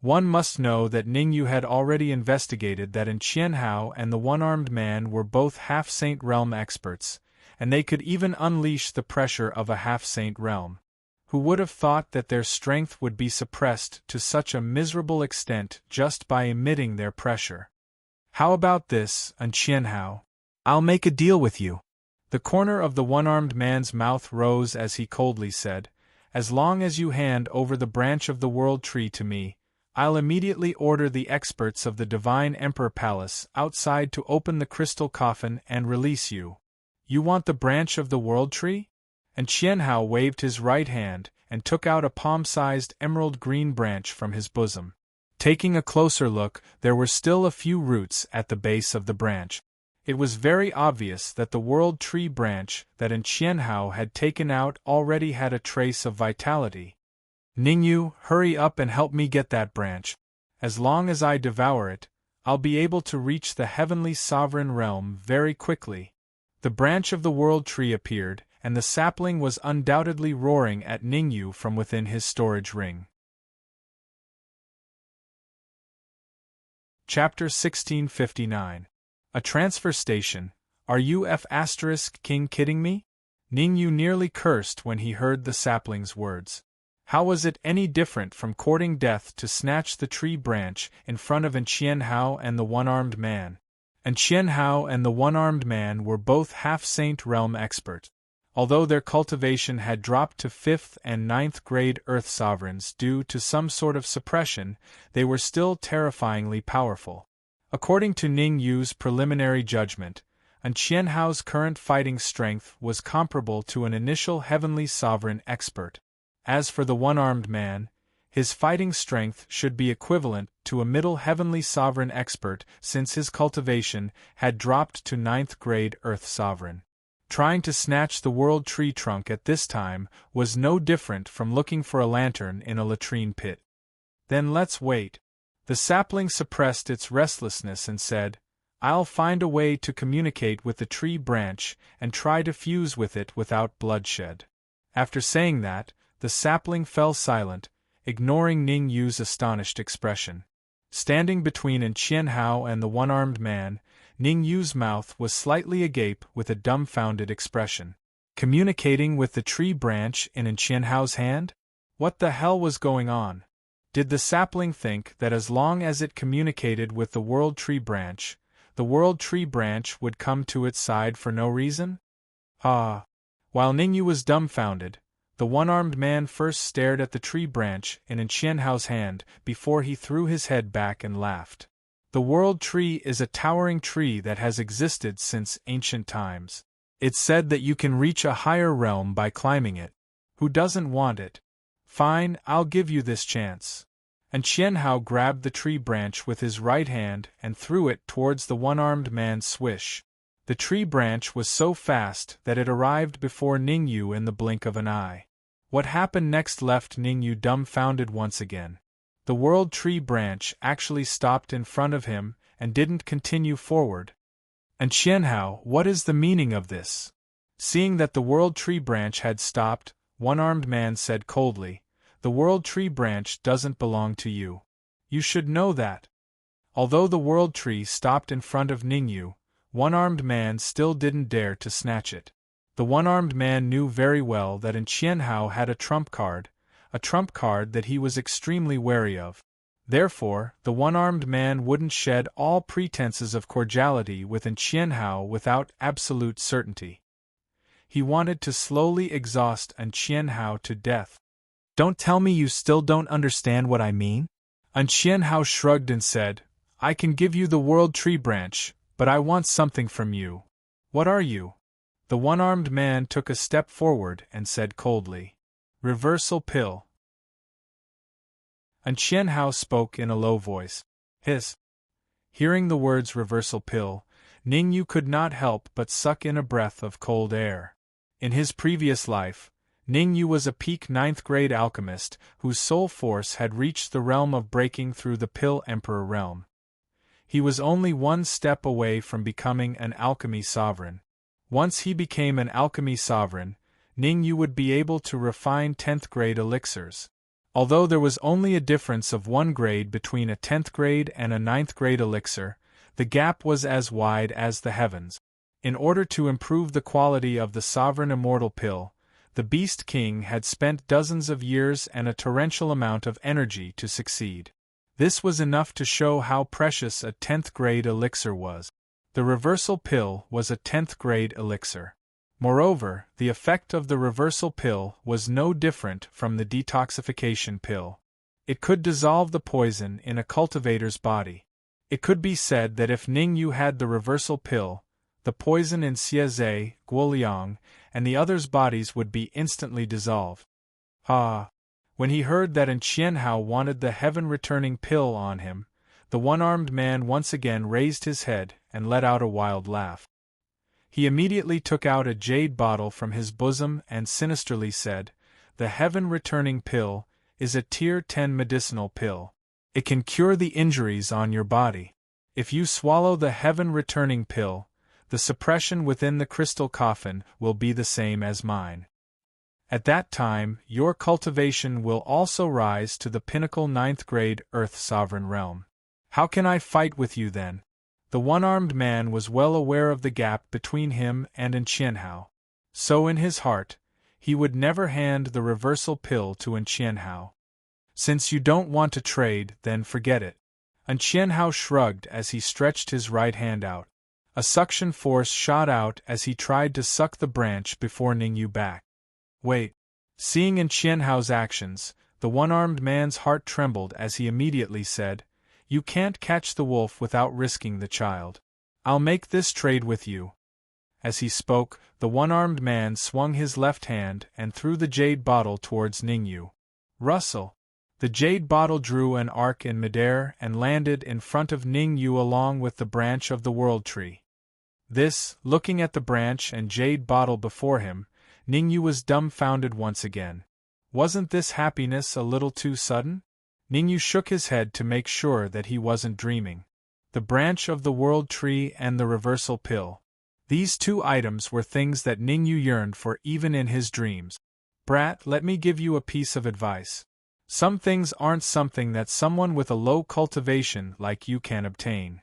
One must know that Ningyu had already investigated that Qianhao and the one-armed man were both half-saint realm experts, and they could even unleash the pressure of a half-saint realm. Who would have thought that their strength would be suppressed to such a miserable extent just by emitting their pressure? "How about this, Qianhao? I'll make a deal with you. The corner of the one-armed man's mouth rose as he coldly said, "As long as you hand over the branch of the world tree to me, I'll immediately order the experts of the Divine Emperor Palace outside to open the crystal coffin and release you. You want the branch of the world tree?" And Qianhao waved his right hand and took out a palm-sized emerald green branch from his bosom. Taking a closer look, there were still a few roots at the base of the branch. It was very obvious that the world tree branch that Qianhao had taken out already had a trace of vitality. "Ningyu, hurry up and help me get that branch. As long as I devour it, I'll be able to reach the heavenly sovereign realm very quickly." The branch of the world tree appeared, and the sapling was undoubtedly roaring at Ningyu from within his storage ring. Chapter 1659. A transfer station. Are you King kidding me? Ningyu nearly cursed when he heard the sapling's words. How was it any different from courting death to snatch the tree branch in front of Qianhao and the one-armed man? And Qianhao and the one-armed man were both half-saint realm experts. Although their cultivation had dropped to 5th and 9th grade Earth sovereigns due to some sort of suppression, they were still terrifyingly powerful. According to Ningyu's preliminary judgment, Qianhao's current fighting strength was comparable to an initial heavenly sovereign expert. As for the one-armed man, his fighting strength should be equivalent to a middle heavenly sovereign expert since his cultivation had dropped to 9th grade Earth sovereign. Trying to snatch the world tree trunk at this time was no different from looking for a lantern in a latrine pit. "Then let's wait." The sapling suppressed its restlessness and said, "I'll find a way to communicate with the tree branch and try to fuse with it without bloodshed." After saying that, the sapling fell silent, ignoring Ningyu's astonished expression. Standing between Qianhao and the one-armed man, Ningyu's mouth was slightly agape with a dumbfounded expression. Communicating with the tree branch in Qianhao's hand? What the hell was going on? Did the sapling think that as long as it communicated with the world tree branch, the world tree branch would come to its side for no reason? Ah! While Ningyu was dumbfounded, the one-armed man first stared at the tree branch in Qianhao's hand before he threw his head back and laughed. The world tree is a towering tree that has existed since ancient times. It's said that you can reach a higher realm by climbing it. Who doesn't want it? Fine, I'll give you this chance. And Qianhao grabbed the tree branch with his right hand and threw it towards the one-armed man's swish. The tree branch was so fast that it arrived before Ningyu in the blink of an eye. What happened next left Ningyu dumbfounded once again. The world tree branch actually stopped in front of him and didn't continue forward. And Qianhao, what is the meaning of this? Seeing that the world tree branch had stopped, one-armed man said coldly, "The world tree branch doesn't belong to you. You should know that." Although the world tree stopped in front of Ningyu, one-armed man still didn't dare to snatch it. The one-armed man knew very well that Qianhao had a trump card that he was extremely wary of. Therefore, the one-armed man wouldn't shed all pretenses of cordiality with Qianhao without absolute certainty. He wanted to slowly exhaust Qianhao to death. "Don't tell me you still don't understand what I mean?" Qianhao shrugged and said, "I can give you the world tree branch, but I want something from you." "What are you?" The one-armed man took a step forward and said coldly, "Reversal pill." Qianhao spoke in a low voice. "Hiss." Hearing the words reversal pill, Ningyu could not help but suck in a breath of cold air. In his previous life, Ningyu was a peak 9th grade alchemist whose soul force had reached the realm of breaking through the Pill Emperor realm. He was only one step away from becoming an alchemy sovereign. Once he became an alchemy sovereign, Ningyu would be able to refine 10th grade elixirs. Although there was only a difference of 1 grade between a 10th grade and a 9th grade elixir, the gap was as wide as the heavens. In order to improve the quality of the sovereign immortal pill, the Beast King had spent dozens of years and a torrential amount of energy to succeed. This was enough to show how precious a 10th grade elixir was. The reversal pill was a 10th grade elixir. Moreover, the effect of the reversal pill was no different from the detoxification pill. It could dissolve the poison in a cultivator's body. It could be said that if Ningyu had the reversal pill, the poison in Xieze, Guoliang, and the others' bodies would be instantly dissolved. When he heard that Qianhao wanted the heaven-returning pill on him, the one-armed man once again raised his head and let out a wild laugh. He immediately took out a jade bottle from his bosom and sinisterly said, "The heaven-returning pill is a Tier 10 medicinal pill. It can cure the injuries on your body. If you swallow the heaven-returning pill, the suppression within the crystal coffin will be the same as mine. At that time, your cultivation will also rise to the pinnacle 9th grade Earth Sovereign Realm. How can I fight with you then?" The one-armed man was well aware of the gap between him and Qianhao. So in his heart, he would never hand the reversal pill to Qianhao. "Since you don't want to trade, then forget it." Qianhao shrugged as he stretched his right hand out. A suction force shot out as he tried to suck the branch before Ningyu back. "Wait." Seeing Qianhao's actions, the one-armed man's heart trembled as he immediately said, "You can't catch the wolf without risking the child. I'll make this trade with you." As he spoke, the one-armed man swung his left hand and threw the jade bottle towards Ningyu. Rustle! The jade bottle drew an arc in midair and landed in front of Ningyu along with the branch of the world tree. Looking at the branch and jade bottle before him, Ningyu was dumbfounded once again. Wasn't this happiness a little too sudden? Ningyu shook his head to make sure that he wasn't dreaming. The branch of the world tree and the reversal pill. These two items were things that Ningyu yearned for even in his dreams. "Brat, let me give you a piece of advice. Some things aren't something that someone with a low cultivation like you can obtain."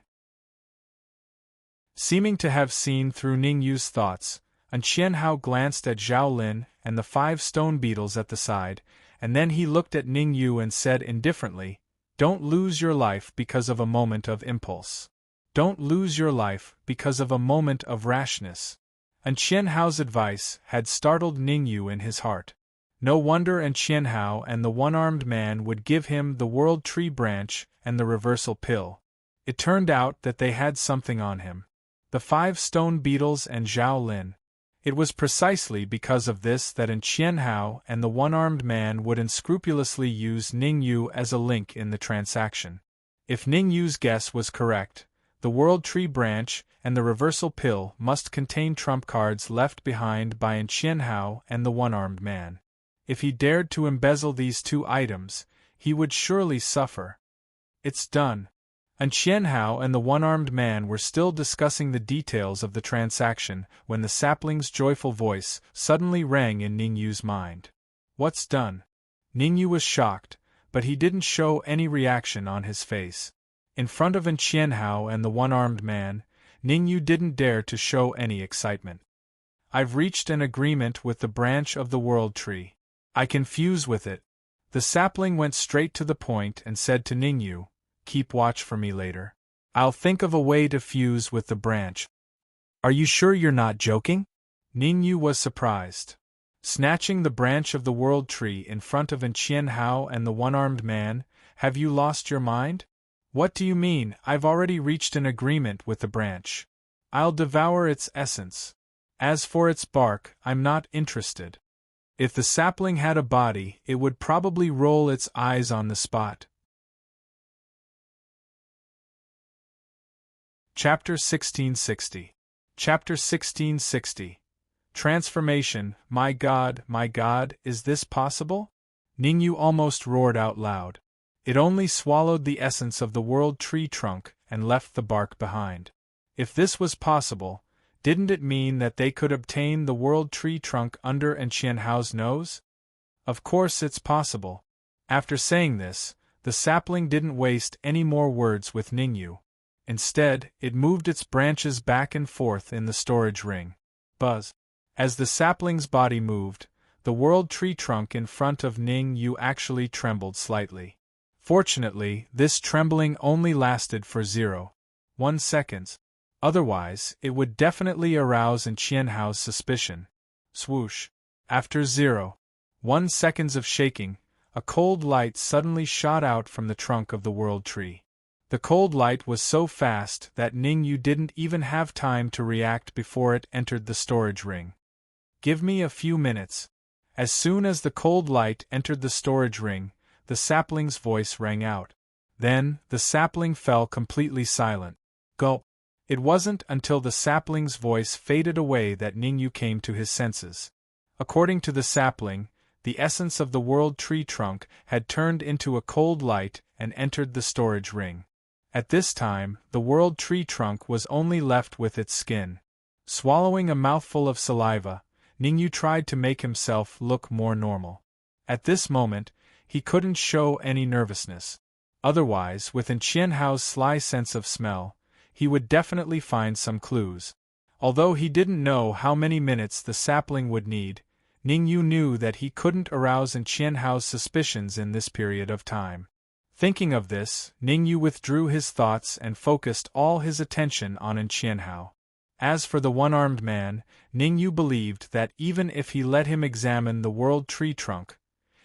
Seeming to have seen through Ningyu's thoughts, Qianhao glanced at Zhao Lin and the 5 stone beetles at the side, and then he looked at Ningyu and said indifferently, "Don't lose your life because of a moment of impulse. Don't lose your life because of a moment of rashness." Qianhao's advice had startled Ningyu in his heart. No wonder Qianhao and the one-armed man would give him the world tree branch and the reversal pill. It turned out that they had something on him. The 5 stone beetles and Zhao Lin. It was precisely because of this that Qianhao and the one-armed man would unscrupulously use Ningyu as a link in the transaction. If Ningyu's guess was correct, the world tree branch and the reversal pill must contain trump cards left behind by Qianhao and the one-armed man. If he dared to embezzle these 2 items, he would surely suffer. "It's done." Qianhao and the one-armed man were still discussing the details of the transaction when the sapling's joyful voice suddenly rang in Ningyu's mind. "What's done?" Ningyu was shocked, but he didn't show any reaction on his face. In front of Qianhao and the one-armed man, Ningyu didn't dare to show any excitement. "I've reached an agreement with the branch of the world tree. I can fuse with it." The sapling went straight to the point and said to Ningyu, "Keep watch for me later. I'll think of a way to fuse with the branch." "Are you sure you're not joking?" Ningyu was surprised. Snatching the branch of the world tree in front of Qianhao and the one-armed man, "Have you lost your mind?" "What do you mean? I've already reached an agreement with the branch. I'll devour its essence. As for its bark, I'm not interested." If the sapling had a body, it would probably roll its eyes on the spot. Chapter 1660. Chapter 1660. Transformation. My God, is this possible? Ningyu almost roared out loud. It only swallowed the essence of the world tree trunk and left the bark behind. If this was possible, didn't it mean that they could obtain the world tree trunk under Qianhao's nose? Of course it's possible. After saying this, the sapling didn't waste any more words with Ningyu. Instead, it moved its branches back and forth in the storage ring. Buzz. As the sapling's body moved, the world tree trunk in front of Ningyu actually trembled slightly. Fortunately, this trembling only lasted for 0.1 seconds. Otherwise, it would definitely arouse in Qianhao's suspicion. Swoosh. After 0.1 seconds of shaking, a cold light suddenly shot out from the trunk of the world tree. The cold light was so fast that Ningyu didn't even have time to react before it entered the storage ring. Give me a few minutes. As soon as the cold light entered the storage ring, the sapling's voice rang out. Then, the sapling fell completely silent. Gulp. It wasn't until the sapling's voice faded away that Ningyu came to his senses. According to the sapling, the essence of the world tree trunk had turned into a cold light and entered the storage ring. At this time, the world tree trunk was only left with its skin. Swallowing a mouthful of saliva, Ningyu tried to make himself look more normal. At this moment, he couldn't show any nervousness. Otherwise, within Qianhao's sly sense of smell, he would definitely find some clues. Although he didn't know how many minutes the sapling would need, Ningyu knew that he couldn't arouse in Qianhao's suspicions in this period of time. Thinking of this, Ningyu withdrew his thoughts and focused all his attention on Qianhao. As for the one-armed man, Ningyu believed that even if he let him examine the world tree trunk,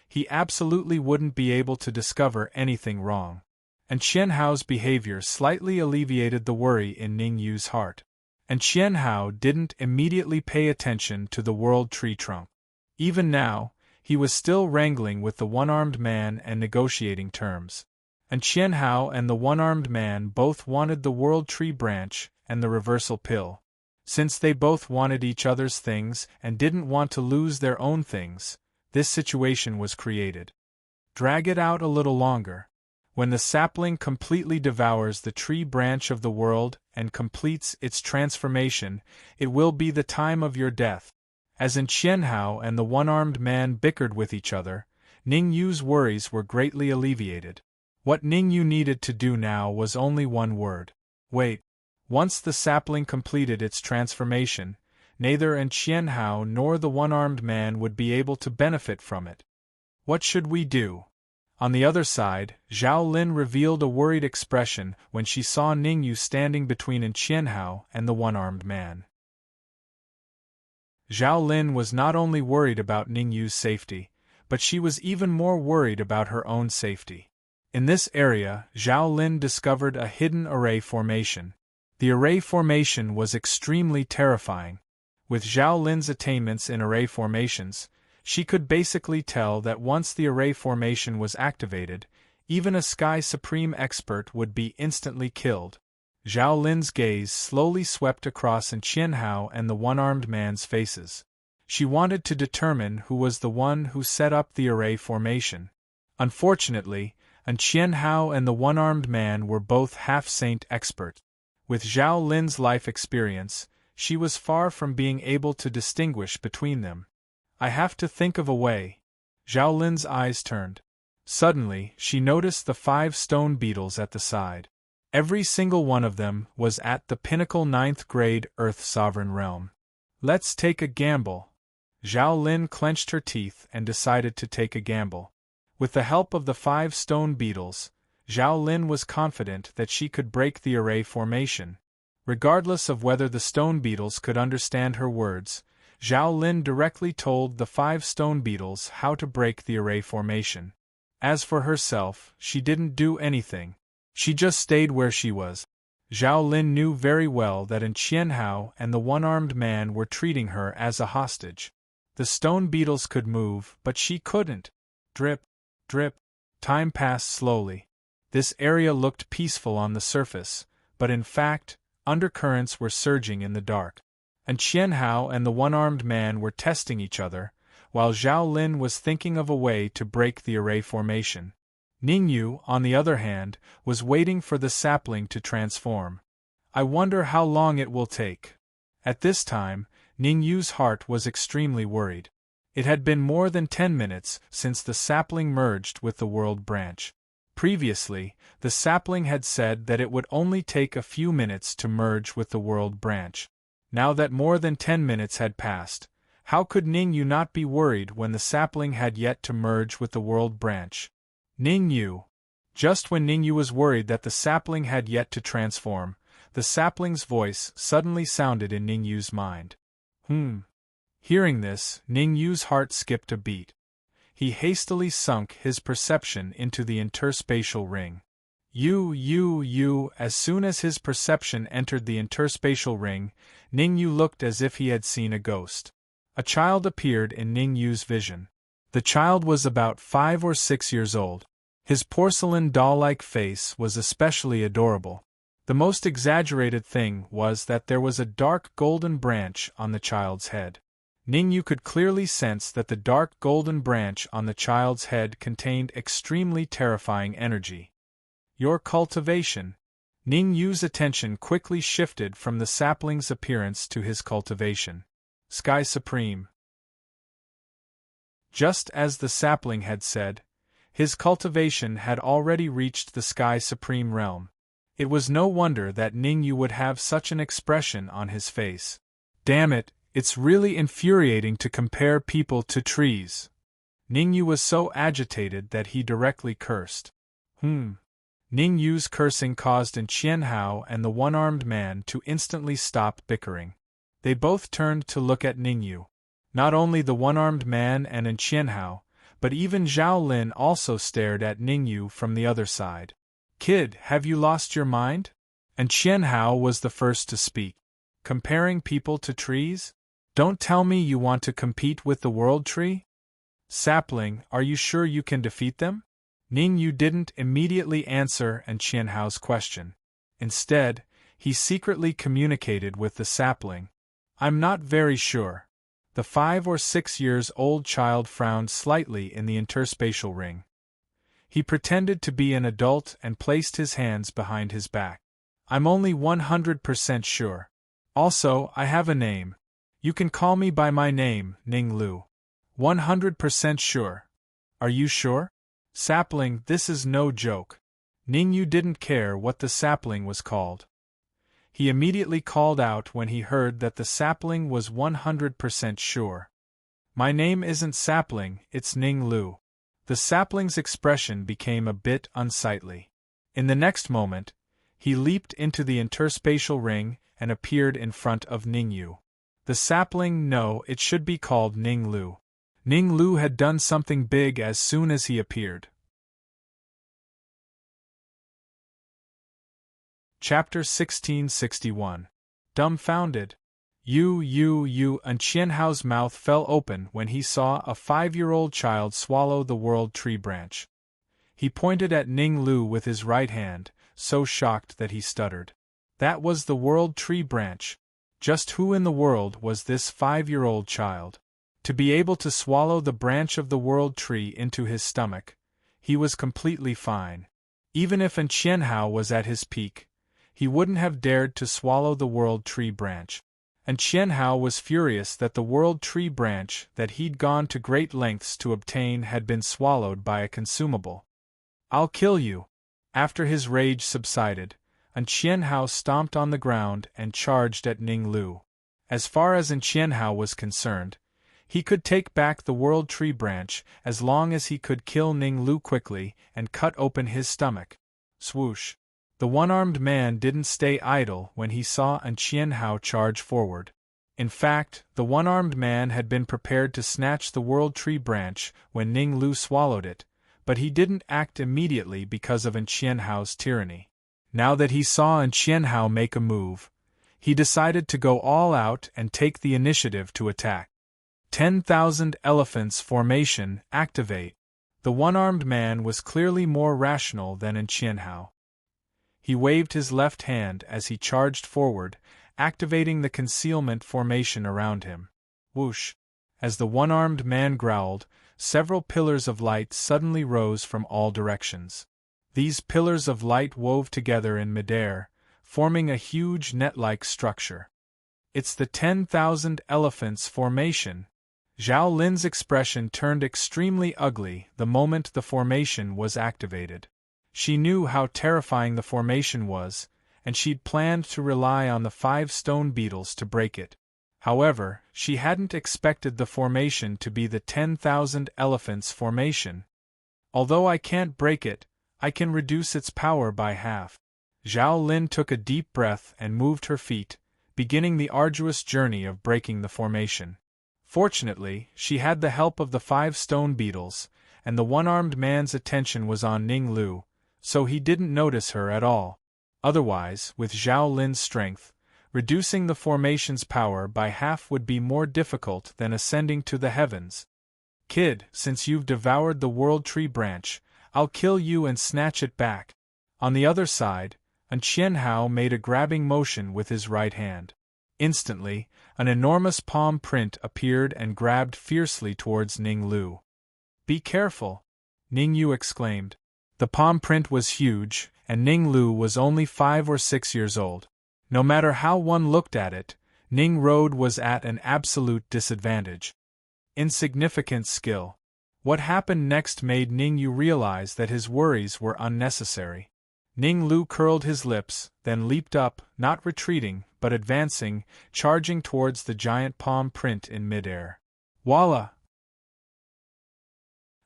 he absolutely wouldn't be able to discover anything wrong. And Qianhao's behavior slightly alleviated the worry in Ningyu's heart. And Qianhao didn't immediately pay attention to the world tree trunk. Even now, he was still wrangling with the one-armed man and negotiating terms. And Qianhao and the one-armed man both wanted the world tree branch and the reversal pill. Since they both wanted each other's things and didn't want to lose their own things, this situation was created. Drag it out a little longer. When the sapling completely devours the tree branch of the world and completes its transformation, it will be the time of your death. As in Qianhao and the one-armed man bickered with each other, Ningyu's worries were greatly alleviated. What Ningyu needed to do now was only one word. Wait. Once the sapling completed its transformation, neither Qianhao nor the one-armed man would be able to benefit from it. What should we do? On the other side, Zhao Lin revealed a worried expression when she saw Ningyu standing between Qianhao and the one-armed man. Zhao Lin was not only worried about Ningyu's safety, but she was even more worried about her own safety. In this area, Zhao Lin discovered a hidden array formation. The array formation was extremely terrifying. With Zhao Lin's attainments in array formations, she could basically tell that once the array formation was activated, even a Sky Supreme expert would be instantly killed. Zhao Lin's gaze slowly swept across Qianhao and the one-armed man's faces. She wanted to determine who was the one who set up the array formation. Unfortunately, Qianhao and the one-armed man were both half-saint experts. With Zhao Lin's life experience, she was far from being able to distinguish between them. I have to think of a way. Zhao Lin's eyes turned. Suddenly, she noticed the 5 stone beetles at the side. Every single one of them was at the pinnacle 9th grade Earth Sovereign Realm. Let's take a gamble. Zhao Lin clenched her teeth and decided to take a gamble. With the help of the 5 stone beetles, Zhao Lin was confident that she could break the array formation. Regardless of whether the stone beetles could understand her words, Zhao Lin directly told the 5 stone beetles how to break the array formation. As for herself, she didn't do anything. She just stayed where she was. Zhao Lin knew very well that Qianhao and the one-armed man were treating her as a hostage. The stone beetles could move, but she couldn't. Drip, drip. Time passed slowly. This area looked peaceful on the surface, but in fact, undercurrents were surging in the dark. Qianhao and the one-armed man were testing each other, while Zhao Lin was thinking of a way to break the array formation. Ningyu, on the other hand, was waiting for the sapling to transform. I wonder how long it will take. At this time, Ningyu's heart was extremely worried. It had been more than 10 minutes since the sapling merged with the world branch. Previously, the sapling had said that it would only take a few minutes to merge with the world branch. Now that more than 10 minutes had passed, how could Ningyu not be worried when the sapling had yet to merge with the world branch? Ningyu. Just when Ningyu was worried that the sapling had yet to transform, The sapling's voice suddenly sounded in Ningyu's mind. Hearing this, Ningyu's heart skipped a beat. He hastily sunk his perception into the interspatial ring. As soon as his perception entered the interspatial ring, Ningyu looked as if he had seen a ghost. A child appeared in Ningyu's vision. The child was about 5 or 6 years old. His porcelain doll-like face was especially adorable. The most exaggerated thing was that there was a dark golden branch on the child's head. Ningyu could clearly sense that the dark golden branch on the child's head contained extremely terrifying energy. Your cultivation. Ningyu's attention quickly shifted from the sapling's appearance to his cultivation. Sky Supreme. Just as the sapling had said, his cultivation had already reached the Sky Supreme realm. It was no wonder that Ningyu would have such an expression on his face. Damn it, it's really infuriating to compare people to trees. Ningyu was so agitated that he directly cursed. Ningyu's cursing caused Qianhao and the one-armed man to instantly stop bickering. They both turned to look at Ningyu. Not only the one-armed man and Qianhao, but even Zhao Lin also stared at Ningyu from the other side. Kid, have you lost your mind? And Qianhao was the first to speak. Comparing people to trees? Don't tell me you want to compete with the world tree? Sapling, are you sure you can defeat them? Ningyu didn't immediately answer Qianhao's question. Instead, he secretly communicated with the sapling. I'm not very sure. The 5 or 6 years old child frowned slightly in the interspatial ring. He pretended to be an adult and placed his hands behind his back. I'm only 100% sure. Also, I have a name. You can call me by my name, Ning Lu. 100% sure. Are you sure? Sapling, this is no joke. Ningyu didn't care what the sapling was called. He immediately called out when he heard that the sapling was 100% sure. My name isn't Sapling, it's Ning Lu. The sapling's expression became a bit unsightly. In the next moment, he leaped into the interspatial ring and appeared in front of Ningyu. The sapling, no, it should be called Ning Lu. Ning Lu had done something big as soon as he appeared. Chapter 1661. Dumbfounded. And Qianhao's mouth fell open when he saw a 5-year-old child swallow the world tree branch. He pointed at Ning Lu with his right hand, so shocked that he stuttered. That was the world tree branch. Just who in the world was this 5-year-old child? To be able to swallow the branch of the world tree into his stomach, he was completely fine. Even if Qianhao was at his peak, he wouldn't have dared to swallow the world tree branch. And Qianhao was furious that the world tree branch that he'd gone to great lengths to obtain had been swallowed by a consumable. I'll kill you. After his rage subsided, Qianhao stomped on the ground and charged at Ning Lu. As far as Qianhao was concerned, he could take back the world tree branch as long as he could kill Ning Lu quickly and cut open his stomach. Swoosh. The one-armed man didn't stay idle when he saw Qianhao charge forward. In fact, the one-armed man had been prepared to snatch the world tree branch when Ning Lu swallowed it, but he didn't act immediately because of Qianhao's tyranny. Now that he saw Qianhao make a move, he decided to go all out and take the initiative to attack. 10,000 Elephants Formation, activate. The one-armed man was clearly more rational than Qianhao. He waved his left hand as he charged forward, activating the concealment formation around him. Whoosh! As the one-armed man growled, several pillars of light suddenly rose from all directions. These pillars of light wove together in midair, forming a huge net-like structure. It's the 10,000 Elephants Formation. Zhao Lin's expression turned extremely ugly the moment the formation was activated. She knew how terrifying the formation was, and she'd planned to rely on the 5 stone beetles to break it. However, she hadn't expected the formation to be the 10,000 Elephants Formation. Although I can't break it, I can reduce its power by half. Zhao Lin took a deep breath and moved her feet, beginning the arduous journey of breaking the formation. Fortunately, she had the help of the 5 stone beetles, and the one-armed man's attention was on Ning Lu, so he didn't notice her at all. Otherwise, with Zhao Lin's strength, reducing the formation's power by half would be more difficult than ascending to the heavens. Kid, since you've devoured the World Tree branch, I'll kill you and snatch it back. On the other side, Qianhao made a grabbing motion with his right hand. Instantly, an enormous palm print appeared and grabbed fiercely towards Ning Lu. Be careful! Ning Yu exclaimed. The palm print was huge, and Ning Lu was only 5 or 6 years old. No matter how one looked at it, Ning Road was at an absolute disadvantage. Insignificant skill. What happened next made Ning Yu realize that his worries were unnecessary. Ning Lu curled his lips, then leaped up, not retreating, but advancing, charging towards the giant palm print in midair. Voila!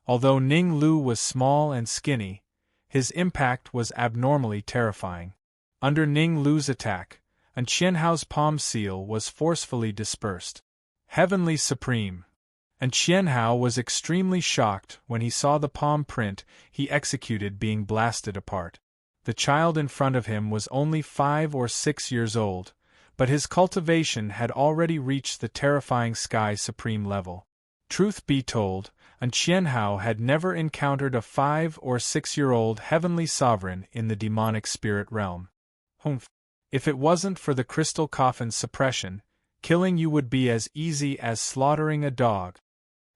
Although Ning Lu was small and skinny, his impact was abnormally terrifying. Under Ning Lu's attack, Qianhao's palm seal was forcefully dispersed. Heavenly Supreme! Qianhao was extremely shocked when he saw the palm print he executed being blasted apart. The child in front of him was only 5 or 6 years old, but his cultivation had already reached the terrifying Sky Supreme level. Truth be told, Qianhao had never encountered a 5 or 6-year-old heavenly sovereign in the demonic spirit realm. Humph! If it wasn't for the crystal coffin's suppression, killing you would be as easy as slaughtering a dog.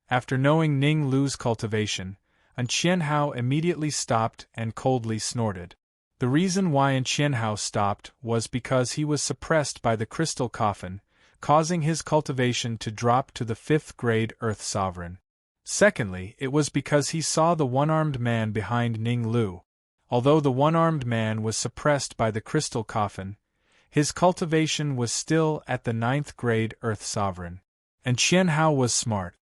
After knowing Ning Lu's cultivation, Qianhao immediately stopped and coldly snorted. The reason why Qianhao stopped was because he was suppressed by the crystal coffin, causing his cultivation to drop to the 5th grade Earth Sovereign. Secondly, it was because he saw the one-armed man behind Ning Lu. Although the one-armed man was suppressed by the crystal coffin, his cultivation was still at the 9th grade Earth Sovereign. And Qianhao was smart.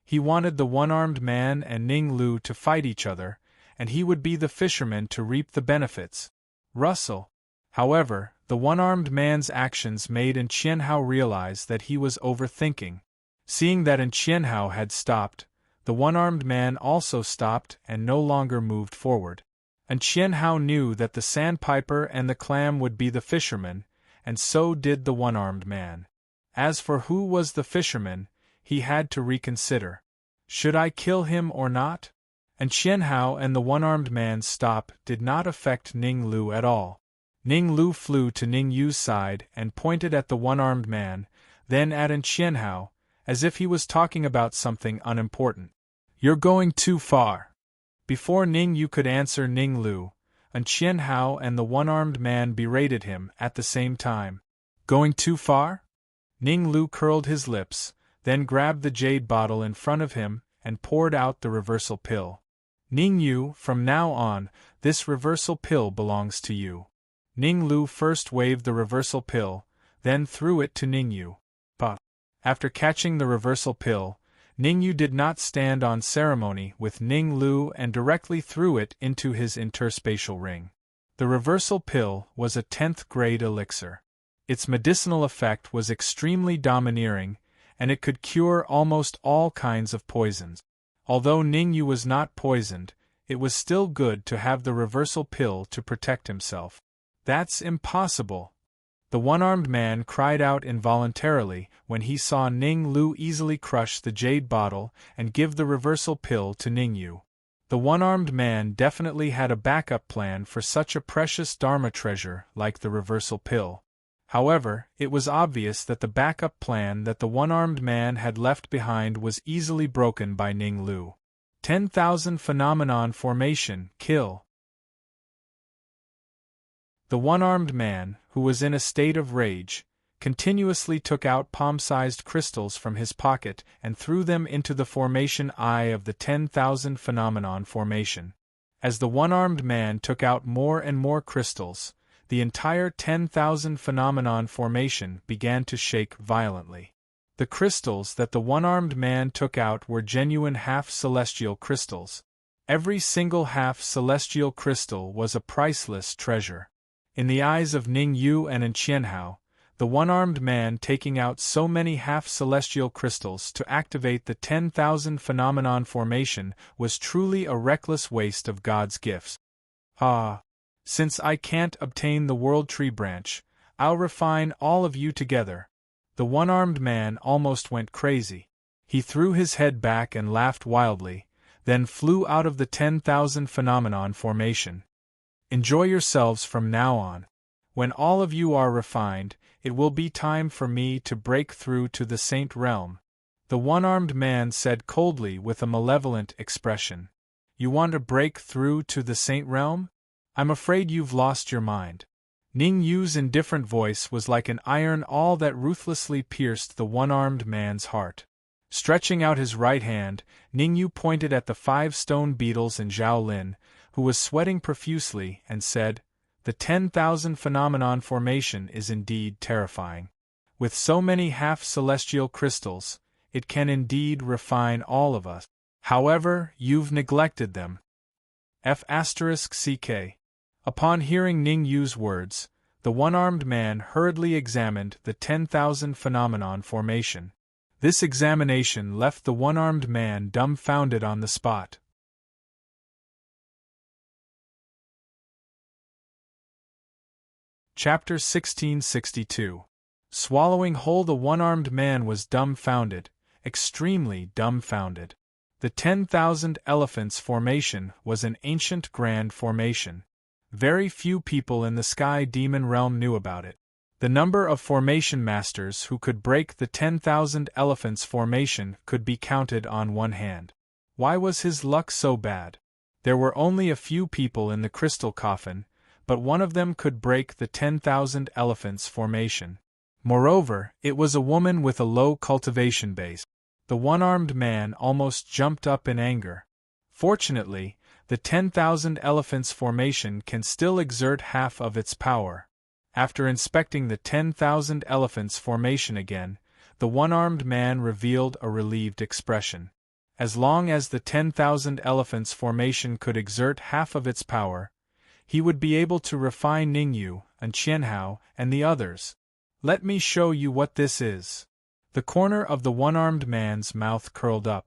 He wanted the one-armed man and Ning Lu to fight each other, and he would be the fisherman to reap the benefits. Russell. However, the one-armed man's actions made Qianhao realize that he was overthinking. Seeing that Qianhao had stopped, the one-armed man also stopped and no longer moved forward. Qianhao knew that the sandpiper and the clam would be the fisherman, and so did the one-armed man. As for who was the fisherman, he had to reconsider. Should I kill him or not? Qianhao and the one-armed man's stop did not affect Ning Lu at all. Ning Lu flew to Ning Yu's side and pointed at the one-armed man, then at Qianhao, as if he was talking about something unimportant. You're going too far. Before Ning Yu could answer Ning Lu, Qianhao and the one-armed man berated him at the same time. Going too far? Ning Lu curled his lips, then grabbed the jade bottle in front of him and poured out the reversal pill. Ning Yu, from now on, this reversal pill belongs to you. Ning Lu first waved the reversal pill, then threw it to Ning Yu. But after catching the reversal pill, Ning Yu did not stand on ceremony with Ning Lu and directly threw it into his interspatial ring. The reversal pill was a 10th grade elixir. Its medicinal effect was extremely domineering, and it could cure almost all kinds of poisons. Although Ning Yu was not poisoned, it was still good to have the reversal pill to protect himself. That's impossible! The one-armed man cried out involuntarily when he saw Ning Lu easily crush the jade bottle and give the reversal pill to Ning Yu. The one-armed man definitely had a backup plan for such a precious Dharma treasure like the reversal pill. However, it was obvious that the backup plan that the one-armed man had left behind was easily broken by Ning Lu. 10,000 Phenomenon Formation, Kill. The one-armed man, who was in a state of rage, continuously took out palm-sized crystals from his pocket and threw them into the formation eye of the 10,000 Phenomenon Formation. As the one-armed man took out more and more crystals, the entire 10,000 Phenomenon Formation began to shake violently. The crystals that the one-armed man took out were genuine half-celestial crystals. Every single half-celestial crystal was a priceless treasure. In the eyes of Ning Yu and Qianhao, the one-armed man taking out so many half-celestial crystals to activate the 10,000 phenomenon formation was truly a reckless waste of God's gifts. Ah! Since I can't obtain the World Tree branch, I'll refine all of you together. The one-armed man almost went crazy. He threw his head back and laughed wildly, then flew out of the 10,000 phenomenon formation. Enjoy yourselves from now on. When all of you are refined, it will be time for me to break through to the Saint Realm. The one-armed man said coldly with a malevolent expression. You want to break through to the Saint Realm? I'm afraid you've lost your mind. Ning Yu's indifferent voice was like an iron awl that ruthlessly pierced the one-armed man's heart. Stretching out his right hand, Ning Yu pointed at the 5 stone beetles and Zhao Lin, who was sweating profusely, and said, The 10,000 phenomenon formation is indeed terrifying. With so many half-celestial crystals, it can indeed refine all of us. However, you've neglected them. F***ck. Upon hearing Ning Yu's words, the one-armed man hurriedly examined the 10,000 phenomenon formation. This examination left the one-armed man dumbfounded on the spot. Chapter 1662. Swallowing whole. The one-armed man was dumbfounded, extremely dumbfounded. The 10,000 elephants formation was an ancient grand formation. Very few people in the Sky Demon realm knew about it. The number of formation masters who could break the 10,000 elephants formation could be counted on one hand. Why was his luck so bad? There were only a few people in the crystal coffin, but one of them could break the 10,000 elephants formation. Moreover, it was a woman with a low cultivation base. The one-armed man almost jumped up in anger. Fortunately, the 10,000 elephants formation can still exert half of its power. After inspecting the 10,000 elephants formation again, the one-armed man revealed a relieved expression. As long as the 10,000 elephants formation could exert half of its power, he would be able to refine Ning Yu and Qianhao and the others. Let me show you what this is. The corner of the one-armed man's mouth curled up.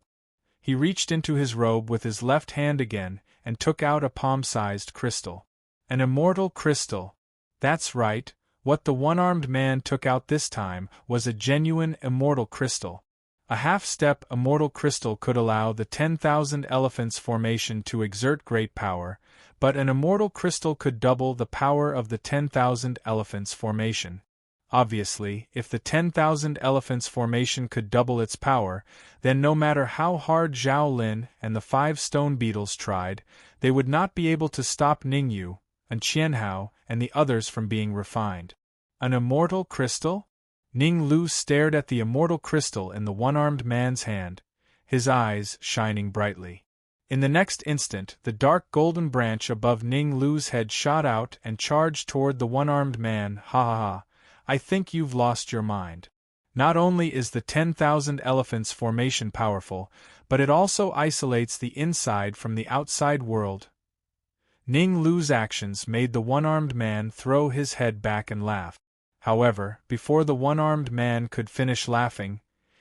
He reached into his robe with his left hand again and took out a palm-sized crystal. An immortal crystal. That's right, what the one-armed man took out this time was a genuine immortal crystal. A half-step immortal crystal could allow the 10,000 elephants formation to exert great power, but an immortal crystal could double the power of the 10,000 elephants formation. Obviously, if the 10,000 elephants formation could double its power, then no matter how hard Zhao Lin and the 5 stone beetles tried, they would not be able to stop Ning Yu and Qianhao and the others from being refined. An immortal crystal? Ning Lu stared at the immortal crystal in the one-armed man's hand, his eyes shining brightly. In the next instant, the dark golden branch above Ning Lu's head shot out and charged toward the one-armed man. Ha ha ha, I think you've lost your mind. Not only is the 10,000 elephants formation powerful, but it also isolates the inside from the outside world. Ning Lu's actions made the one-armed man throw his head back and laugh. However, before the one-armed man could finish laughing,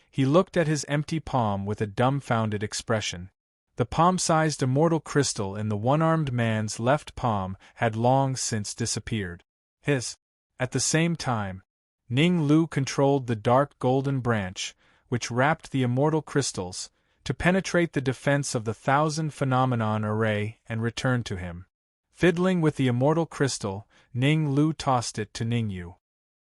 he looked at his empty palm with a dumbfounded expression. The palm-sized immortal crystal in the one-armed man's left palm had long since disappeared. At the same time, Ning Lu controlled the dark golden branch, which wrapped the immortal crystals, to penetrate the defense of the 1,000 phenomenon array and return to him. Fiddling with the immortal crystal, Ning Lu tossed it to Ning Yu.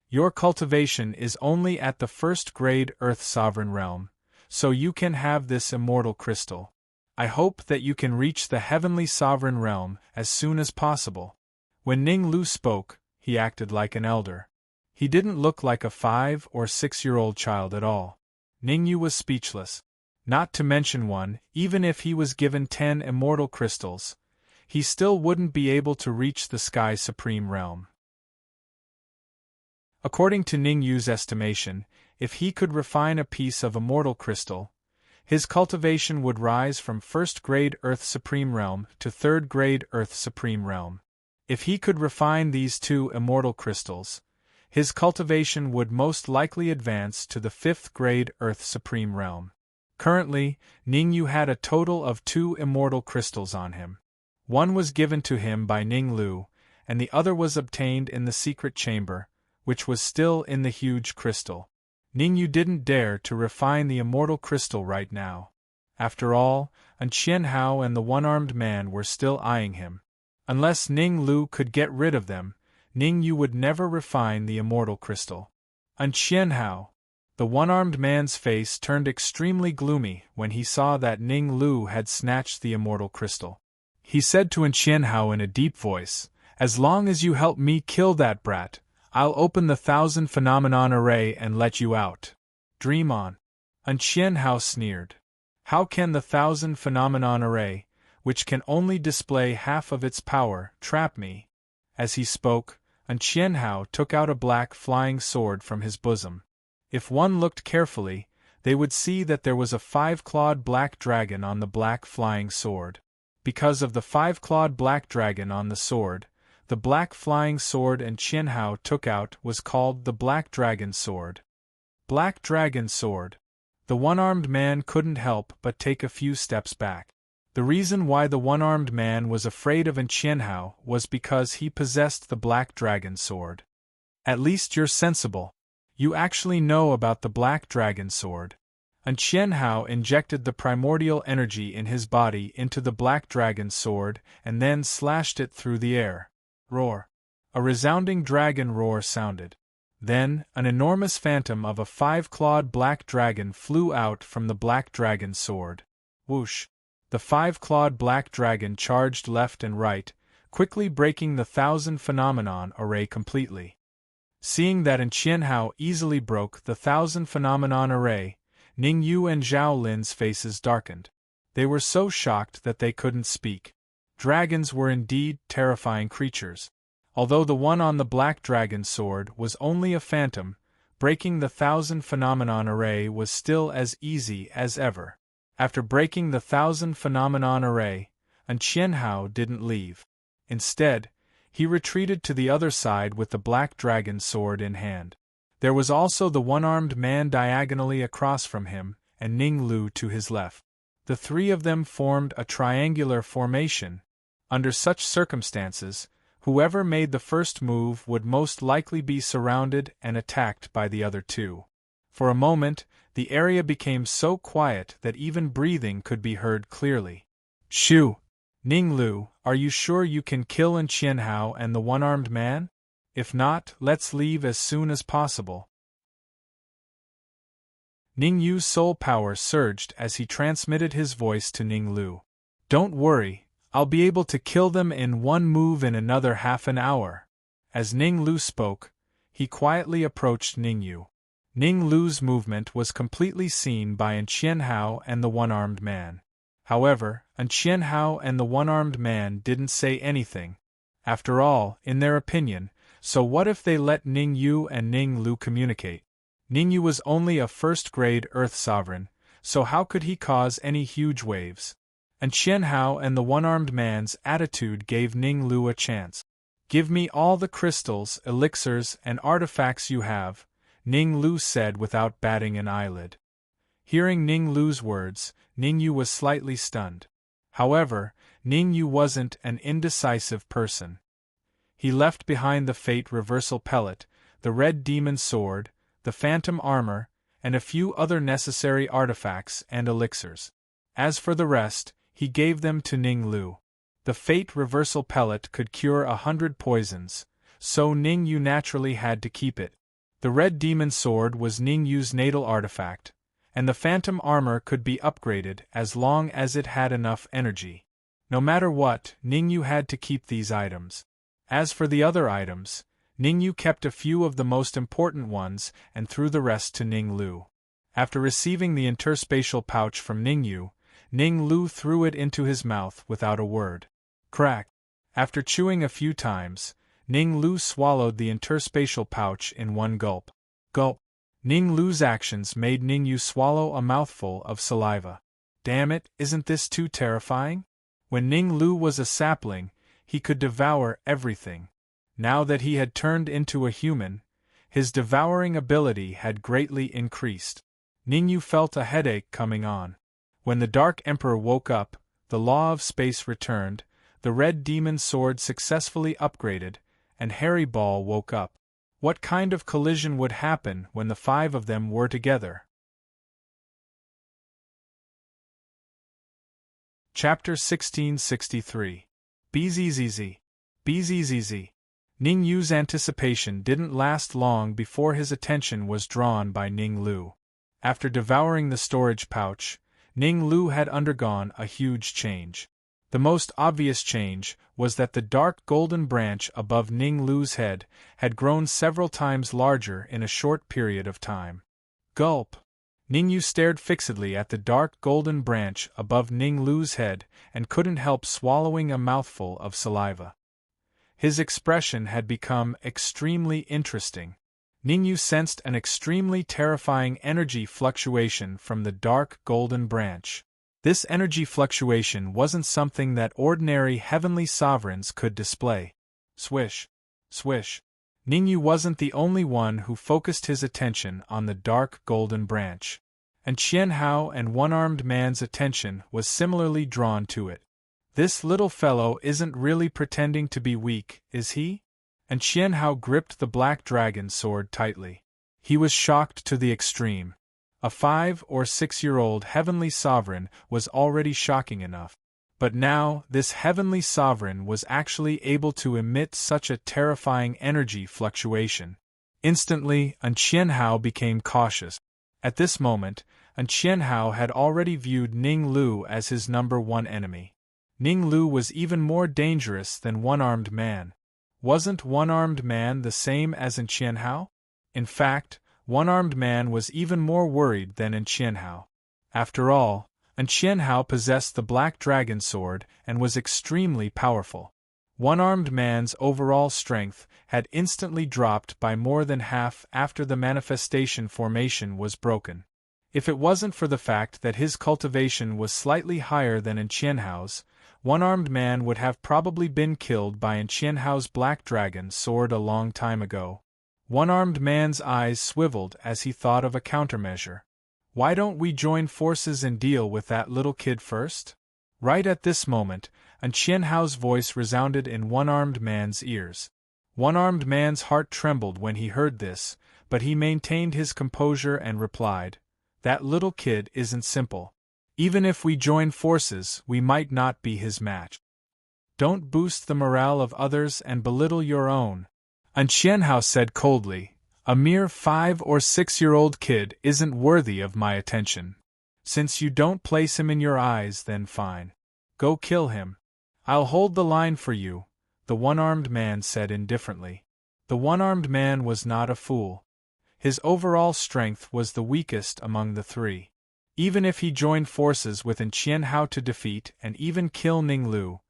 Your cultivation is only at the 1st grade Earth Sovereign Realm, so you can have this immortal crystal. I hope that you can reach the Heavenly Sovereign Realm as soon as possible. When Ning Lu spoke, he acted like an elder. He didn't look like a 5 or 6-year-old child at all. Ning Yu was speechless. Not to mention one, even if he was given 10 immortal crystals, he still wouldn't be able to reach the Sky Supreme Realm. According to Ning Yu's estimation, if he could refine a piece of immortal crystal, his cultivation would rise from 1st grade Earth Supreme Realm to 3rd grade Earth Supreme Realm. If he could refine these two immortal crystals, his cultivation would most likely advance to the 5th grade Earth Supreme Realm. Currently, Ningyu had a total of 2 immortal crystals on him. One was given to him by Ninglu, and the other was obtained in the secret chamber, which was still in the huge crystal. Ningyu didn't dare to refine the immortal crystal right now. After all, Qianhao and the one-armed man were still eyeing him. Unless Ninglu could get rid of them, Ningyu would never refine the immortal crystal. Qianhao. The one-armed man's face turned extremely gloomy when he saw that Ninglu had snatched the immortal crystal. He said to Qianhao in a deep voice, "As long as you help me kill that brat, I'll open the 1,000 phenomenon array and let you out. Dream on." Qianhao sneered. "How can the 1,000 phenomenon array, which can only display half of its power, trap me?" As he spoke, Qianhao took out a black flying sword from his bosom. If one looked carefully, they would see that there was a 5-clawed black dragon on the black flying sword. Because of the 5-clawed black dragon on the sword, the black flying sword Qianhao took out was called the Black Dragon Sword. Black Dragon Sword. The one-armed man couldn't help but take a few steps back. The reason why the one-armed man was afraid of Qianhao was because he possessed the Black Dragon Sword. "At least you're sensible. You actually know about the Black Dragon Sword." Qianhao injected the primordial energy in his body into the Black Dragon Sword and then slashed it through the air. Roar. A resounding dragon roar sounded. Then, an enormous phantom of a 5-clawed black dragon flew out from the Black Dragon Sword. Whoosh. The 5-clawed black dragon charged left and right, quickly breaking the 1,000 phenomenon array completely. Seeing that Qianhao easily broke the 1,000 phenomenon array, Ningyu and Zhao Lin's faces darkened. They were so shocked that they couldn't speak. Dragons were indeed terrifying creatures. Although the one on the Black Dragon Sword was only a phantom, breaking the 1,000 phenomenon array was still as easy as ever. After breaking the 1,000 phenomenon array, Qianhao didn't leave. Instead, he retreated to the other side with the Black Dragon Sword in hand. There was also the one-armed man diagonally across from him, and Ninglu to his left. The three of them formed a triangular formation. Under such circumstances, whoever made the first move would most likely be surrounded and attacked by the other two. For a moment, the area became so quiet that even breathing could be heard clearly. "Shoo! Ninglu, are you sure you can kill Qianhao and the one-armed man? If not, let's leave as soon as possible." Ningyu's soul power surged as he transmitted his voice to Ninglu. "Don't worry, I'll be able to kill them in one move in another half an hour." As Ninglu spoke, he quietly approached Ningyu. Ninglu's movement was completely seen by Qianhao and the one-armed man. However, Qianhao and the one-armed man didn't say anything. After all, in their opinion, so what if they let Ningyu and Ninglu communicate? Ningyu was only a first-grade Earth Sovereign, so how could he cause any huge waves? Qianhao and the one-armed man's attitude gave Ninglu a chance. "Give me all the crystals, elixirs, and artifacts you have," Ninglu said without batting an eyelid. Hearing Ninglu's words, Ningyu was slightly stunned. However, Ningyu wasn't an indecisive person. He left behind the Fate Reversal Pellet, the Red Demon Sword, the Phantom Armor, and a few other necessary artifacts and elixirs. As for the rest, he gave them to Ninglu. The Fate Reversal Pellet could cure 100 poisons, so Ningyu naturally had to keep it. The Red Demon Sword was Ningyu's natal artifact, and the Phantom Armor could be upgraded as long as it had enough energy. No matter what, Ningyu had to keep these items. As for the other items, Ningyu kept a few of the most important ones and threw the rest to Ninglu. After receiving the interspatial pouch from Ningyu, Ninglu threw it into his mouth without a word. Crack! After chewing a few times, Ninglu swallowed the interspatial pouch in one gulp. Gulp! Ninglu's actions made Ningyu swallow a mouthful of saliva. Damn it, isn't this too terrifying? When Ninglu was a sapling, he could devour everything. Now that he had turned into a human, his devouring ability had greatly increased. Ningyu felt a headache coming on. When the Dark Emperor woke up, the law of space returned, the red demon sword successfully upgraded, and Harry Ball woke up. What kind of collision would happen when the five of them were together? Chapter 1663. Bzzz. Bzzz. Ning Yu's anticipation didn't last long before his attention was drawn by Ning Lu. After devouring the storage pouch, Ning Lu had undergone a huge change. The most obvious change was that the dark golden branch above Ning Lu's head had grown several times larger in a short period of time. Gulp! Ning Yu stared fixedly at the dark golden branch above Ning Lu's head and couldn't help swallowing a mouthful of saliva. His expression had become extremely interesting. Ning Yu sensed an extremely terrifying energy fluctuation from the dark golden branch. This energy fluctuation wasn't something that ordinary heavenly sovereigns could display. Swish, swish. Ning Yu wasn't the only one who focused his attention on the dark golden branch. And Qian Hao and One-Armed Man's attention was similarly drawn to it. This little fellow isn't really pretending to be weak, is he? And Qian Hao gripped the black dragon sword tightly. He was shocked to the extreme. A 5- or 6-year-old heavenly sovereign was already shocking enough. But now, this heavenly sovereign was actually able to emit such a terrifying energy fluctuation. Instantly, An Qianhao became cautious. At this moment, An Qianhao had already viewed Ning Lu as his number one enemy. Ning Lu was even more dangerous than One-Armed Man. Wasn't One-Armed Man the same as An Qianhao? In fact, One-Armed Man was even more worried than An Qianhao. After all, An Qianhao possessed the Black Dragon Sword and was extremely powerful. One-Armed Man's overall strength had instantly dropped by more than half after the manifestation formation was broken. If it wasn't for the fact that his cultivation was slightly higher than An Qianhao's, One-Armed Man would have probably been killed by An Qianhao's Black Dragon Sword a long time ago. One-Armed Man's eyes swiveled as he thought of a countermeasure. Why don't we join forces and deal with that little kid first? Right at this moment, An Qianhao's voice resounded in One-Armed Man's ears. One-Armed Man's heart trembled when he heard this, but he maintained his composure and replied, "That little kid isn't simple. Even if we join forces, we might not be his match. Don't boost the morale of others and belittle your own." An Qianhao said coldly, "A mere 5- or 6-year-old kid isn't worthy of my attention. Since you don't place him in your eyes, then fine. Go kill him. I'll hold the line for you," the One-Armed Man said indifferently. The One-Armed Man was not a fool. His overall strength was the weakest among the three. Even if he joined forces with An Qianhao to defeat and even kill Ning Lu,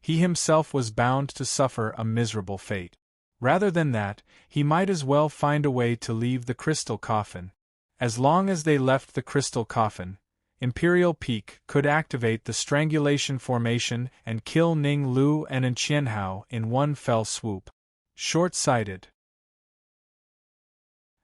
he himself was bound to suffer a miserable fate. Rather than that, he might as well find a way to leave the crystal coffin. As long as they left the crystal coffin, Imperial Peak could activate the strangulation formation and kill Ning Lu and An Qianhao in one fell swoop. Short-sighted.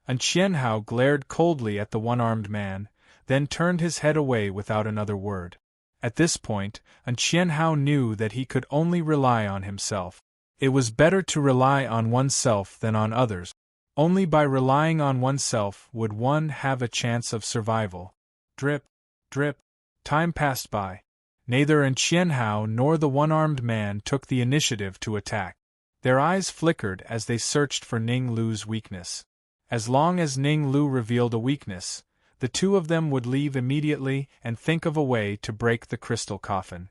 An Qianhao glared coldly at the One-Armed Man, then turned his head away without another word. At this point, An Qianhao knew that he could only rely on himself. It was better to rely on oneself than on others. Only by relying on oneself would one have a chance of survival. Drip, drip. Time passed by. Neither An Qianhao nor the One-Armed Man took the initiative to attack. Their eyes flickered as they searched for Ning Lu's weakness. As long as Ning Lu revealed a weakness, the two of them would leave immediately and think of a way to break the crystal coffin.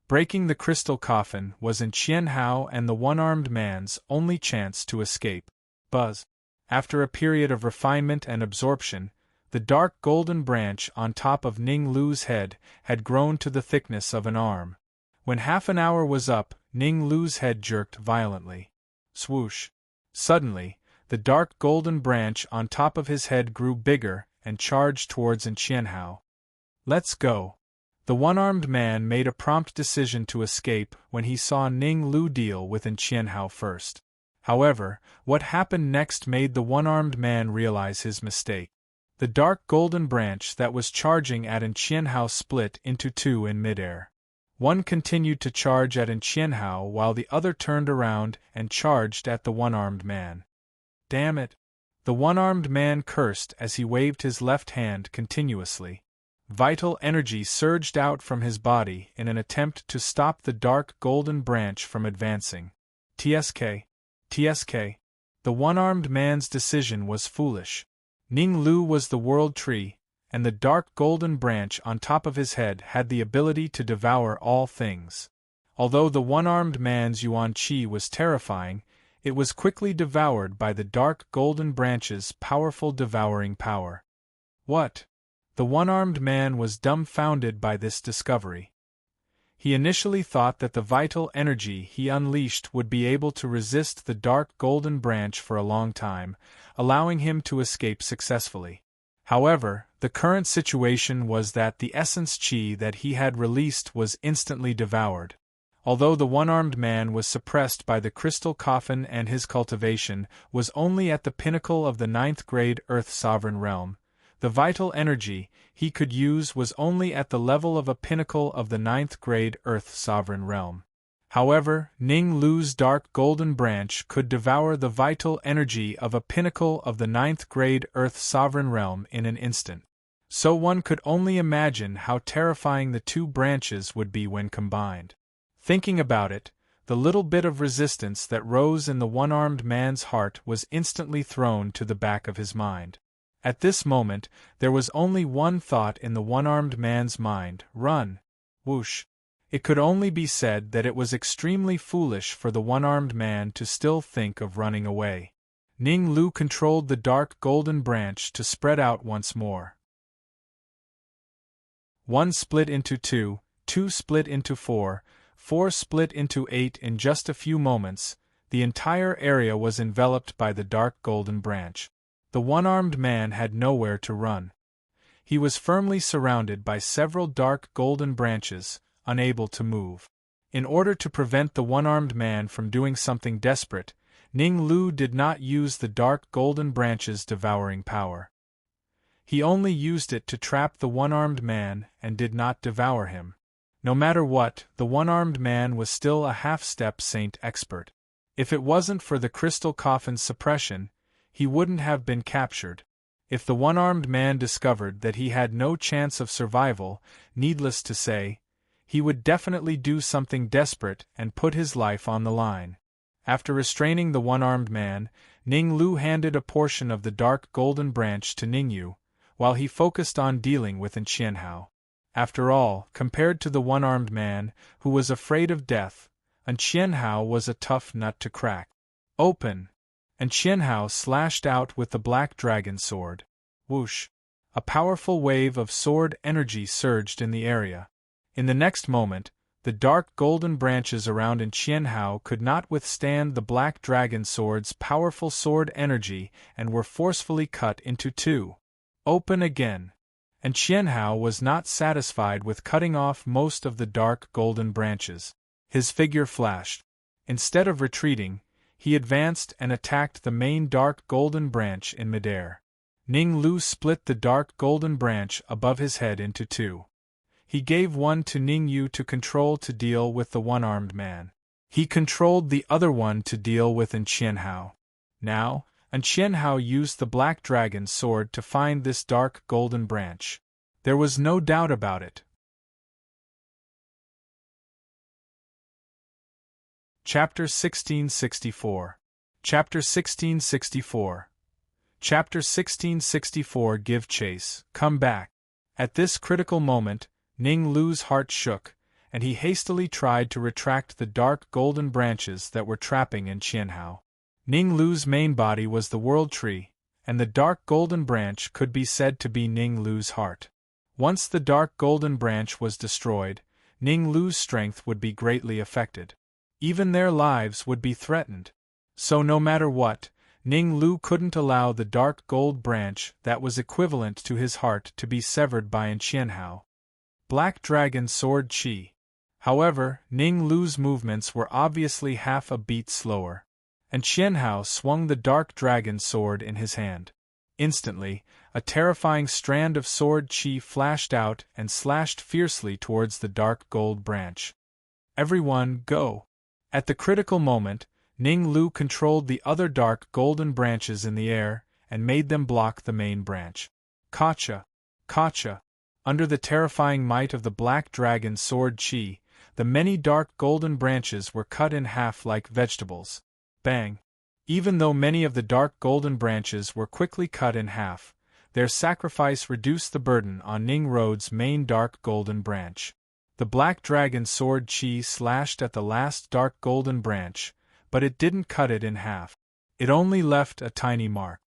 Breaking the crystal coffin was An Qianhao and the One-Armed Man's only chance to escape. Buzz. After a period of refinement and absorption, the dark golden branch on top of Ning Lu's head had grown to the thickness of an arm. When half an hour was up, Ning Lu's head jerked violently. Swoosh. Suddenly, the dark golden branch on top of his head grew bigger and charged towards An Qianhao. "Let's go." The one-armed man made a prompt decision to escape when he saw Ning Lu deal with Qianhao first. However, what happened next made the one-armed man realize his mistake. The dark golden branch that was charging at Qianhao split into two in midair. One continued to charge at Qianhao while the other turned around and charged at the one-armed man. Damn it! The one-armed man cursed as he waved his left hand continuously. Vital energy surged out from his body in an attempt to stop the dark golden branch from advancing. TSK. The one-armed man's decision was foolish. Ning Lu was the world tree, and the dark golden branch on top of his head had the ability to devour all things. Although the one-armed man's yuan qi was terrifying, it was quickly devoured by the dark golden branch's powerful devouring power. What? The one-armed man was dumbfounded by this discovery. He initially thought that the vital energy he unleashed would be able to resist the dark golden branch for a long time, allowing him to escape successfully. However, the current situation was that the essence qi that he had released was instantly devoured. Although the one-armed man was suppressed by the crystal coffin and his cultivation was only at the pinnacle of the 9th grade Earth Sovereign Realm, the vital energy he could use was only at the level of a pinnacle of the 9th grade Earth Sovereign Realm. However, Ning Lu's dark golden branch could devour the vital energy of a pinnacle of the 9th grade Earth Sovereign Realm in an instant. So one could only imagine how terrifying the two branches would be when combined. Thinking about it, the little bit of resistance that rose in the one-armed man's heart was instantly thrown to the back of his mind. At this moment, there was only one thought in the one-armed man's mind: run. Whoosh. It could only be said that it was extremely foolish for the one-armed man to still think of running away. Ning Lu controlled the dark golden branch to spread out once more. 1 split into 2, 2 split into 4, 4 split into 8. In just a few moments, the entire area was enveloped by the dark golden branch. The one-armed man had nowhere to run. He was firmly surrounded by several dark golden branches, unable to move. In order to prevent the one-armed man from doing something desperate, Ning Lu did not use the dark golden branch's devouring power. He only used it to trap the one-armed man and did not devour him. No matter what, the one-armed man was still a half-step saint expert. If it wasn't for the crystal coffin's suppression, he wouldn't have been captured. If the one-armed man discovered that he had no chance of survival, needless to say, he would definitely do something desperate and put his life on the line. After restraining the one-armed man, Ning Lu handed a portion of the dark golden branch to Ningyu, while he focused on dealing with Qianhao. After all, compared to the one-armed man, who was afraid of death, Qianhao was a tough nut to crack. Open! Qianhao slashed out with the black dragon sword. Whoosh! A powerful wave of sword energy surged in the area. In the next moment, the dark golden branches around Qianhao could not withstand the black dragon sword's powerful sword energy and were forcefully cut into two. Open again! Qianhao was not satisfied with cutting off most of the dark golden branches. His figure flashed. Instead of retreating, he advanced and attacked the main dark golden branch in midair. Ning Lu split the dark golden branch above his head into two. He gave one to Ningyu to control to deal with the one-armed man. He controlled the other one to deal with Qianhao. Now, Qianhao used the black dragon sword to find this dark golden branch. There was no doubt about it. Chapter 1664. Chapter 1664. Chapter 1664. Give chase, come back. At this critical moment, Ning Lu's heart shook, and he hastily tried to retract the dark golden branches that were trapping Qianhao. Ning Lu's main body was the world tree, and the dark golden branch could be said to be Ning Lu's heart. Once the dark golden branch was destroyed, Ning Lu's strength would be greatly affected. Even their lives would be threatened. So no matter what, Ning Lu couldn't allow the dark gold branch that was equivalent to his heart to be severed by Qianhao. Black Dragon Sword Chi. However, Ning Lu's movements were obviously half a beat slower, and Qianhao swung the dark dragon sword in his hand. Instantly, a terrifying strand of sword chi flashed out and slashed fiercely towards the dark gold branch. Everyone, go! At the critical moment, Ning Lu controlled the other dark golden branches in the air and made them block the main branch. Kacha! Kacha! Under the terrifying might of the black dragon sword chi, the many dark golden branches were cut in half like vegetables. Bang! Even though many of the dark golden branches were quickly cut in half, their sacrifice reduced the burden on Ning Road's main dark golden branch. The black dragon sword chi slashed at the last dark golden branch, but it didn't cut it in half. It only left a tiny mark.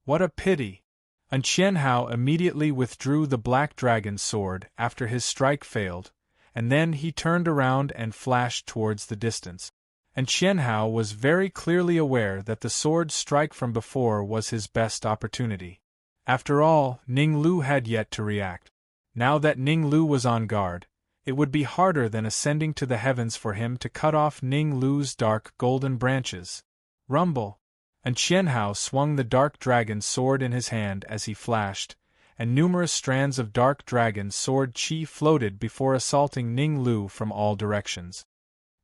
What a pity! And Qianhao immediately withdrew the black dragon sword after his strike failed, and then he turned around and flashed towards the distance. And Qianhao was very clearly aware that the sword strike from before was his best opportunity. After all, Ning Lu had yet to react. Now that Ning Lu was on guard, it would be harder than ascending to the heavens for him to cut off Ning Lu's dark golden branches. Rumble! And Qianhao swung the dark dragon sword in his hand as he flashed, and numerous strands of dark dragon sword chi floated before assaulting Ning Lu from all directions.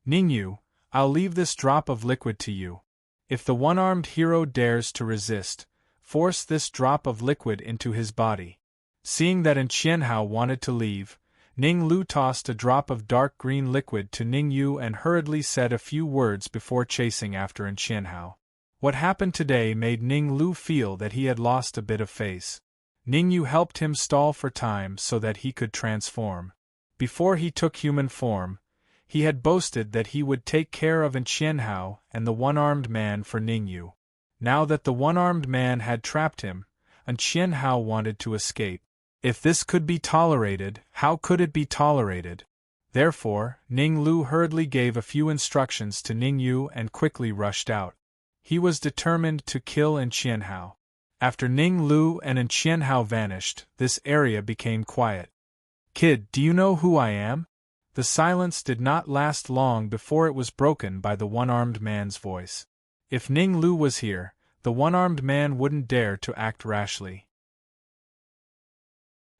Ningyu, I'll leave this drop of liquid to you. If the one-armed hero dares to resist, force this drop of liquid into his body. Seeing that Qianhao wanted to leave, Ning Lu tossed a drop of dark green liquid to Ning Yu and hurriedly said a few words before chasing after Qianhao. What happened today made Ning Lu feel that he had lost a bit of face. Ning Yu helped him stall for time so that he could transform. Before he took human form, he had boasted that he would take care of Qianhao and the one-armed man for Ning Yu. Now that the one-armed man had trapped him, Qianhao wanted to escape. If this could be tolerated, how could it be tolerated? Therefore, Ning Lu hurriedly gave a few instructions to Ning Yu and quickly rushed out. He was determined to kill Qianhao. After Ning Lu and Qianhao vanished, this area became quiet. Kid, do you know who I am? The silence did not last long before it was broken by the one-armed man's voice. If Ning Lu was here, the one-armed man wouldn't dare to act rashly.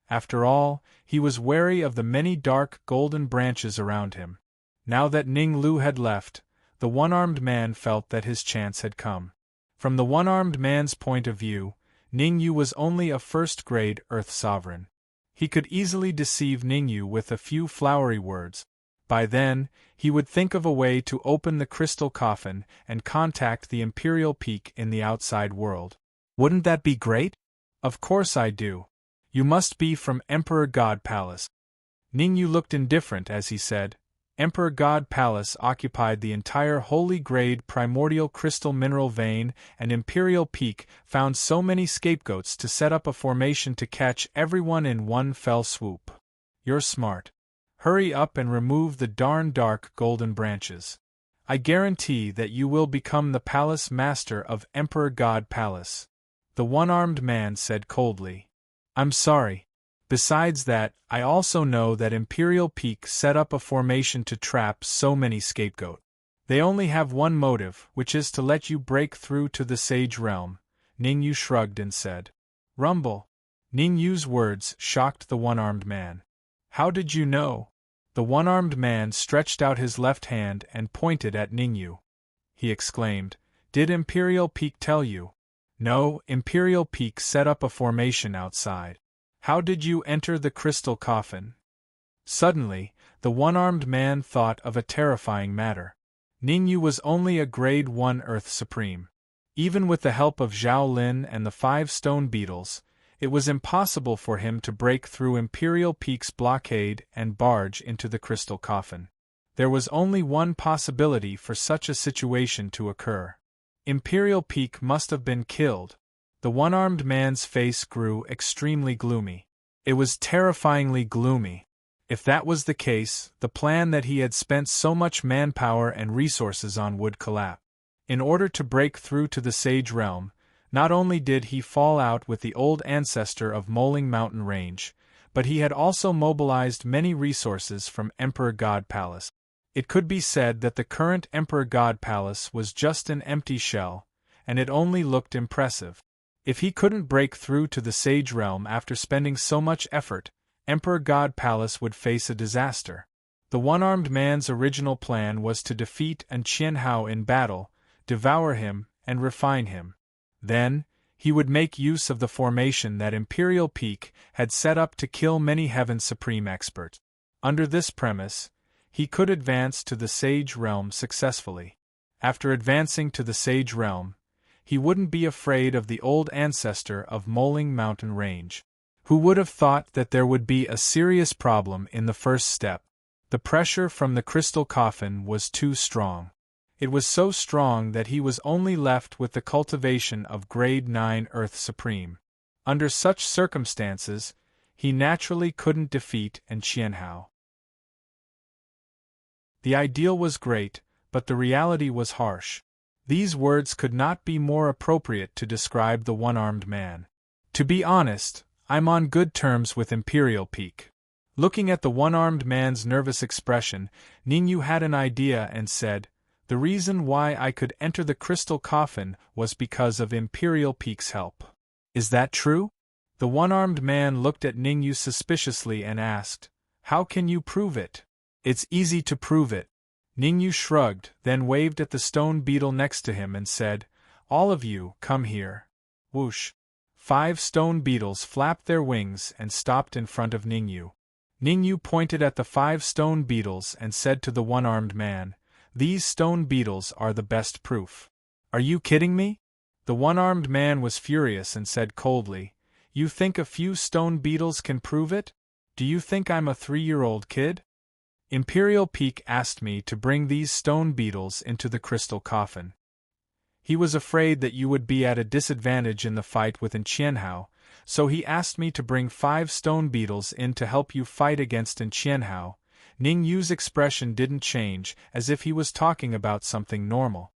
After all, he was wary of the many dark golden branches around him. Now that Ning Lu had left, the one-armed man felt that his chance had come. From the one-armed man's point of view, Ning Yu was only a first-grade Earth sovereign. He could easily deceive Ning Yu with a few flowery words. By then, he would think of a way to open the crystal coffin and contact the Imperial Peak in the outside world. Wouldn't that be great? Of course I do. You must be from Emperor God Palace. Ning Yu looked indifferent as he said, Emperor God Palace occupied the entire holy-grade primordial crystal mineral vein, and Imperial Peak found so many scapegoats to set up a formation to catch everyone in one fell swoop. You're smart. Hurry up and remove the darn dark golden branches. I guarantee that you will become the palace master of Emperor God Palace. The one-armed man said coldly. I'm sorry. Besides that, I also know that Imperial Peak set up a formation to trap so many scapegoat. They only have one motive, which is to let you break through to the Sage Realm. Ning Yu shrugged and said. Rumble. Ning Yu's words shocked the one-armed man. How did you know? The one-armed man stretched out his left hand and pointed at Ning Yu. He exclaimed, Did Imperial Peak tell you? No, Imperial Peak set up a formation outside. How did you enter the crystal coffin? Suddenly, the one-armed man thought of a terrifying matter. Ning Yu was only a grade 1 Earth Supreme. Even with the help of Zhao Lin and the 5 stone beetles, it was impossible for him to break through Imperial Peak's blockade and barge into the crystal coffin. There was only one possibility for such a situation to occur. Imperial Peak must have been killed. The one-armed man's face grew extremely gloomy. It was terrifyingly gloomy. If that was the case, the plan that he had spent so much manpower and resources on would collapse. In order to break through to the Sage Realm, not only did he fall out with the old ancestor of Moling Mountain Range, but he had also mobilized many resources from Emperor God Palace. It could be said that the current Emperor God Palace was just an empty shell, and it only looked impressive. If he couldn't break through to the Sage Realm after spending so much effort, Emperor God Palace would face a disaster. The one-armed man's original plan was to defeat An Qianhao in battle, devour him, and refine him. Then, he would make use of the formation that Imperial Peak had set up to kill many Heaven Supreme experts. Under this premise, he could advance to the Sage Realm successfully. After advancing to the Sage Realm, he wouldn't be afraid of the old ancestor of Moling Mountain Range. Who would have thought that there would be a serious problem in the first step? The pressure from the crystal coffin was too strong. It was so strong that he was only left with the cultivation of Grade 9 Earth Supreme. Under such circumstances, he naturally couldn't defeat An Qianhao. The ideal was great, but the reality was harsh. These words could not be more appropriate to describe the one-armed man. To be honest, I'm on good terms with Imperial Peak. Looking at the one-armed man's nervous expression, Ningyu had an idea and said, "The reason why I could enter the crystal coffin was because of Imperial Peak's help. Is that true?" The one-armed man looked at Ningyu suspiciously and asked, "How can you prove it?" "It's easy to prove it." Ningyu shrugged, then waved at the stone beetle next to him and said, "All of you, come here." Whoosh! 5 stone beetles flapped their wings and stopped in front of Ningyu. Ningyu pointed at the 5 stone beetles and said to the one-armed man, "These stone beetles are the best proof." "Are you kidding me?" The one-armed man was furious and said coldly, "You think a few stone beetles can prove it? Do you think I'm a 3-year-old kid? Imperial Peak asked me to bring these stone beetles into the crystal coffin. He was afraid that you would be at a disadvantage in the fight with An Qianhao, so he asked me to bring 5 stone beetles in to help you fight against An Qianhao." Ningyu's expression didn't change, as if he was talking about something normal.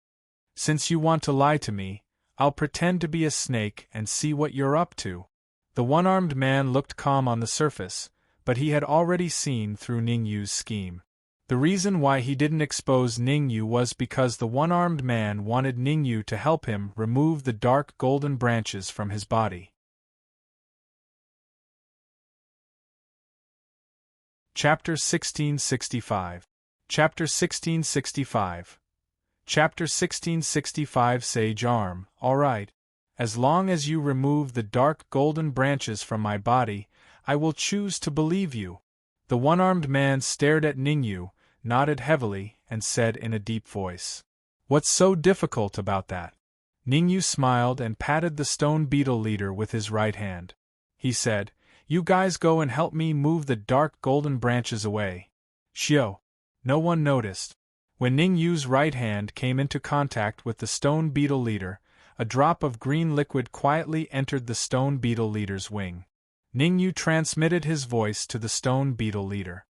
"Since you want to lie to me, I'll pretend to be a snake and see what you're up to." The one-armed man looked calm on the surface, but he had already seen through Ningyu's scheme. The reason why he didn't expose Ningyu was because the one-armed man wanted Ningyu to help him remove the dark golden branches from his body. Chapter 1665. Chapter 1665. Chapter 1665. Sage Arm. All right. As long as you remove the dark golden branches from my body, I will choose to believe you. The one-armed man stared at Ningyu, nodded heavily, and said in a deep voice, "What's so difficult about that?" Ningyu smiled and patted the stone beetle leader with his right hand. He said, "You guys go and help me move the dark golden branches away." Shio. No one noticed. When Ningyu's right hand came into contact with the stone beetle leader, a drop of green liquid quietly entered the stone beetle leader's wing. Ningyu transmitted his voice to the stone beetle leader.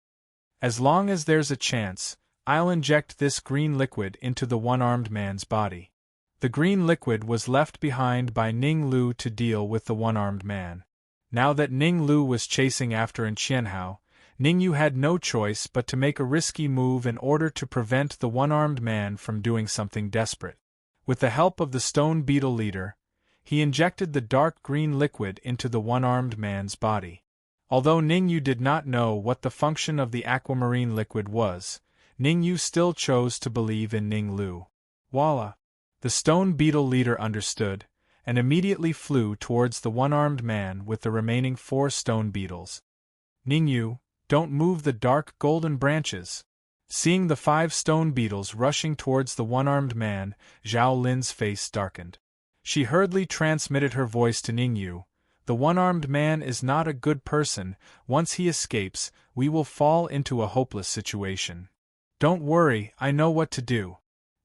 "As long as there's a chance, I'll inject this green liquid into the one-armed man's body." The green liquid was left behind by Ning Lu to deal with the one-armed man. Now that Ning Lu was chasing after An Qianhao, Ningyu had no choice but to make a risky move in order to prevent the one-armed man from doing something desperate. With the help of the stone beetle leader, he injected the dark green liquid into the one-armed man's body. Although Ningyu did not know what the function of the aquamarine liquid was, Ningyu still chose to believe in Ning Lu. Voila! The stone beetle leader understood, and immediately flew towards the one-armed man with the remaining 4 stone beetles. "Ningyu, don't move the dark golden branches." Seeing the 5 stone beetles rushing towards the one-armed man, Zhao Lin's face darkened. She hurriedly transmitted her voice to Ningyu. "The one-armed man is not a good person. Once he escapes, we will fall into a hopeless situation. Don't worry, I know what to do."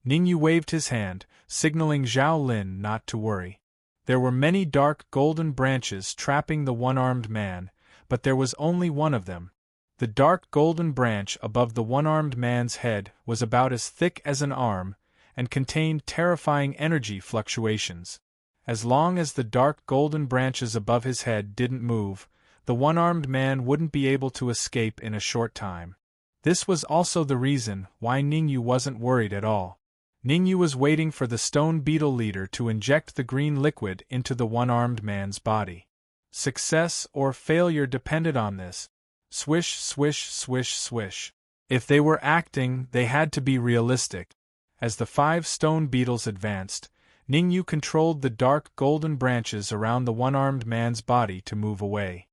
Ningyu waved his hand, signaling Zhao Lin not to worry. There were many dark golden branches trapping the one-armed man, but there was only one of them. The dark golden branch above the one-armed man's head was about as thick as an arm, and contained terrifying energy fluctuations. As long as the dark golden branches above his head didn't move, the one-armed man wouldn't be able to escape in a short time. This was also the reason why Ningyu wasn't worried at all. Ningyu was waiting for the stone beetle leader to inject the green liquid into the one-armed man's body. Success or failure depended on this. Swish, swish, swish, swish. If they were acting, they had to be realistic. As the 5 stone beetles advanced, Ningyu controlled the dark golden branches around the one-armed man's body to move away.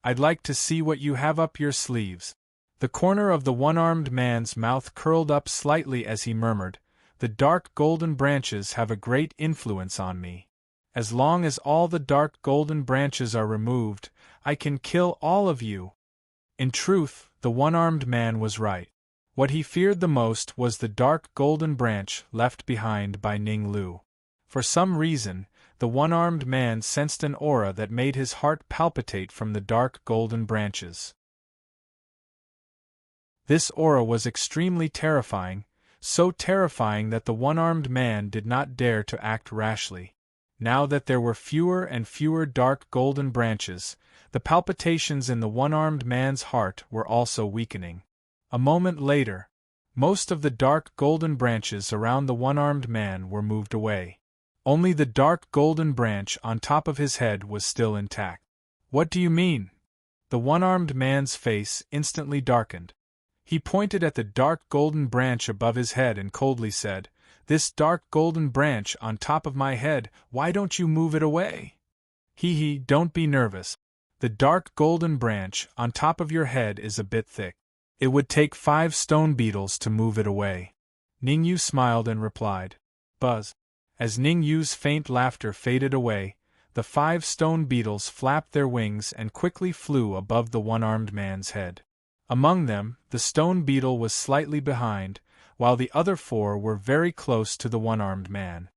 "I'd like to see what you have up your sleeves." The corner of the one-armed man's mouth curled up slightly as he murmured, "The dark golden branches have a great influence on me. As long as all the dark golden branches are removed, I can kill all of you." In truth, the one-armed man was right. What he feared the most was the dark golden branch left behind by Ning Lu. For some reason, the one-armed man sensed an aura that made his heart palpitate from the dark golden branches. This aura was extremely terrifying, so terrifying that the one-armed man did not dare to act rashly. Now that there were fewer and fewer dark golden branches, the palpitations in the one-armed man's heart were also weakening. A moment later, most of the dark golden branches around the one-armed man were moved away. Only the dark golden branch on top of his head was still intact. "What do you mean?" The one-armed man's face instantly darkened. He pointed at the dark golden branch above his head and coldly said, "This dark golden branch on top of my head, why don't you move it away?" "Hee, don't be nervous. The dark golden branch on top of your head is a bit thick. It would take 5 stone beetles to move it away." Ningyu smiled and replied, "Buzz." As Ningyu's faint laughter faded away, the 5 stone beetles flapped their wings and quickly flew above the one-armed man's head. Among them, the stone beetle was slightly behind, while the other 4 were very close to the one-armed man.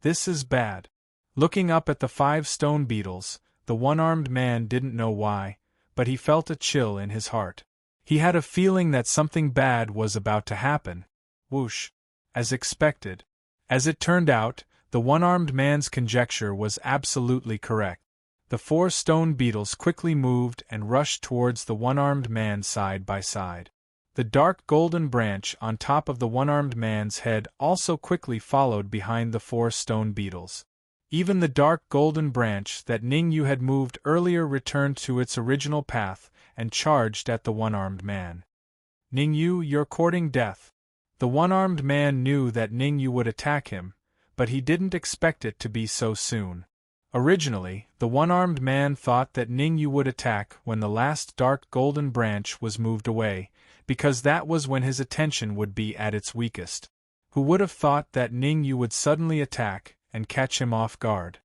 "This is bad." Looking up at the 5 stone beetles, the one-armed man didn't know why, but he felt a chill in his heart. He had a feeling that something bad was about to happen. Whoosh! As expected. As it turned out, the one-armed man's conjecture was absolutely correct. The 4 stone beetles quickly moved and rushed towards the one-armed man side by side. The dark golden branch on top of the one-armed man's head also quickly followed behind the 4 stone beetles. Even the dark golden branch that Ningyu had moved earlier returned to its original path and charged at the one-armed man. "Ningyu, you're courting death." The one-armed man knew that Ningyu would attack him, but he didn't expect it to be so soon. Originally, the one-armed man thought that Ningyu would attack when the last dark golden branch was moved away, because that was when his attention would be at its weakest. Who would have thought that Ningyu would suddenly attack and catch him off guard?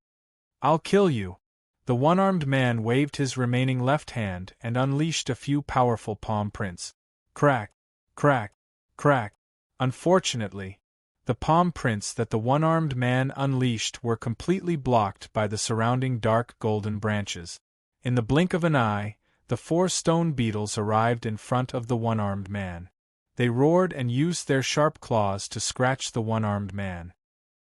"I'll kill you." The one-armed man waved his remaining left hand and unleashed a few powerful palm prints. Crack, crack, crack. Unfortunately, the palm prints that the one-armed man unleashed were completely blocked by the surrounding dark golden branches. In the blink of an eye, the 4 stone beetles arrived in front of the one-armed man. They roared and used their sharp claws to scratch the one-armed man.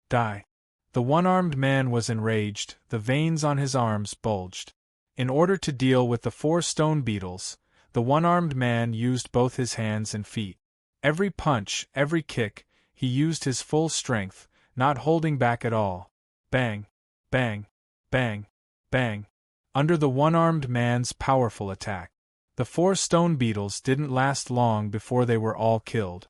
"Die!" The one-armed man was enraged, the veins on his arms bulged. In order to deal with the 4 stone beetles, the one-armed man used both his hands and feet. Every punch, every kick, he used his full strength, not holding back at all. Bang, bang, bang, bang. Under the one-armed man's powerful attack, the 4 stone beetles didn't last long before they were all killed.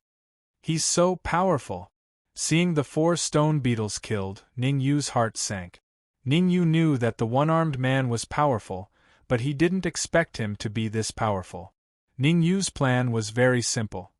"He's so powerful." Seeing the 4 stone beetles killed, Ningyu's heart sank. Ningyu knew that the one-armed man was powerful, but he didn't expect him to be this powerful. Ningyu's plan was very simple.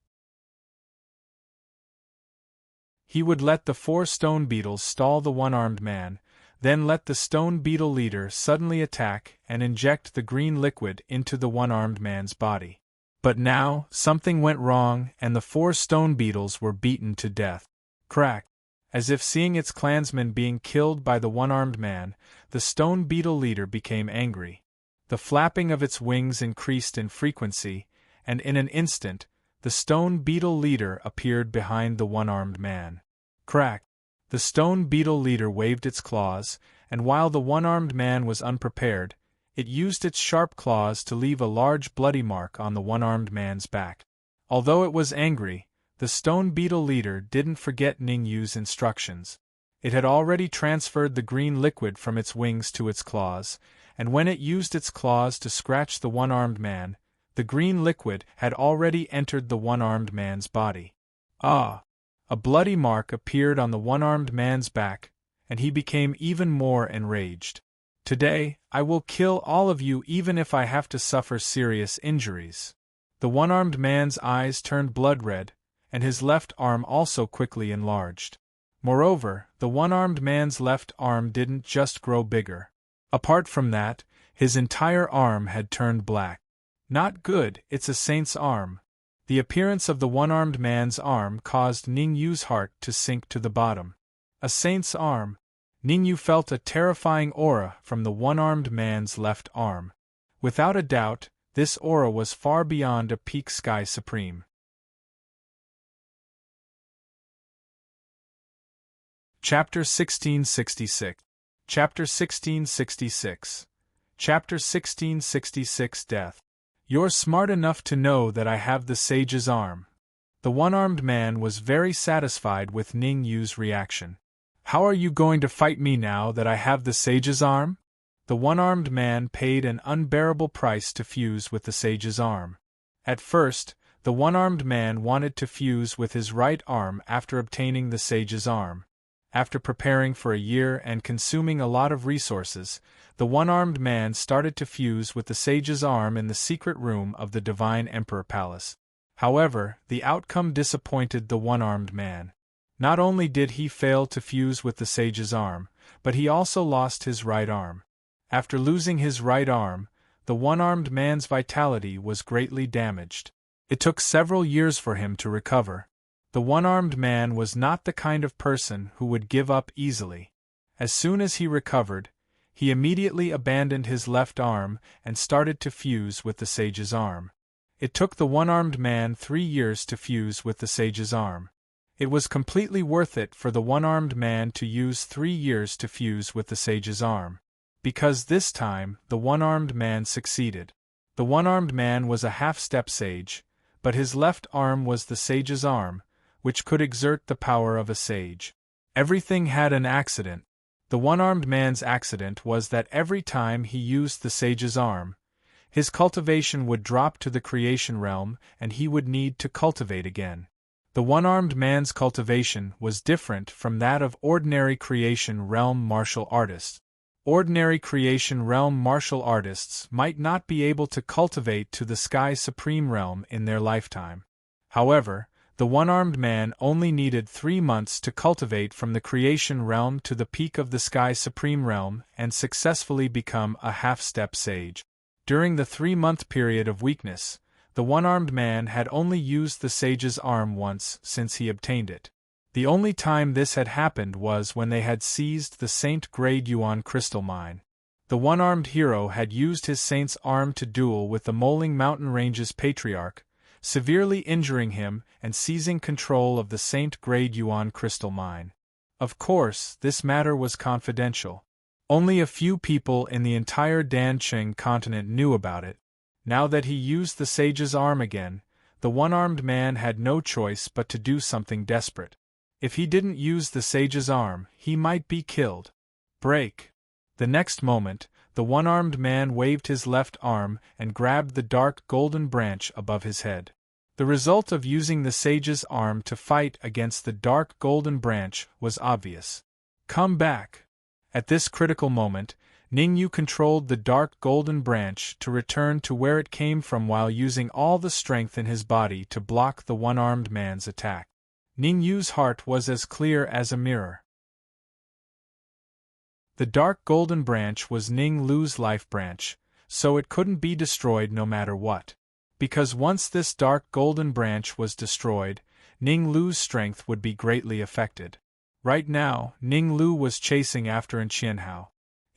He would let the 4 stone beetles stall the one-armed man, then let the stone beetle leader suddenly attack and inject the green liquid into the one-armed man's body. But now, something went wrong and the 4 stone beetles were beaten to death. Crack! As if seeing its clansmen being killed by the one-armed man, the stone beetle leader became angry. The flapping of its wings increased in frequency, and in an instant, the stone beetle leader appeared behind the one-armed man. Crack! The stone beetle leader waved its claws, and while the one-armed man was unprepared, It used its sharp claws to leave a large bloody mark on the one-armed man's back. Although it was angry, the stone beetle leader didn't forget Ning Yu's instructions. It had already transferred the green liquid from its wings to its claws, and when it used its claws to scratch the one-armed man, the green liquid had already entered the one-armed man's body. Ah! A bloody mark appeared on the one-armed man's back, and he became even more enraged. Today, I will kill all of you even if I have to suffer serious injuries. The one-armed man's eyes turned blood-red, and his left arm also quickly enlarged. Moreover, the one-armed man's left arm didn't just grow bigger. Apart from that, his entire arm had turned black. Not good, it's a saint's arm. The appearance of the one-armed man's arm caused Ning Yu's heart to sink to the bottom. A saint's arm. Ning Yu felt a terrifying aura from the one-armed man's left arm. Without a doubt, this aura was far beyond a peak sky supreme. Chapter 1666. Chapter 1666. Chapter 1666 Death. You're smart enough to know that I have the sage's arm. The one-armed man was very satisfied with Ning Yu's reaction. How are you going to fight me now that I have the sage's arm? The one-armed man paid an unbearable price to fuse with the sage's arm. At first, the one-armed man wanted to fuse with his right arm after obtaining the sage's arm. After preparing for a year and consuming a lot of resources, the one-armed man started to fuse with the sage's arm in the secret room of the Divine Emperor Palace. However, the outcome disappointed the one-armed man. Not only did he fail to fuse with the sage's arm, but he also lost his right arm. After losing his right arm, the one-armed man's vitality was greatly damaged. It took several years for him to recover. The one-armed man was not the kind of person who would give up easily. As soon as he recovered, he immediately abandoned his left arm and started to fuse with the sage's arm. It took the one-armed man 3 years to fuse with the sage's arm. It was completely worth it for the one-armed man to use 3 years to fuse with the sage's arm. Because this time, the one-armed man succeeded. The one-armed man was a half-step sage, but his left arm was the sage's arm, which could exert the power of a sage. Everything had an accident. The one-armed man's accident was that every time he used the sage's arm, his cultivation would drop to the creation realm and he would need to cultivate again. The one-armed man's cultivation was different from that of ordinary creation realm martial artists. Ordinary creation realm martial artists might not be able to cultivate to the Sky Supreme realm in their lifetime. However, the one-armed man only needed 3 months to cultivate from the creation realm to the peak of the Sky Supreme realm and successfully become a half-step sage. During the 3-month period of weakness, the one-armed man had only used the sage's arm once since he obtained it. The only time this had happened was when they had seized the Saint Grade Yuan crystal mine. The one-armed hero had used his saint's arm to duel with the Moling Mountain Range's patriarch, severely injuring him and seizing control of the Saint Grade Yuan crystal mine. Of course, this matter was confidential. Only a few people in the entire Dancheng continent knew about it. Now that he used the sage's arm again, the one-armed man had no choice but to do something desperate. If he didn't use the sage's arm, he might be killed. Break! The next moment, the one-armed man waved his left arm and grabbed the dark golden branch above his head. The result of using the sage's arm to fight against the dark golden branch was obvious. Come back! At this critical moment, Ning Yu controlled the dark golden branch to return to where it came from while using all the strength in his body to block the one-armed man's attack. Ning Yu's heart was as clear as a mirror. The dark golden branch was Ning Lu's life branch, so it couldn't be destroyed no matter what. Because once this dark golden branch was destroyed, Ning Lu's strength would be greatly affected. Right now, Ning Lu was chasing after Qianhao.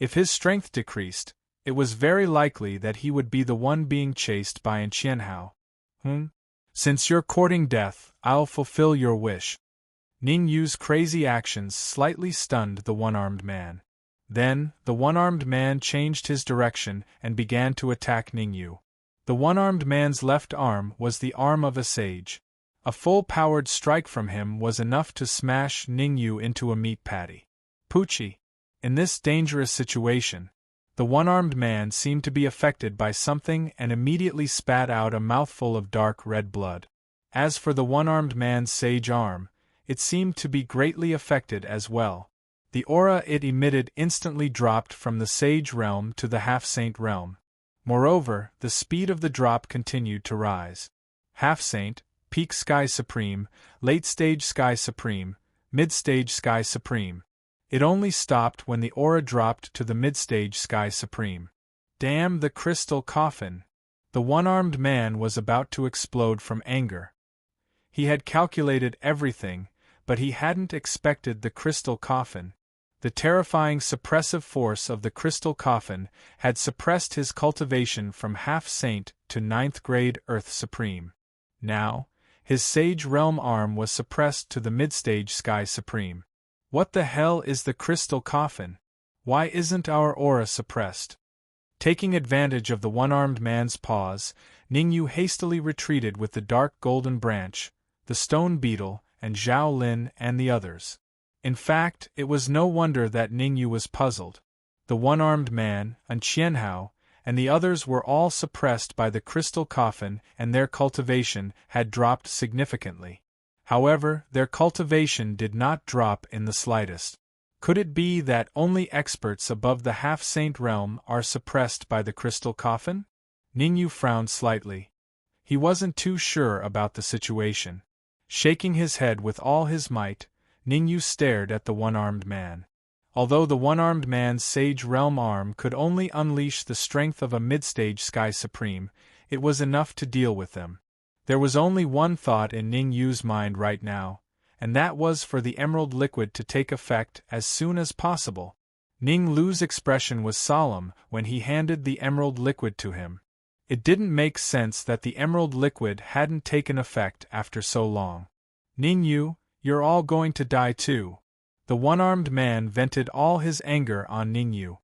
If his strength decreased, it was very likely that he would be the one being chased by Qianhao. Since you're courting death, I'll fulfill your wish. Ning Yu's crazy actions slightly stunned the one-armed man. Then, the one-armed man changed his direction and began to attack Ningyu. The one-armed man's left arm was the arm of a sage. A full-powered strike from him was enough to smash Ningyu into a meat patty. Pucci. In this dangerous situation, the one-armed man seemed to be affected by something and immediately spat out a mouthful of dark red blood. As for the one-armed man's sage arm, it seemed to be greatly affected as well. The aura it emitted instantly dropped from the sage realm to the half-saint realm. Moreover, the speed of the drop continued to rise. Half-saint, peak sky supreme, late-stage sky supreme, mid-stage sky supreme. It only stopped when the aura dropped to the mid-stage sky supreme. Damn the crystal coffin! The one-armed man was about to explode from anger. He had calculated everything, but he hadn't expected the crystal coffin. The terrifying suppressive force of the crystal coffin had suppressed his cultivation from half-saint to 9th grade Earth Supreme. Now, his sage realm arm was suppressed to the mid-stage sky supreme. What the hell is the crystal coffin? Why isn't our aura suppressed? Taking advantage of the one-armed man's pause, Ningyu hastily retreated with the dark golden branch, the stone beetle, and Zhao Lin and the others. In fact, it was no wonder that Ningyu was puzzled. The one-armed man, and Qianhao, and the others were all suppressed by the crystal coffin and their cultivation had dropped significantly. However, their cultivation did not drop in the slightest. Could it be that only experts above the half-saint realm are suppressed by the crystal coffin? Ningyu frowned slightly. He wasn't too sure about the situation. Shaking his head with all his might, Ningyu stared at the one-armed man. Although the one-armed man's sage realm arm could only unleash the strength of a mid-stage sky supreme, it was enough to deal with them. There was only one thought in Ningyu's mind right now, and that was for the emerald liquid to take effect as soon as possible. Ning Lu's expression was solemn when he handed the emerald liquid to him. It didn't make sense that the emerald liquid hadn't taken effect after so long. Ningyu, you're all going to die too. The one-armed man vented all his anger on Ningyu.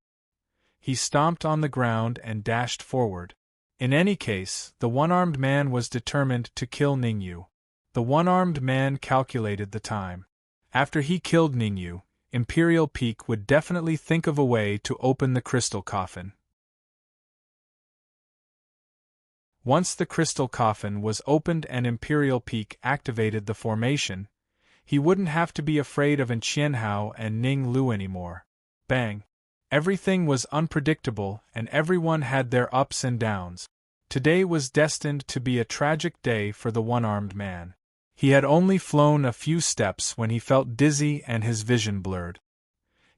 He stomped on the ground and dashed forward. In any case, the one-armed man was determined to kill Ningyu. The one-armed man calculated the time. After he killed Ningyu, Imperial Peak would definitely think of a way to open the crystal coffin. Once the crystal coffin was opened and Imperial Peak activated the formation, he wouldn't have to be afraid of Qianhao and Ning Lu anymore. Bang! Everything was unpredictable and everyone had their ups and downs. Today was destined to be a tragic day for the one-armed man. He had only flown a few steps when he felt dizzy and his vision blurred.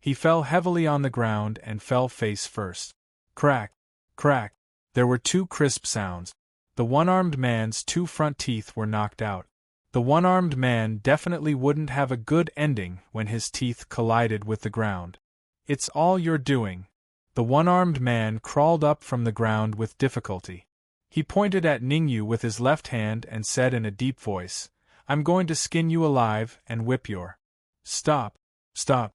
He fell heavily on the ground and fell face first. Crack! Crack! There were two crisp sounds. The one-armed man's two front teeth were knocked out. The one-armed man definitely wouldn't have a good ending when his teeth collided with the ground. It's all you're doing. The one-armed man crawled up from the ground with difficulty. He pointed at Ningyu with his left hand and said in a deep voice, I'm going to skin you alive and whip your... Stop! Stop!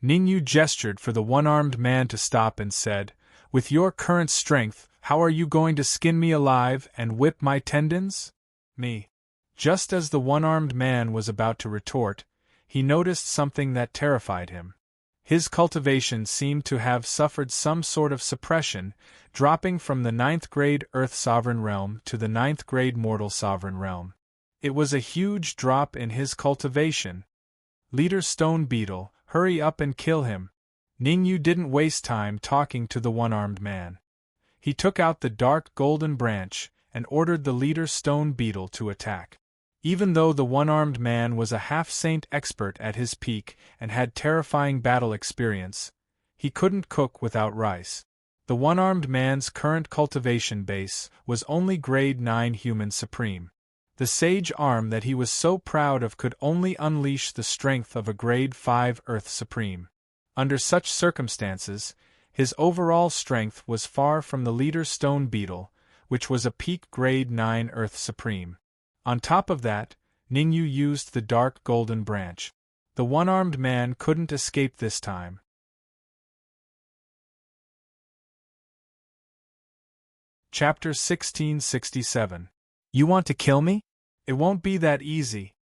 Ningyu gestured for the one-armed man to stop and said, With your current strength, how are you going to skin me alive and whip my tendons? Me. Just as the one-armed man was about to retort, he noticed something that terrified him. His cultivation seemed to have suffered some sort of suppression, dropping from the 9th grade Earth Sovereign Realm to the 9th grade Mortal Sovereign Realm. It was a huge drop in his cultivation. Leader Stone Beetle, hurry up and kill him. Ningyu didn't waste time talking to the one-armed man. He took out the dark golden branch and ordered the leader Stone Beetle to attack. Even though the one-armed man was a half-saint expert at his peak and had terrifying battle experience, he couldn't cook without rice. The one-armed man's current cultivation base was only grade 9 human supreme. The sage arm that he was so proud of could only unleash the strength of a grade 5 Earth Supreme. Under such circumstances, his overall strength was far from the leader Stone Beetle, which was a peak grade 9 Earth Supreme. On top of that, Ningyu used the dark golden branch. The one-armed man couldn't escape this time. Chapter 1667. You want to kill me? It won't be that easy.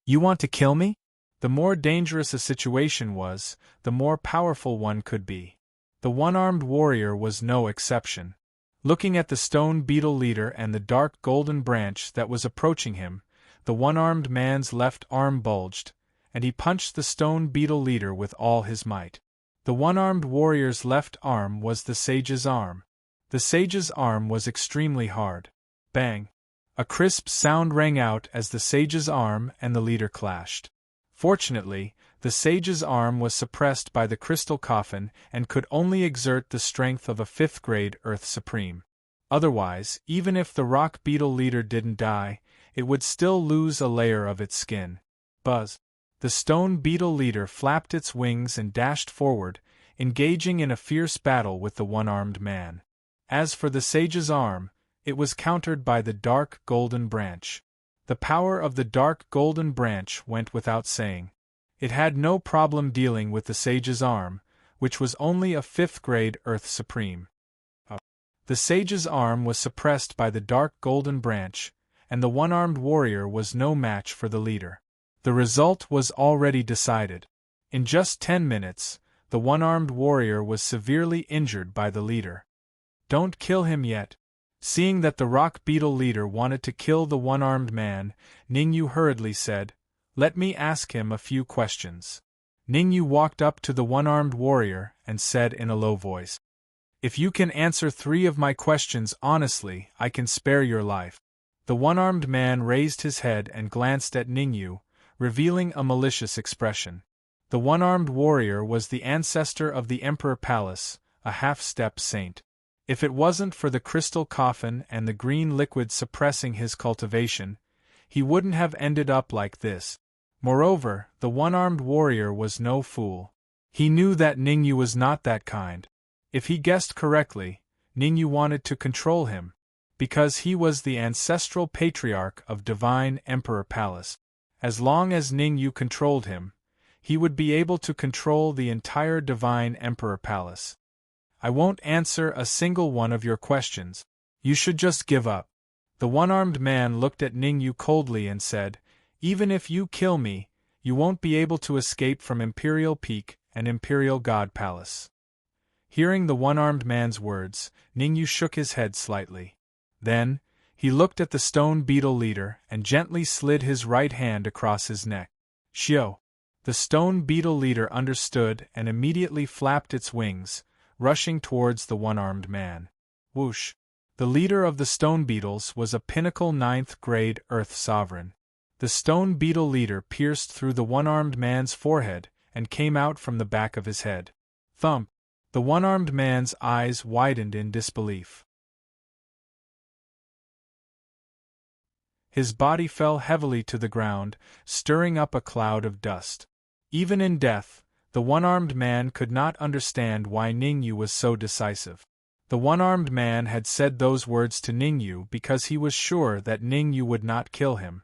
You want to kill me? The more dangerous a situation was, the more powerful one could be. The one-armed warrior was no exception. Looking at the stone beetle leader and the dark golden branch that was approaching him, the one-armed man's left arm bulged, and he punched the stone beetle leader with all his might. The one-armed warrior's left arm was the sage's arm. The sage's arm was extremely hard. Bang! A crisp sound rang out as the sage's arm and the leader clashed. Fortunately, the sage's arm was suppressed by the crystal coffin and could only exert the strength of a 5th-grade Earth Supreme. Otherwise, even if the rock beetle leader didn't die, it would still lose a layer of its skin. Buzz! The stone beetle leader flapped its wings and dashed forward, engaging in a fierce battle with the one-armed man. As for the sage's arm, it was countered by the dark golden branch. The power of the dark golden branch went without saying. It had no problem dealing with the sage's arm, which was only a 5th-grade Earth Supreme. The sage's arm was suppressed by the dark golden branch, and the one-armed warrior was no match for the leader. The result was already decided. In just 10 minutes, the one-armed warrior was severely injured by the leader. Don't kill him yet. Seeing that the rock beetle leader wanted to kill the one-armed man, Ningyu hurriedly said, "Let me ask him a few questions." Ningyu walked up to the one-armed warrior and said in a low voice, "If you can answer 3 of my questions honestly, I can spare your life." The one-armed man raised his head and glanced at Ningyu, revealing a malicious expression. The one-armed warrior was the ancestor of the Emperor Palace, a half-step saint. If it wasn't for the crystal coffin and the green liquid suppressing his cultivation, he wouldn't have ended up like this. Moreover, the one-armed warrior was no fool. He knew that Ningyu was not that kind. If he guessed correctly, Ningyu wanted to control him, because he was the ancestral patriarch of Divine Emperor Palace. As long as Ningyu controlled him, he would be able to control the entire Divine Emperor Palace. I won't answer a single one of your questions. You should just give up. The one-armed man looked at Ningyu coldly and said, "Even if you kill me, you won't be able to escape from Imperial Peak and Imperial God Palace." Hearing the one-armed man's words, Ningyu shook his head slightly. Then, he looked at the stone beetle leader and gently slid his right hand across his neck. "Shio!" The stone beetle leader understood and immediately flapped its wings, rushing towards the one-armed man. Whoosh! The leader of the stone beetles was a pinnacle 9th-grade Earth Sovereign. The stone beetle leader pierced through the one-armed man's forehead and came out from the back of his head. Thump! The one-armed man's eyes widened in disbelief. His body fell heavily to the ground, stirring up a cloud of dust. Even in death, the one-armed man could not understand why Ningyu was so decisive. The one-armed man had said those words to Ningyu because he was sure that Ningyu would not kill him.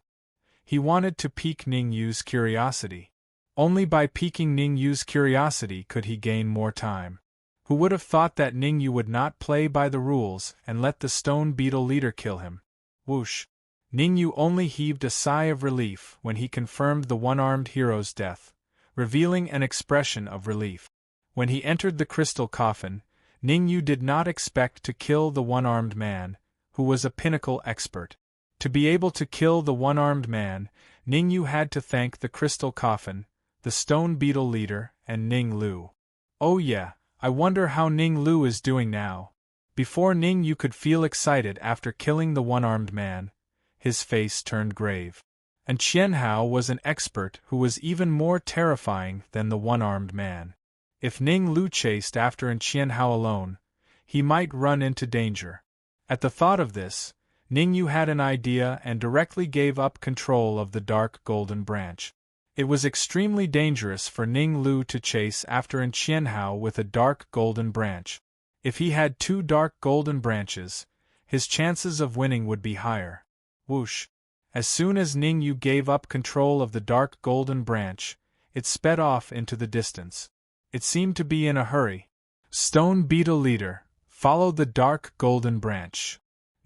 He wanted to pique Ningyu's curiosity. Only by piquing Ningyu's curiosity could he gain more time. Who would have thought that Ningyu would not play by the rules and let the stone beetle leader kill him? Whoosh! Ningyu only heaved a sigh of relief when he confirmed the one-armed hero's death, revealing an expression of relief. When he entered the crystal coffin, Ningyu did not expect to kill the one-armed man, who was a pinnacle expert. To be able to kill the one-armed man, Ningyu had to thank the crystal coffin, the stone beetle leader, and Ning Lu. Oh yeah, I wonder how Ning Lu is doing now. Before Ningyu could feel excited after killing the one-armed man, his face turned grave. And Qianhao was an expert who was even more terrifying than the one-armed man. If Ning Lu chased after Qianhao alone, he might run into danger. At the thought of this, Ningyu had an idea and directly gave up control of the dark golden branch. It was extremely dangerous for Ning Lu to chase after Qianhao with a dark golden branch. If he had 2 dark golden branches, his chances of winning would be higher. Whoosh! As soon as Ningyu gave up control of the dark golden branch, it sped off into the distance. It seemed to be in a hurry. Stone beetle leader, follow the dark golden branch.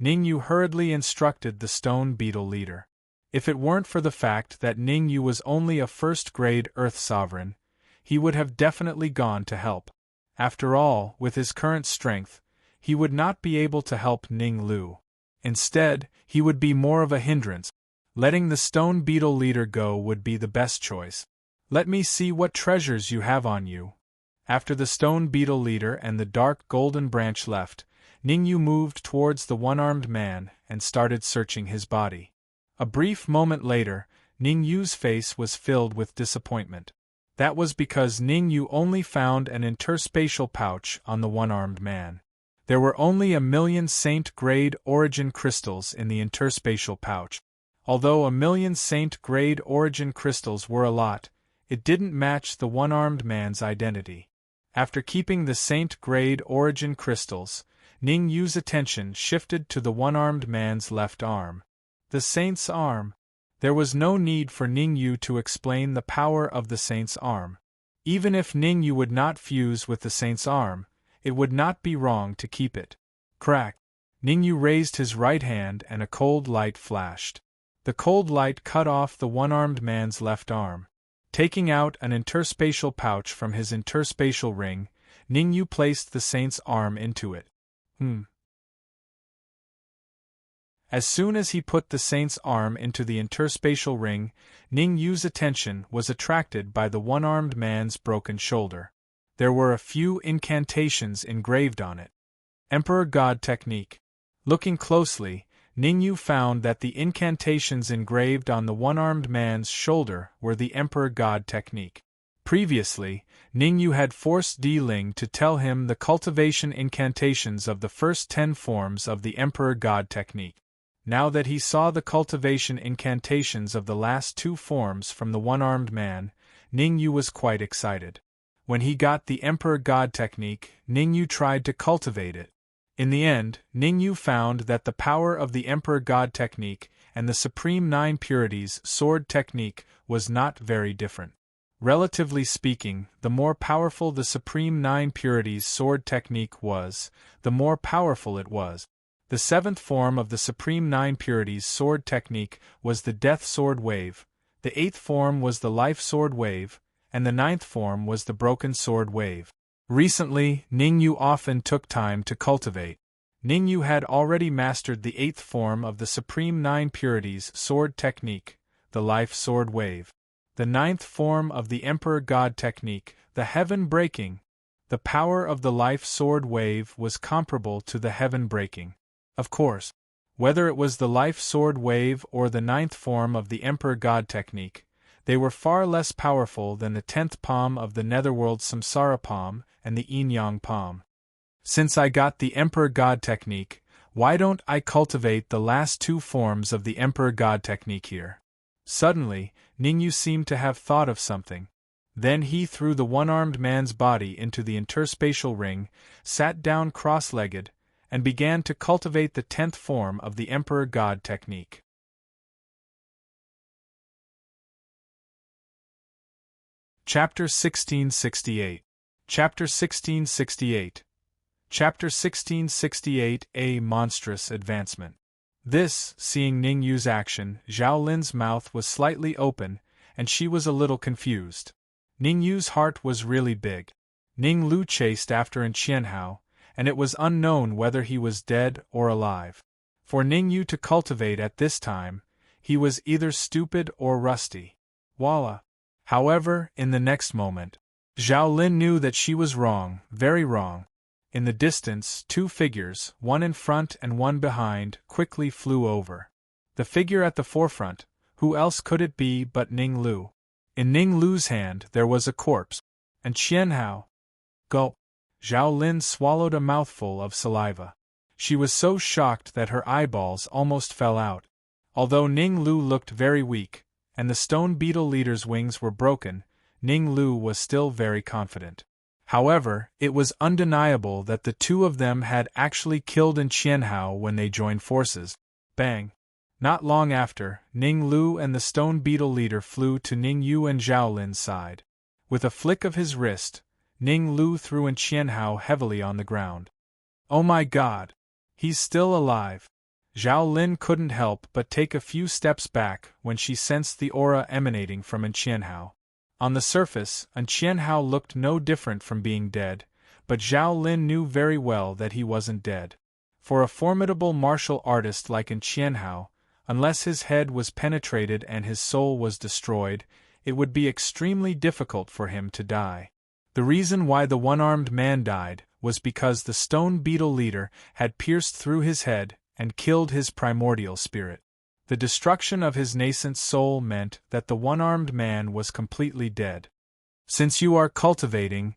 Ning Yu hurriedly instructed the stone beetle leader. If it weren't for the fact that Ning Yu was only a first-grade Earth sovereign, he would have definitely gone to help. After all, with his current strength, he would not be able to help Ning Lu. Instead, he would be more of a hindrance. Letting the stone beetle leader go would be the best choice. Let me see what treasures you have on you. After the stone beetle leader and the dark golden branch left, Ning Yu moved towards the one-armed man and started searching his body. A brief moment later, Ning Yu's face was filled with disappointment. That was because Ning Yu only found an interspatial pouch on the one-armed man. There were only 1,000,000 Saint-grade origin crystals in the interspatial pouch. Although 1,000,000 Saint-grade origin crystals were a lot, it didn't match the one-armed man's identity. After keeping the Saint-grade origin crystals, Ning Yu's attention shifted to the one-armed man's left arm. The Saint's arm. There was no need for Ning Yu to explain the power of the Saint's arm. Even if Ning Yu would not fuse with the Saint's arm, it would not be wrong to keep it. Crack! Ning Yu raised his right hand and a cold light flashed. The cold light cut off the one-armed man's left arm. Taking out an interspatial pouch from his interspatial ring, Ning Yu placed the Saint's arm into it. As soon as he put the Saint's arm into the interspatial ring, Ning Yu's attention was attracted by the one-armed man's broken shoulder. There were a few incantations engraved on it. Emperor God Technique. Looking closely, Ning Yu found that the incantations engraved on the one-armed man's shoulder were the Emperor God Technique. Previously, Ning Yu had forced Di Ling to tell him the cultivation incantations of the first 10 forms of the Emperor God Technique. Now that he saw the cultivation incantations of the last 2 forms from the one-armed man, Ning Yu was quite excited. When he got the Emperor God Technique, Ning Yu tried to cultivate it. In the end, Ning Yu found that the power of the Emperor God Technique and the Supreme 9 Purities Sword Technique was not very different. Relatively speaking, the more powerful the Supreme 9 Purities Sword Technique was, the more powerful it was. The 7th form of the Supreme 9 Purities Sword Technique was the Death Sword Wave, the 8th form was the Life Sword Wave, and the 9th form was the Broken Sword Wave. Recently, Ning Yu often took time to cultivate. Ning Yu had already mastered the 8th form of the Supreme 9 Purities Sword Technique, the Life Sword Wave. The 9th form of the Emperor God Technique, the Heaven Breaking. The power of the Life Sword Wave was comparable to the Heaven Breaking. Of course, whether it was the Life Sword Wave or the 9th form of the Emperor God Technique, they were far less powerful than the 10th palm of the Netherworld Samsara palm and the Yin-Yang palm. Since I got the Emperor God Technique, why don't I cultivate the last 2 forms of the Emperor God Technique here? Suddenly, Ning Yu seemed to have thought of something. Then he threw the one-armed man's body into the interspatial ring, sat down cross-legged, and began to cultivate the 10th form of the Emperor God Technique. Chapter 1668. Chapter 1668. Chapter 1668. A monstrous advancement. This, seeing Ning Yu's action, Zhao Lin's mouth was slightly open, and she was a little confused. Ning Yu's heart was really big. Ning Lu chased after in Qianhao, and it was unknown whether he was dead or alive. For Ning Yu to cultivate at this time, he was either stupid or rusty. Voila! However, in the next moment, Zhao Lin knew that she was wrong, very wrong. In the distance, 2 figures, one in front and one behind, quickly flew over. The figure at the forefront, who else could it be but Ning Lu? In Ning Lu's hand there was a corpse. And Qianhao. Gulp! Zhao Lin swallowed a mouthful of saliva. She was so shocked that her eyeballs almost fell out. Although Ning Lu looked very weak, and the stone beetle leader's wings were broken, Ning Lu was still very confident. However, it was undeniable that the 2 of them had actually killed in Qianhao when they joined forces. Bang! Not long after, Ning Lu and the stone beetle leader flew to Ning Yu and Zhao Lin's side. With a flick of his wrist, Ning Lu threw in Qianhao heavily on the ground. Oh my God! He's still alive! Zhao Lin couldn't help but take a few steps back when she sensed the aura emanating from Qianhao. On the surface, Qianhao looked no different from being dead, but Zhao Lin knew very well that he wasn't dead. For a formidable martial artist like Qianhao, unless his head was penetrated and his soul was destroyed, it would be extremely difficult for him to die. The reason why the one-armed man died was because the stone beetle leader had pierced through his head and killed his primordial spirit. The destruction of his nascent soul meant that the one-armed man was completely dead. Since you are cultivating,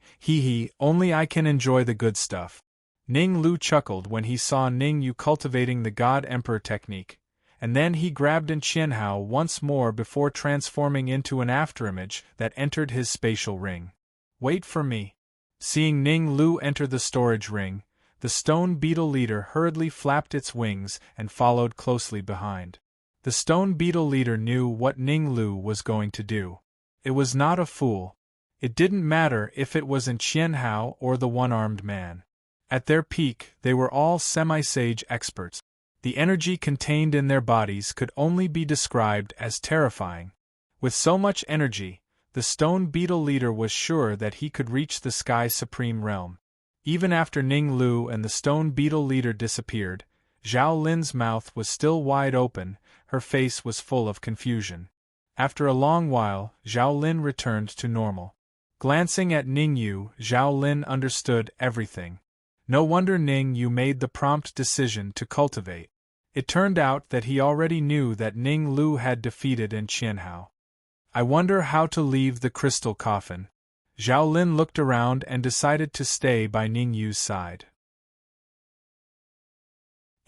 only I can enjoy the good stuff. Ning Lu chuckled when he saw Ning Yu cultivating the God Emperor technique, and then he grabbed Qianhao once more before transforming into an afterimage that entered his spatial ring. Wait for me. Seeing Ning Lu enter the storage ring, the stone beetle leader hurriedly flapped its wings and followed closely behind. The stone beetle leader knew what Ning Lu was going to do. It was not a fool. It didn't matter if it was Qianhao or the one-armed man. At their peak, they were all semi-sage experts. The energy contained in their bodies could only be described as terrifying. With so much energy, the stone beetle leader was sure that he could reach the Sky Supreme Realm. Even after Ning Lu and the stone beetle leader disappeared, Zhao Lin's mouth was still wide open, her face was full of confusion. After a long while, Zhao Lin returned to normal. Glancing at Ning Yu, Zhao Lin understood everything. No wonder Ning Yu made the prompt decision to cultivate. It turned out that he already knew that Ning Lu had defeated Qianhao. I wonder how to leave the crystal coffin. Zhao Lin looked around and decided to stay by Ning Yu's side.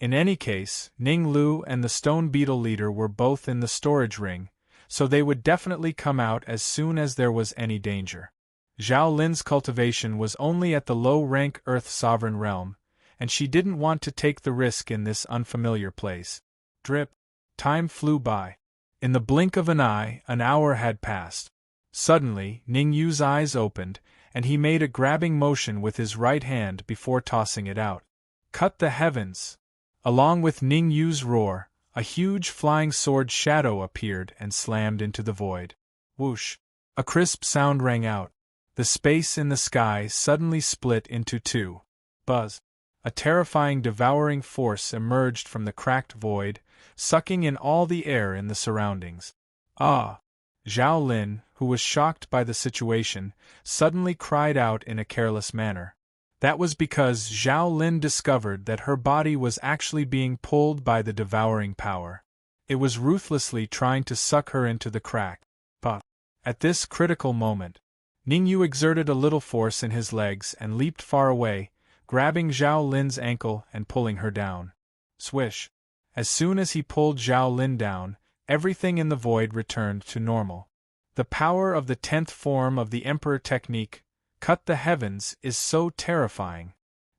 In any case, Ning Lu and the stone beetle leader were both in the storage ring, so they would definitely come out as soon as there was any danger. Zhao Lin's cultivation was only at the low-rank Earth Sovereign realm, and she didn't want to take the risk in this unfamiliar place. Drip. Time flew by. In the blink of an eye, an hour had passed. Suddenly, Ning Yu's eyes opened, and he made a grabbing motion with his right hand before tossing it out. Cut the heavens! Along with Ning Yu's roar, a huge flying sword shadow appeared and slammed into the void. Whoosh! A crisp sound rang out. The space in the sky suddenly split into two. Buzz! A terrifying devouring force emerged from the cracked void, sucking in all the air in the surroundings. Ah! Zhao Lin, who was shocked by the situation, suddenly cried out in a careless manner. That was because Zhao Lin discovered that her body was actually being pulled by the devouring power. It was ruthlessly trying to suck her into the crack. But at this critical moment, Ning Yu exerted a little force in his legs and leaped far away, grabbing Zhao Lin's ankle and pulling her down. Swish! As soon as he pulled Zhao Lin down, everything in the void returned to normal. The power of the 10th form of the Emperor technique, cut the heavens, is so terrifying.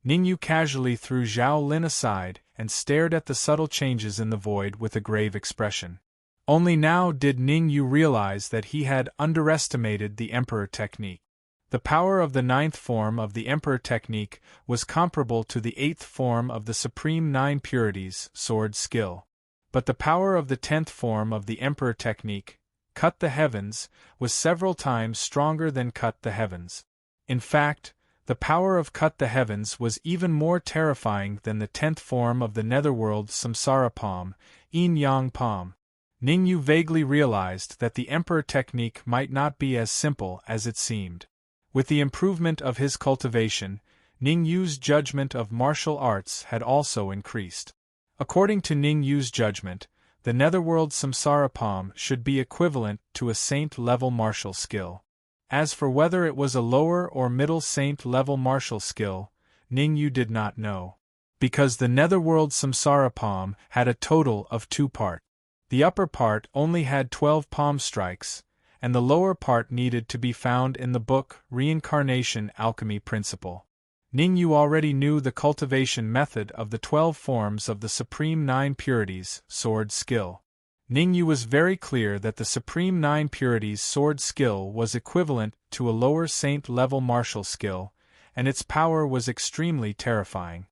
Ning Yu casually threw Zhao Lin aside and stared at the subtle changes in the void with a grave expression. Only now did Ning Yu realize that he had underestimated the Emperor technique. The power of the 9th form of the Emperor technique was comparable to the 8th form of the Supreme 9 Purities sword skill. But the power of the 10th form of the Emperor technique, cut the heavens, was several times stronger than cut the heavens. In fact, the power of cut the heavens was even more terrifying than the 10th form of the netherworld Samsara Palm, Yin Yang Palm. Ning Yu vaguely realized that the Emperor technique might not be as simple as it seemed. With the improvement of his cultivation, Ning Yu's judgment of martial arts had also increased. According to Ning Yu's judgment, the netherworld Samsara Palm should be equivalent to a saint-level martial skill. As for whether it was a lower or middle saint-level martial skill, Ning Yu did not know. Because the netherworld Samsara Palm had a total of 2 parts. The upper part only had 12 palm strikes, and the lower part needed to be found in the book Reincarnation Alchemy Principle. Ning Yu already knew the cultivation method of the 12 forms of the Supreme 9 Purities sword skill. Ning Yu was very clear that the Supreme 9 Purities sword skill was equivalent to a lower saint-level martial skill, and its power was extremely terrifying.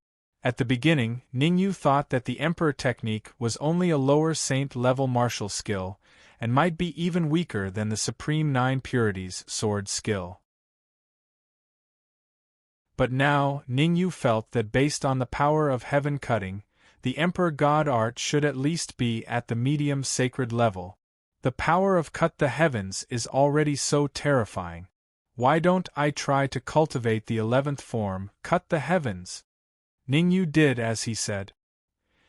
At the beginning, Ningyu thought that the Emperor technique was only a lower saint-level martial skill, and might be even weaker than the Supreme Nine Purities sword skill. But now, Ningyu felt that based on the power of heaven cutting, the Emperor God art should at least be at the medium sacred level. The power of cut the heavens is already so terrifying. Why don't I try to cultivate the 11th form, cut the heavens? Ningyu did as he said.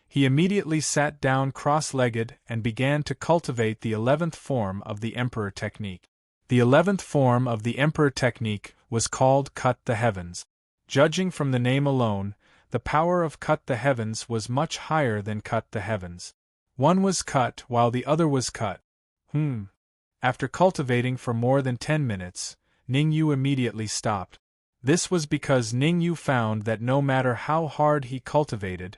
He immediately sat down cross-legged and began to cultivate the 11th form of the Emperor technique. The 11th form of the Emperor technique was called Cut the Heavens. Judging from the name alone, the power of Cut the Heavens was much higher than Cut the Heavens. One was cut while the other was cut. After cultivating for more than 10 minutes, Ningyu immediately stopped. This was because Ningyu found that no matter how hard he cultivated,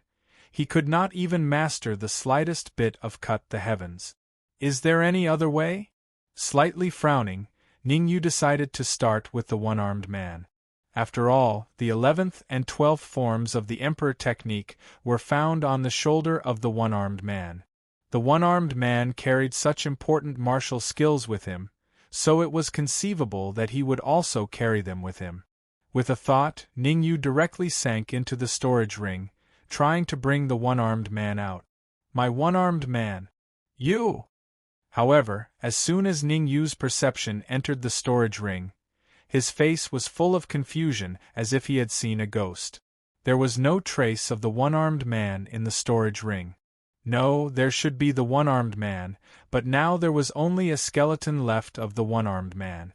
he could not even master the slightest bit of Cut the Heavens. Is there any other way? Slightly frowning, Ningyu decided to start with the one-armed man. After all, the 11th and 12th forms of the Emperor technique were found on the shoulder of the one-armed man. The one-armed man carried such important martial skills with him, so it was conceivable that he would also carry them with him. With a thought, Ningyu directly sank into the storage ring, trying to bring the one-armed man out. My one-armed man. You! However, as soon as Ningyu's perception entered the storage ring, his face was full of confusion as if he had seen a ghost. There was no trace of the one-armed man in the storage ring. No, there should be the one-armed man, but now there was only a skeleton left of the one-armed man.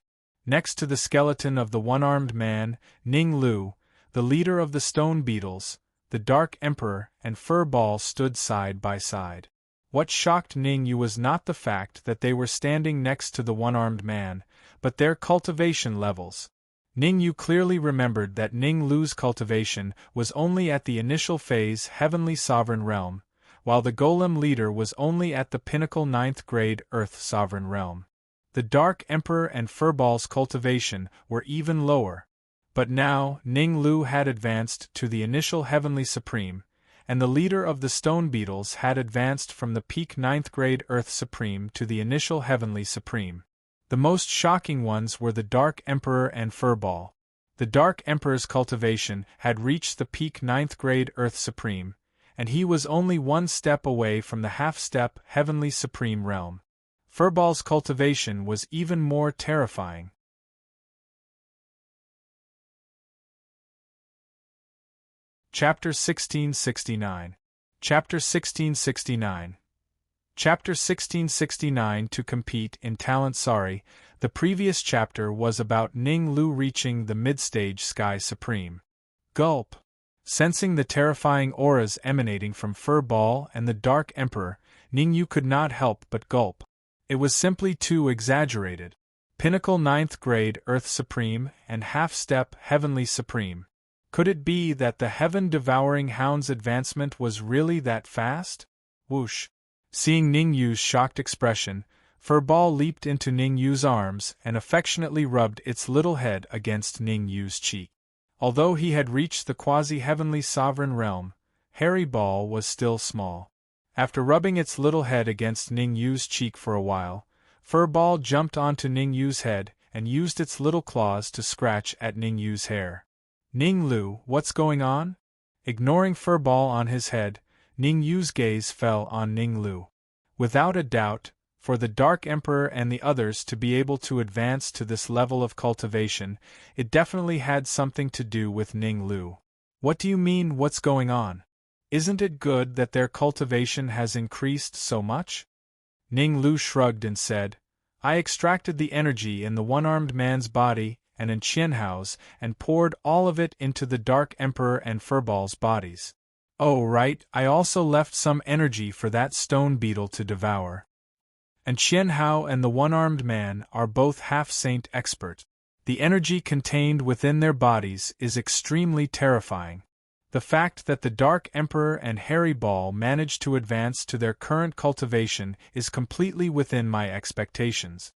Next to the skeleton of the one-armed man, Ning Lu, the leader of the stone beetles, the Dark Emperor, and Furball stood side by side. What shocked Ningyu was not the fact that they were standing next to the one-armed man, but their cultivation levels. Ningyu clearly remembered that Ning Lu's cultivation was only at the initial phase Heavenly Sovereign Realm, while the Golem leader was only at the pinnacle 9th grade Earth Sovereign Realm. The Dark Emperor and Furball's cultivation were even lower. But now, Ning Lu had advanced to the initial Heavenly Supreme, and the leader of the Stone Beetles had advanced from the peak 9th grade Earth Supreme to the initial Heavenly Supreme. The most shocking ones were the Dark Emperor and Furball. The Dark Emperor's cultivation had reached the peak 9th grade Earth Supreme, and he was only one step away from the half-step Heavenly Supreme realm. Furball's cultivation was even more terrifying. Chapter 1669. Chapter 1669. Chapter 1669. To compete in talent. The previous chapter was about Ning Lu reaching the mid-stage Sky Supreme. Gulp. Sensing the terrifying auras emanating from Furball and the Dark Emperor, Ningyu could not help but gulp. It was simply too exaggerated. Pinnacle 9th grade Earth Supreme and half-step Heavenly Supreme. Could it be that the heaven-devouring hound's advancement was really that fast? Whoosh! Seeing Ningyu's shocked expression, Furball leaped into Ningyu's arms and affectionately rubbed its little head against Ningyu's cheek. Although he had reached the quasi-heavenly sovereign realm, Hairy Ball was still small. After rubbing its little head against Ningyu's cheek for a while, Furball jumped onto Ningyu's head and used its little claws to scratch at Ningyu's hair. Ning Lu, what's going on? Ignoring Furball on his head, Ningyu's gaze fell on Ning Lu. Without a doubt, for the Dark Emperor and the others to be able to advance to this level of cultivation, it definitely had something to do with Ning Lu. What do you mean, what's going on? Isn't it good that their cultivation has increased so much? Ning Lu shrugged and said, I extracted the energy in the one-armed man's body and in Qianhao's and poured all of it into the Dark Emperor and Furball's bodies. Oh right, I also left some energy for that stone beetle to devour. And Qianhao and the one-armed man are both half-saint expert. The energy contained within their bodies is extremely terrifying. The fact that the Dark Emperor and Hairy Ball managed to advance to their current cultivation is completely within my expectations.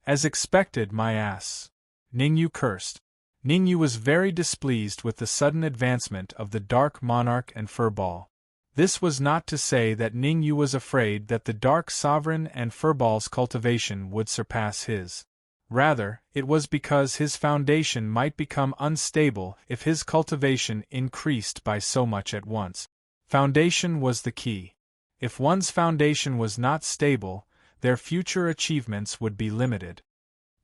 As expected, my ass. Ningyu cursed. Ningyu was very displeased with the sudden advancement of the Dark Monarch and Furball. This was not to say that Ningyu was afraid that the Dark Sovereign and Furball's cultivation would surpass his. Rather, it was because his foundation might become unstable if his cultivation increased by so much at once. Foundation was the key. If one's foundation was not stable, their future achievements would be limited.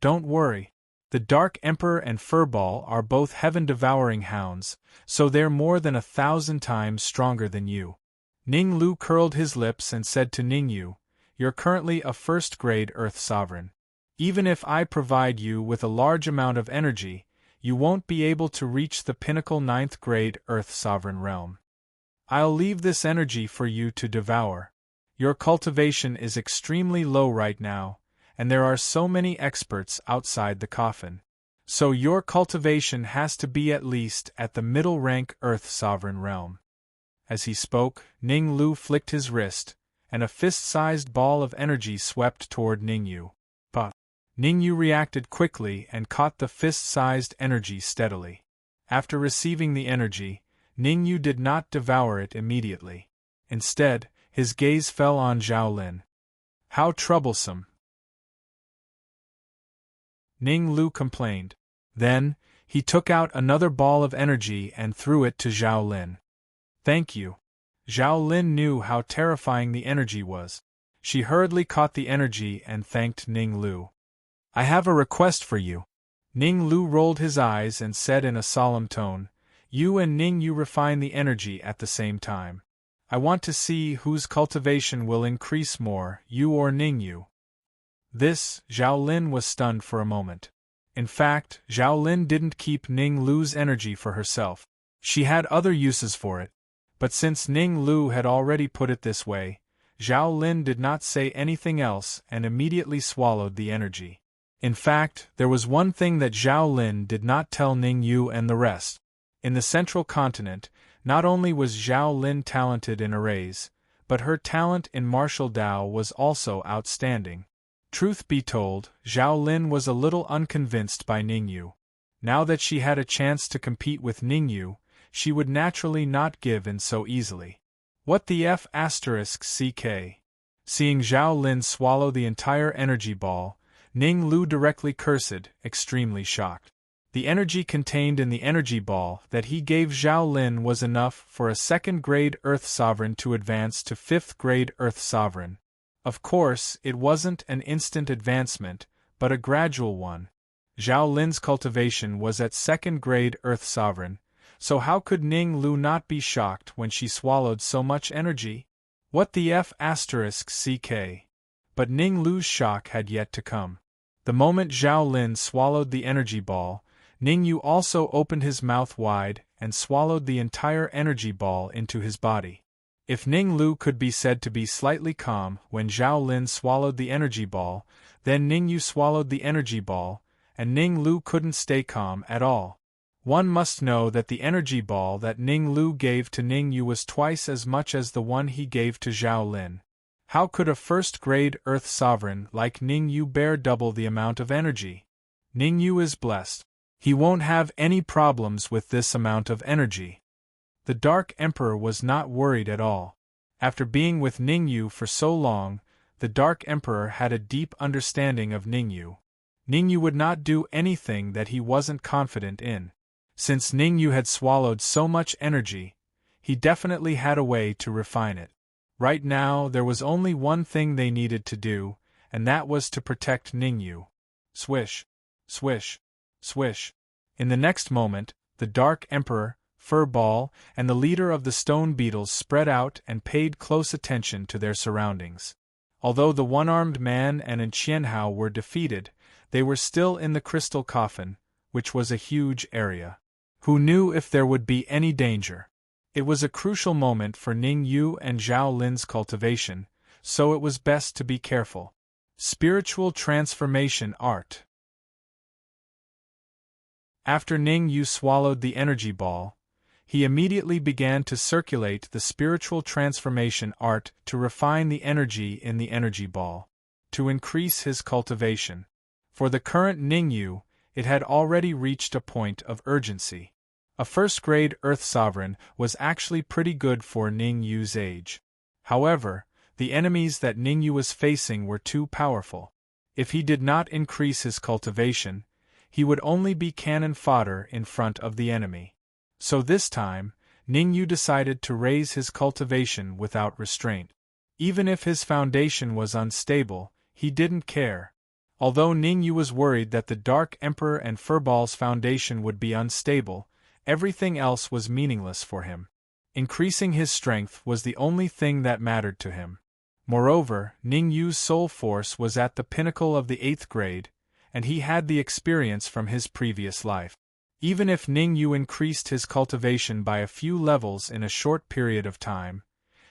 Don't worry. The Dark Emperor and Furball are both heaven-devouring hounds, so they're more than 1,000 times stronger than you. Ning Lu curled his lips and said to Ningyu, "You're currently a first-grade Earth Sovereign. Even if I provide you with a large amount of energy, you won't be able to reach the pinnacle 9th-grade Earth Sovereign realm. I'll leave this energy for you to devour. Your cultivation is extremely low right now, and there are so many experts outside the coffin. So your cultivation has to be at least at the middle-rank Earth Sovereign realm." As he spoke, Ning Lu flicked his wrist, and a fist-sized ball of energy swept toward Ningyu. But Ningyu reacted quickly and caught the fist-sized energy steadily. After receiving the energy, Ningyu did not devour it immediately. Instead, his gaze fell on Zhao Lin. "How troublesome," Ning Lu complained. Then, he took out another ball of energy and threw it to Zhao Lin. "Thank you." Zhao Lin knew how terrifying the energy was. She hurriedly caught the energy and thanked Ning Lu. "I have a request for you." Ning Lu rolled his eyes and said in a solemn tone, "You and Ningyu refine the energy at the same time. I want to see whose cultivation will increase more, you or Ningyu." This, Zhao Lin was stunned for a moment. In fact, Zhao Lin didn't keep Ning Lu's energy for herself. She had other uses for it. But since Ning Lu had already put it this way, Zhao Lin did not say anything else and immediately swallowed the energy. In fact, there was one thing that Zhao Lin did not tell Ningyu and the rest. In the central continent, not only was Zhao Lin talented in arrays, but her talent in martial Dao was also outstanding. Truth be told, Zhao Lin was a little unconvinced by Ningyu. Now that she had a chance to compete with Ningyu, she would naturally not give in so easily. What the F***ck? Seeing Zhao Lin swallow the entire energy ball, Ning Lu directly cursed, extremely shocked. The energy contained in the energy ball that he gave Zhao Lin was enough for a 2nd-grade Earth Sovereign to advance to 5th-grade Earth Sovereign. Of course, it wasn't an instant advancement, but a gradual one. Zhao Lin's cultivation was at 2nd-grade Earth Sovereign, so how could Ning Lu not be shocked when she swallowed so much energy? What the F***ck? But Ning Lu's shock had yet to come. The moment Zhao Lin swallowed the energy ball, Ningyu also opened his mouth wide and swallowed the entire energy ball into his body. If Ning Lu could be said to be slightly calm when Zhao Lin swallowed the energy ball, then Ningyu swallowed the energy ball, and Ning Lu couldn't stay calm at all. One must know that the energy ball that Ning Lu gave to Ningyu was twice as much as the one he gave to Zhao Lin. How could a first-grade Earth Sovereign like Ningyu bear double the amount of energy? Ningyu is blessed. He won't have any problems with this amount of energy. The Dark Emperor was not worried at all. After being with Ningyu for so long, the Dark Emperor had a deep understanding of Ningyu. Ningyu would not do anything that he wasn't confident in. Since Ningyu had swallowed so much energy, he definitely had a way to refine it. Right now, there was only one thing they needed to do, and that was to protect Ningyu. Swish, swish, swish. In the next moment, the Dark Emperor, Furball, and the leader of the stone beetles spread out and paid close attention to their surroundings. Although the one-armed man and Qianhao were defeated, they were still in the crystal coffin, which was a huge area. Who knew if there would be any danger? It was a crucial moment for Ningyu and Zhao Lin's cultivation, so it was best to be careful. Spiritual Transformation Art. After Ningyu swallowed the energy ball, he immediately began to circulate the spiritual transformation art to refine the energy in the energy ball, to increase his cultivation. For the current Ningyu, it had already reached a point of urgency. A first-grade Earth Sovereign was actually pretty good for Ning Yu's age. However, the enemies that Ning Yu was facing were too powerful. If he did not increase his cultivation, he would only be cannon fodder in front of the enemy. So this time, Ning Yu decided to raise his cultivation without restraint. Even if his foundation was unstable, he didn't care. Although Ning Yu was worried that the Dark Emperor and Furball's foundation would be unstable, everything else was meaningless for him. Increasing his strength was the only thing that mattered to him. Moreover, Ning Yu's soul force was at the pinnacle of the 8th grade, and he had the experience from his previous life. Even if Ning Yu increased his cultivation by a few levels in a short period of time,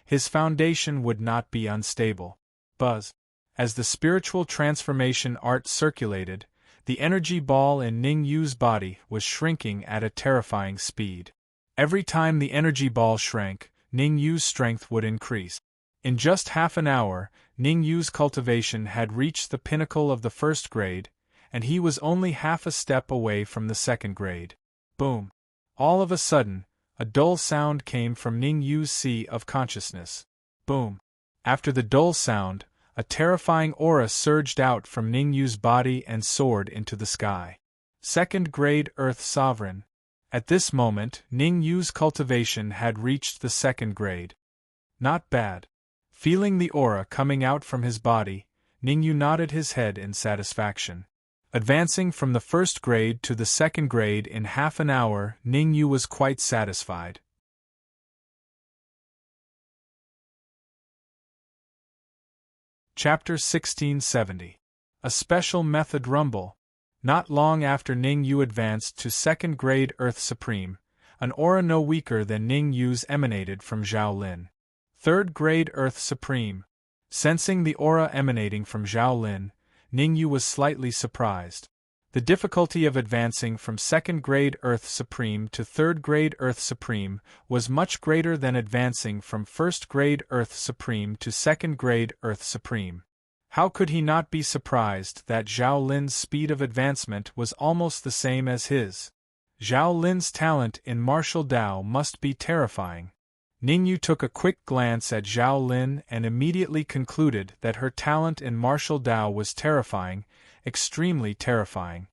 his foundation would not be unstable. Buzz. As the spiritual transformation art circulated, the energy ball in Ning Yu's body was shrinking at a terrifying speed. Every time the energy ball shrank, Ning Yu's strength would increase. In just half an hour, Ning Yu's cultivation had reached the pinnacle of the 1st grade, and he was only half a step away from the 2nd grade. Boom! All of a sudden, a dull sound came from Ning Yu's sea of consciousness. Boom! After the dull sound, a terrifying aura surged out from Ning Yu's body and soared into the sky. 2nd grade Earth Sovereign. At this moment, Ning Yu's cultivation had reached the 2nd grade. Not bad. Feeling the aura coming out from his body, Ning Yu nodded his head in satisfaction. Advancing from the 1st grade to the 2nd grade in half an hour, Ning Yu was quite satisfied. Chapter 1670. A Special Method Rumble. Not long after Ning Yu advanced to 2nd grade Earth Supreme, an aura no weaker than Ning Yu's emanated from Zhao Lin. 3rd grade Earth Supreme. Sensing the aura emanating from Zhao Lin, Ning Yu was slightly surprised. The difficulty of advancing from 2nd grade Earth Supreme to 3rd grade Earth Supreme was much greater than advancing from 1st grade Earth Supreme to 2nd grade Earth Supreme. How could he not be surprised that Zhao Lin's speed of advancement was almost the same as his? Zhao Lin's talent in martial Dao must be terrifying. Ning Yu took a quick glance at Zhao Lin and immediately concluded that her talent in martial Dao was terrifying, extremely terrifying.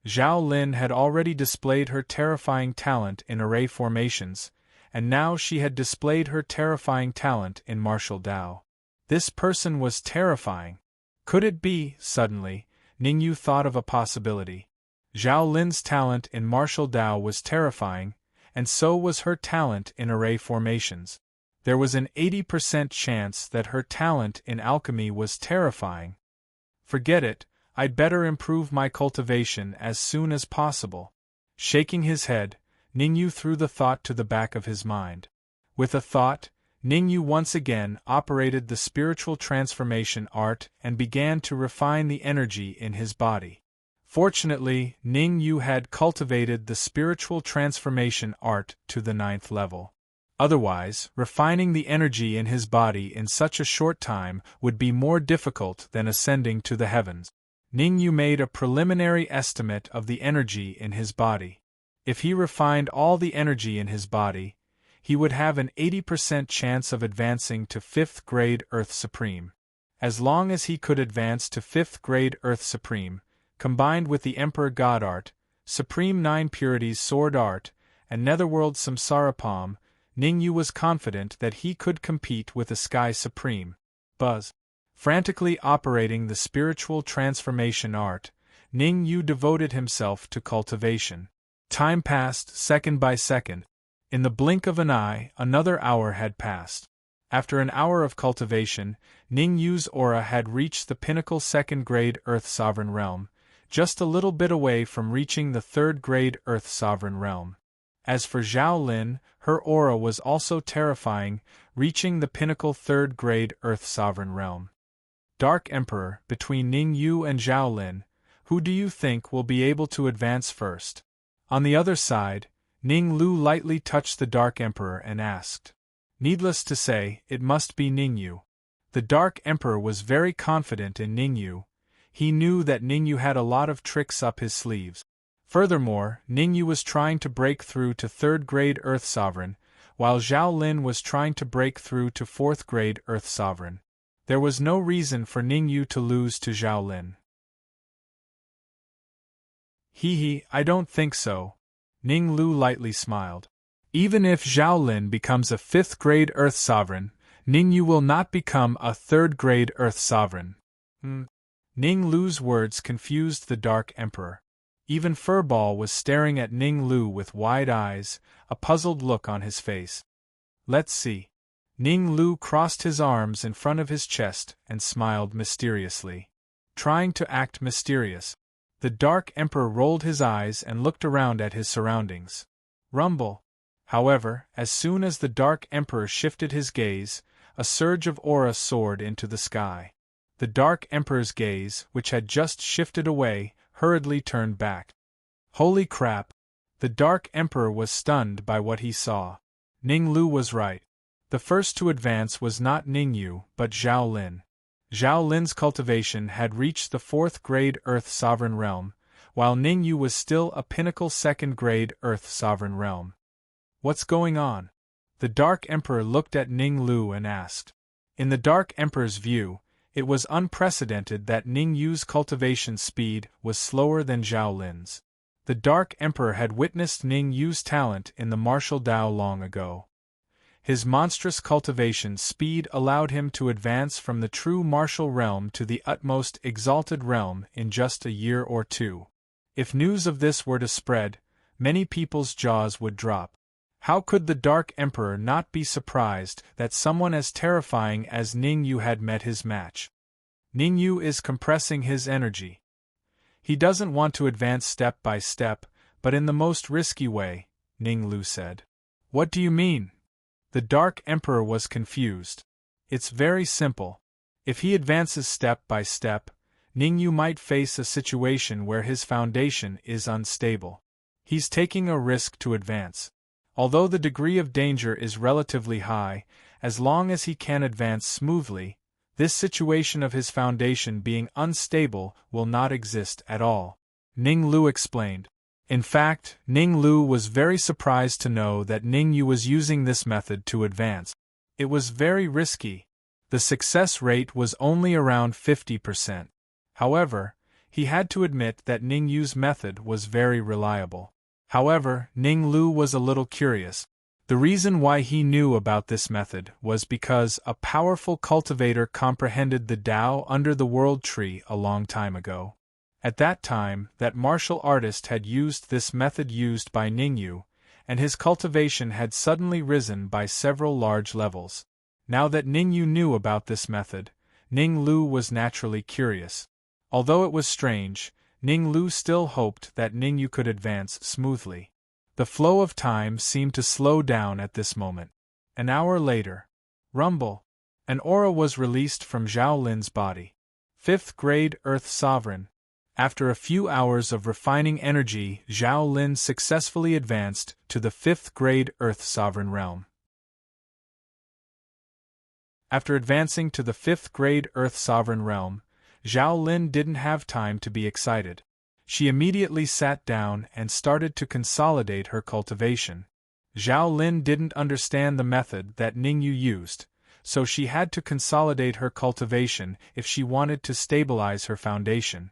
Zhao Lin had already displayed her terrifying talent in array formations, and now she had displayed her terrifying talent in martial Dao. This person was terrifying. Could it be, suddenly, Ning Yu thought of a possibility. Zhao Lin's talent in martial Dao was terrifying, and so was her talent in array formations. There was an 80% chance that her talent in alchemy was terrifying. Forget it, I'd better improve my cultivation as soon as possible. Shaking his head, Ning Yu threw the thought to the back of his mind. With a thought, Ning Yu once again operated the spiritual transformation art and began to refine the energy in his body. Fortunately, Ning Yu had cultivated the spiritual transformation art to the 9th level. Otherwise, refining the energy in his body in such a short time would be more difficult than ascending to the heavens. Ning Yu made a preliminary estimate of the energy in his body. If he refined all the energy in his body, he would have an 80% chance of advancing to 5th grade Earth Supreme. As long as he could advance to 5th grade Earth Supreme, combined with the Emperor God Art, Supreme 9 Purities Sword Art, and Netherworld Samsara Palm, Ning Yu was confident that he could compete with the Sky Supreme. Buzz. Frantically operating the spiritual transformation art, Ning Yu devoted himself to cultivation. Time passed second by second. In the blink of an eye, another hour had passed. After an hour of cultivation, Ning Yu's aura had reached the pinnacle 2nd grade Earth Sovereign Realm, just a little bit away from reaching the 3rd grade Earth Sovereign Realm. As for Zhao Lin, her aura was also terrifying, reaching the pinnacle 3rd grade Earth Sovereign Realm. Dark Emperor, between Ning Yu and Zhao Lin, who do you think will be able to advance first? On the other side, Ning Lu lightly touched the Dark Emperor and asked. Needless to say, it must be Ning Yu. The Dark Emperor was very confident in Ning Yu. He knew that Ning Yu had a lot of tricks up his sleeves. Furthermore, Ningyu was trying to break through to 3rd grade Earth Sovereign, while Zhao Lin was trying to break through to 4th grade Earth Sovereign. There was no reason for Ningyu to lose to Zhao Lin. Hee, I don't think so. Ning Lu lightly smiled. Even if Zhao Lin becomes a 5th grade Earth Sovereign, Ningyu will not become a 3rd grade Earth Sovereign. Ning Lu's words confused the Dark Emperor. Even Furball was staring at Ning Lu with wide eyes, a puzzled look on his face. Let's see. Ning Lu crossed his arms in front of his chest and smiled mysteriously. Trying to act mysterious, the Dark Emperor rolled his eyes and looked around at his surroundings. Rumble. However, as soon as the Dark Emperor shifted his gaze, a surge of aura soared into the sky. The Dark Emperor's gaze, which had just shifted away, hurriedly turned back. Holy crap! The Dark Emperor was stunned by what he saw. Ning Lu was right. The first to advance was not Ningyu, but Zhao Lin. Zhao Lin's cultivation had reached the 4th grade Earth Sovereign Realm, while Ningyu was still a pinnacle 2nd grade Earth Sovereign Realm. What's going on? The Dark Emperor looked at Ning Lu and asked. In the Dark Emperor's view, it was unprecedented that Ningyu's cultivation speed was slower than Zhao Lin's. The Dark Emperor had witnessed Ningyu's talent in the martial Dao long ago. His monstrous cultivation speed allowed him to advance from the true martial realm to the utmost exalted realm in just a year or two. If news of this were to spread, many people's jaws would drop. How could the Dark Emperor not be surprised that someone as terrifying as Ningyu had met his match? Ningyu is compressing his energy. He doesn't want to advance step by step, but in the most risky way, Ning Lu said. What do you mean? The Dark Emperor was confused. It's very simple. If he advances step by step, Ningyu might face a situation where his foundation is unstable. He's taking a risk to advance. Although the degree of danger is relatively high, as long as he can advance smoothly, this situation of his foundation being unstable will not exist at all. Ning Lu explained. In fact, Ning Lu was very surprised to know that Ningyu was using this method to advance. It was very risky. The success rate was only around 50%. However, he had to admit that Ningyu's method was very reliable. However, Ning Lu was a little curious. The reason why he knew about this method was because a powerful cultivator comprehended the Tao under the World Tree a long time ago. At that time, that martial artist had used this method used by Ningyu, and his cultivation had suddenly risen by several large levels. Now that Ningyu knew about this method, Ning Lu was naturally curious. Although it was strange, Ning Lu still hoped that Ningyu could advance smoothly. The flow of time seemed to slow down at this moment. An hour later. Rumble. An aura was released from Zhao Lin's body. 5th grade Earth Sovereign. After a few hours of refining energy, Zhao Lin successfully advanced to the 5th grade Earth Sovereign realm. After advancing to the 5th grade Earth Sovereign realm, Zhao Lin didn't have time to be excited. She immediately sat down and started to consolidate her cultivation. Zhao Lin didn't understand the method that Ningyu used, so she had to consolidate her cultivation if she wanted to stabilize her foundation.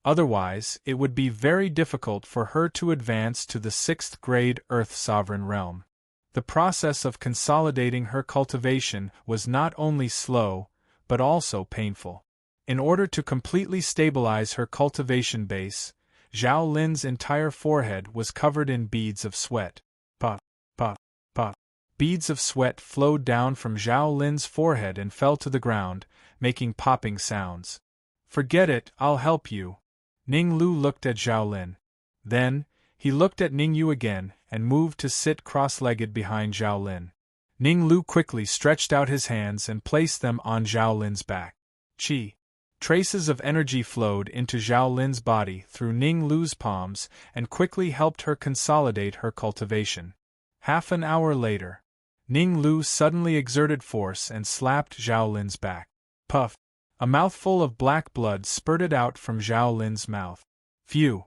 Otherwise, it would be very difficult for her to advance to the 6th grade Earth Sovereign realm. The process of consolidating her cultivation was not only slow, but also painful. In order to completely stabilize her cultivation base, Zhao Lin's entire forehead was covered in beads of sweat. Pop, pop, pop. Beads of sweat flowed down from Zhao Lin's forehead and fell to the ground, making popping sounds. Forget it, I'll help you. Ning Lu looked at Zhao Lin. Then, he looked at Ningyu again and moved to sit cross-legged behind Zhao Lin. Ning Lu quickly stretched out his hands and placed them on Zhao Lin's back. Qi. Traces of energy flowed into Zhao Lin's body through Ning Lu's palms and quickly helped her consolidate her cultivation. Half an hour later, Ning Lu suddenly exerted force and slapped Zhao Lin's back. Puff! A mouthful of black blood spurted out from Zhao Lin's mouth. Phew!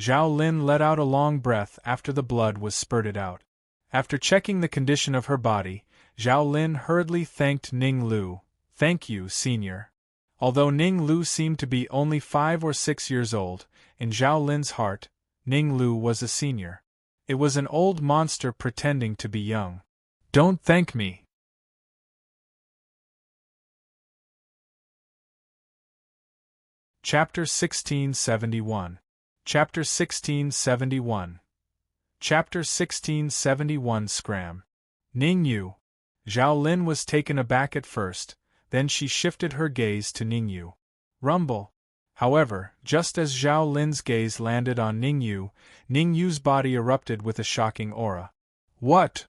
Zhao Lin let out a long breath after the blood was spurted out. After checking the condition of her body, Zhao Lin hurriedly thanked Ning Lu. "Thank you, senior." Although Ning Lu seemed to be only 5 or 6 years old, in Zhao Lin's heart, Ning Lu was a senior. It was an old monster pretending to be young. "Don't thank me." Chapter 1671. Chapter 1671. Chapter 1671 Scram. Ning Yu. Zhao Lin was taken aback at first, then she shifted her gaze to Ning Yu. Rumble. However, just as Zhao Lin's gaze landed on Ning Yu's body erupted with a shocking aura. "What?"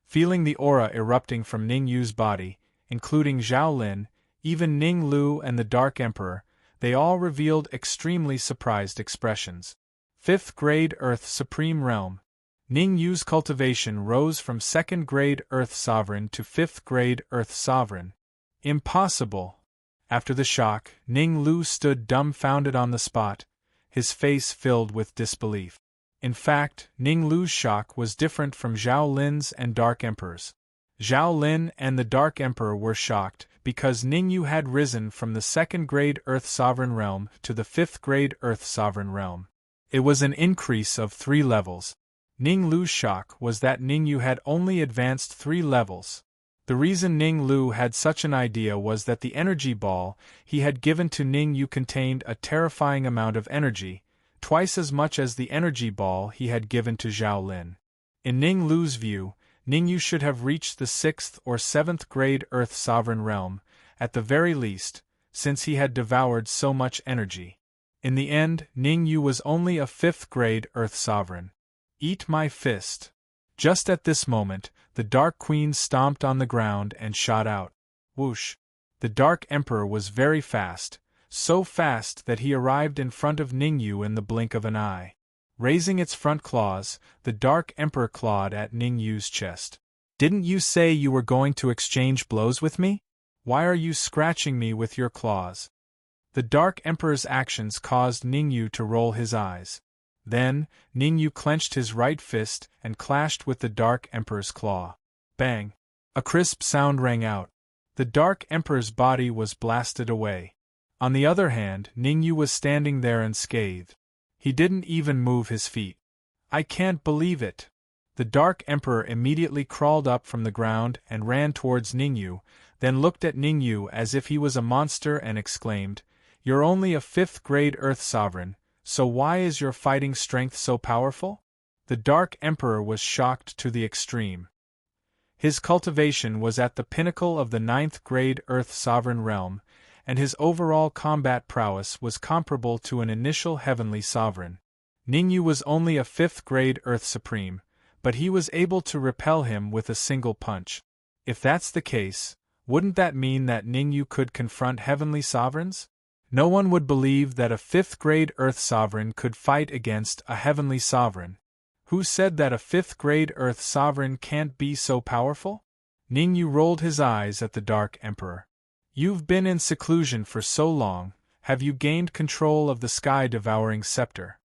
Feeling the aura erupting from Ning Yu's body, including Zhao Lin, even Ning Lu and the Dark Emperor, they all revealed extremely surprised expressions. 5th grade Earth Supreme Realm. Ning Yu's cultivation rose from 2nd grade Earth Sovereign to 5th grade Earth Sovereign. Impossible! After the shock, Ning Lu stood dumbfounded on the spot, his face filled with disbelief. In fact, Ning Lu's shock was different from Zhao Lin's and Dark Emperor's. Zhao Lin and the Dark Emperor were shocked because Ning Yu had risen from the 2nd grade Earth Sovereign Realm to the 5th grade Earth Sovereign Realm. It was an increase of 3 levels. Ning Lu's shock was that Ning Yu had only advanced 3 levels. The reason Ning Lu had such an idea was that the energy ball he had given to Ning Yu contained a terrifying amount of energy, twice as much as the energy ball he had given to Zhao Lin. In Ning Lu's view, Ning Yu should have reached the 6th or 7th grade Earth Sovereign Realm, at the very least, since he had devoured so much energy. In the end, Ning Yu was only a 5th grade Earth Sovereign. Eat my fist. Just at this moment, the Dark Queen stomped on the ground and shot out. Whoosh! The Dark Emperor was very fast, so fast that he arrived in front of Ning Yu in the blink of an eye. Raising its front claws, the Dark Emperor clawed at Ning Yu's chest. "Didn't you say you were going to exchange blows with me? Why are you scratching me with your claws?" The Dark Emperor's actions caused Ning Yu to roll his eyes. Then, Ning Yu clenched his right fist and clashed with the Dark Emperor's claw. Bang! A crisp sound rang out. The Dark Emperor's body was blasted away. On the other hand, Ning Yu was standing there unscathed. He didn't even move his feet. "I can't believe it." The Dark Emperor immediately crawled up from the ground and ran towards Ning Yu, then looked at Ning Yu as if he was a monster and exclaimed, "You're only a 5th grade Earth Sovereign, so why is your fighting strength so powerful?" The Dark Emperor was shocked to the extreme. His cultivation was at the pinnacle of the 9th grade Earth Sovereign Realm, and his overall combat prowess was comparable to an initial Heavenly Sovereign. Ning Yu was only a 5th grade Earth Supreme, but he was able to repel him with a single punch. If that's the case, wouldn't that mean that Ning Yu could confront Heavenly Sovereigns? No one would believe that a 5th grade Earth Sovereign could fight against a Heavenly Sovereign. Who said that a 5th grade Earth Sovereign can't be so powerful? Ning Yu rolled his eyes at the Dark Emperor. "You've been in seclusion for so long, have you gained control of the sky-devouring scepter?"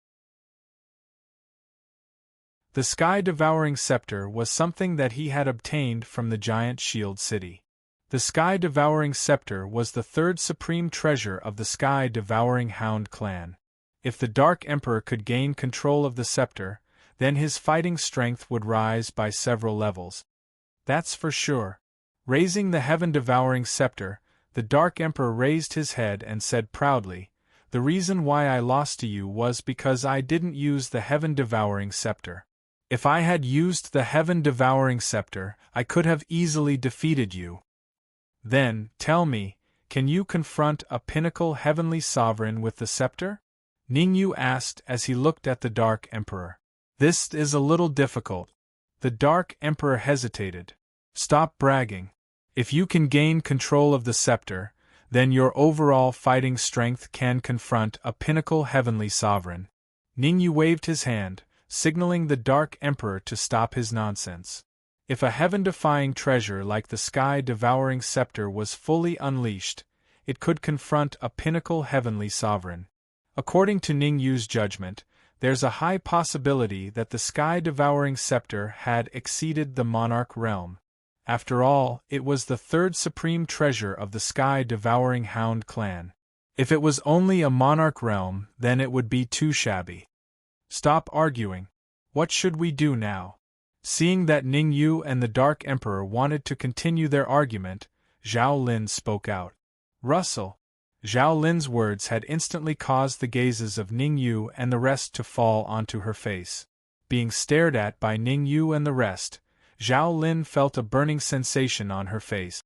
The sky-devouring scepter was something that he had obtained from the giant shield city. The sky-devouring scepter was the 3rd supreme treasure of the sky-devouring hound clan. If the Dark Emperor could gain control of the scepter, then his fighting strength would rise by several levels. That's for sure. Raising the heaven-devouring scepter, the Dark Emperor raised his head and said proudly, "The reason why I lost to you was because I didn't use the heaven-devouring scepter. If I had used the heaven-devouring scepter, I could have easily defeated you. Then, tell me, can you confront a pinnacle Heavenly Sovereign with the scepter?" Ning Yu asked as he looked at the Dark Emperor. "This is a little difficult." The Dark Emperor hesitated. "Stop bragging. If you can gain control of the scepter, then your overall fighting strength can confront a pinnacle Heavenly Sovereign." Ning Yu waved his hand, signaling the Dark Emperor to stop his nonsense. If a heaven-defying treasure like the sky-devouring scepter was fully unleashed, it could confront a pinnacle Heavenly Sovereign. According to Ning Yu's judgment, there's a high possibility that the sky-devouring scepter had exceeded the monarch realm. After all, it was the third supreme treasure of the sky-devouring hound clan. If it was only a monarch realm, then it would be too shabby. Stop arguing. What should we do now? Seeing that Ning Yu and the Dark Emperor wanted to continue their argument, Zhao Lin spoke out. Russell. Zhao Lin's words had instantly caused the gazes of Ning Yu and the rest to fall onto her face. Being stared at by Ning Yu and the rest, Zhao Lin felt a burning sensation on her face.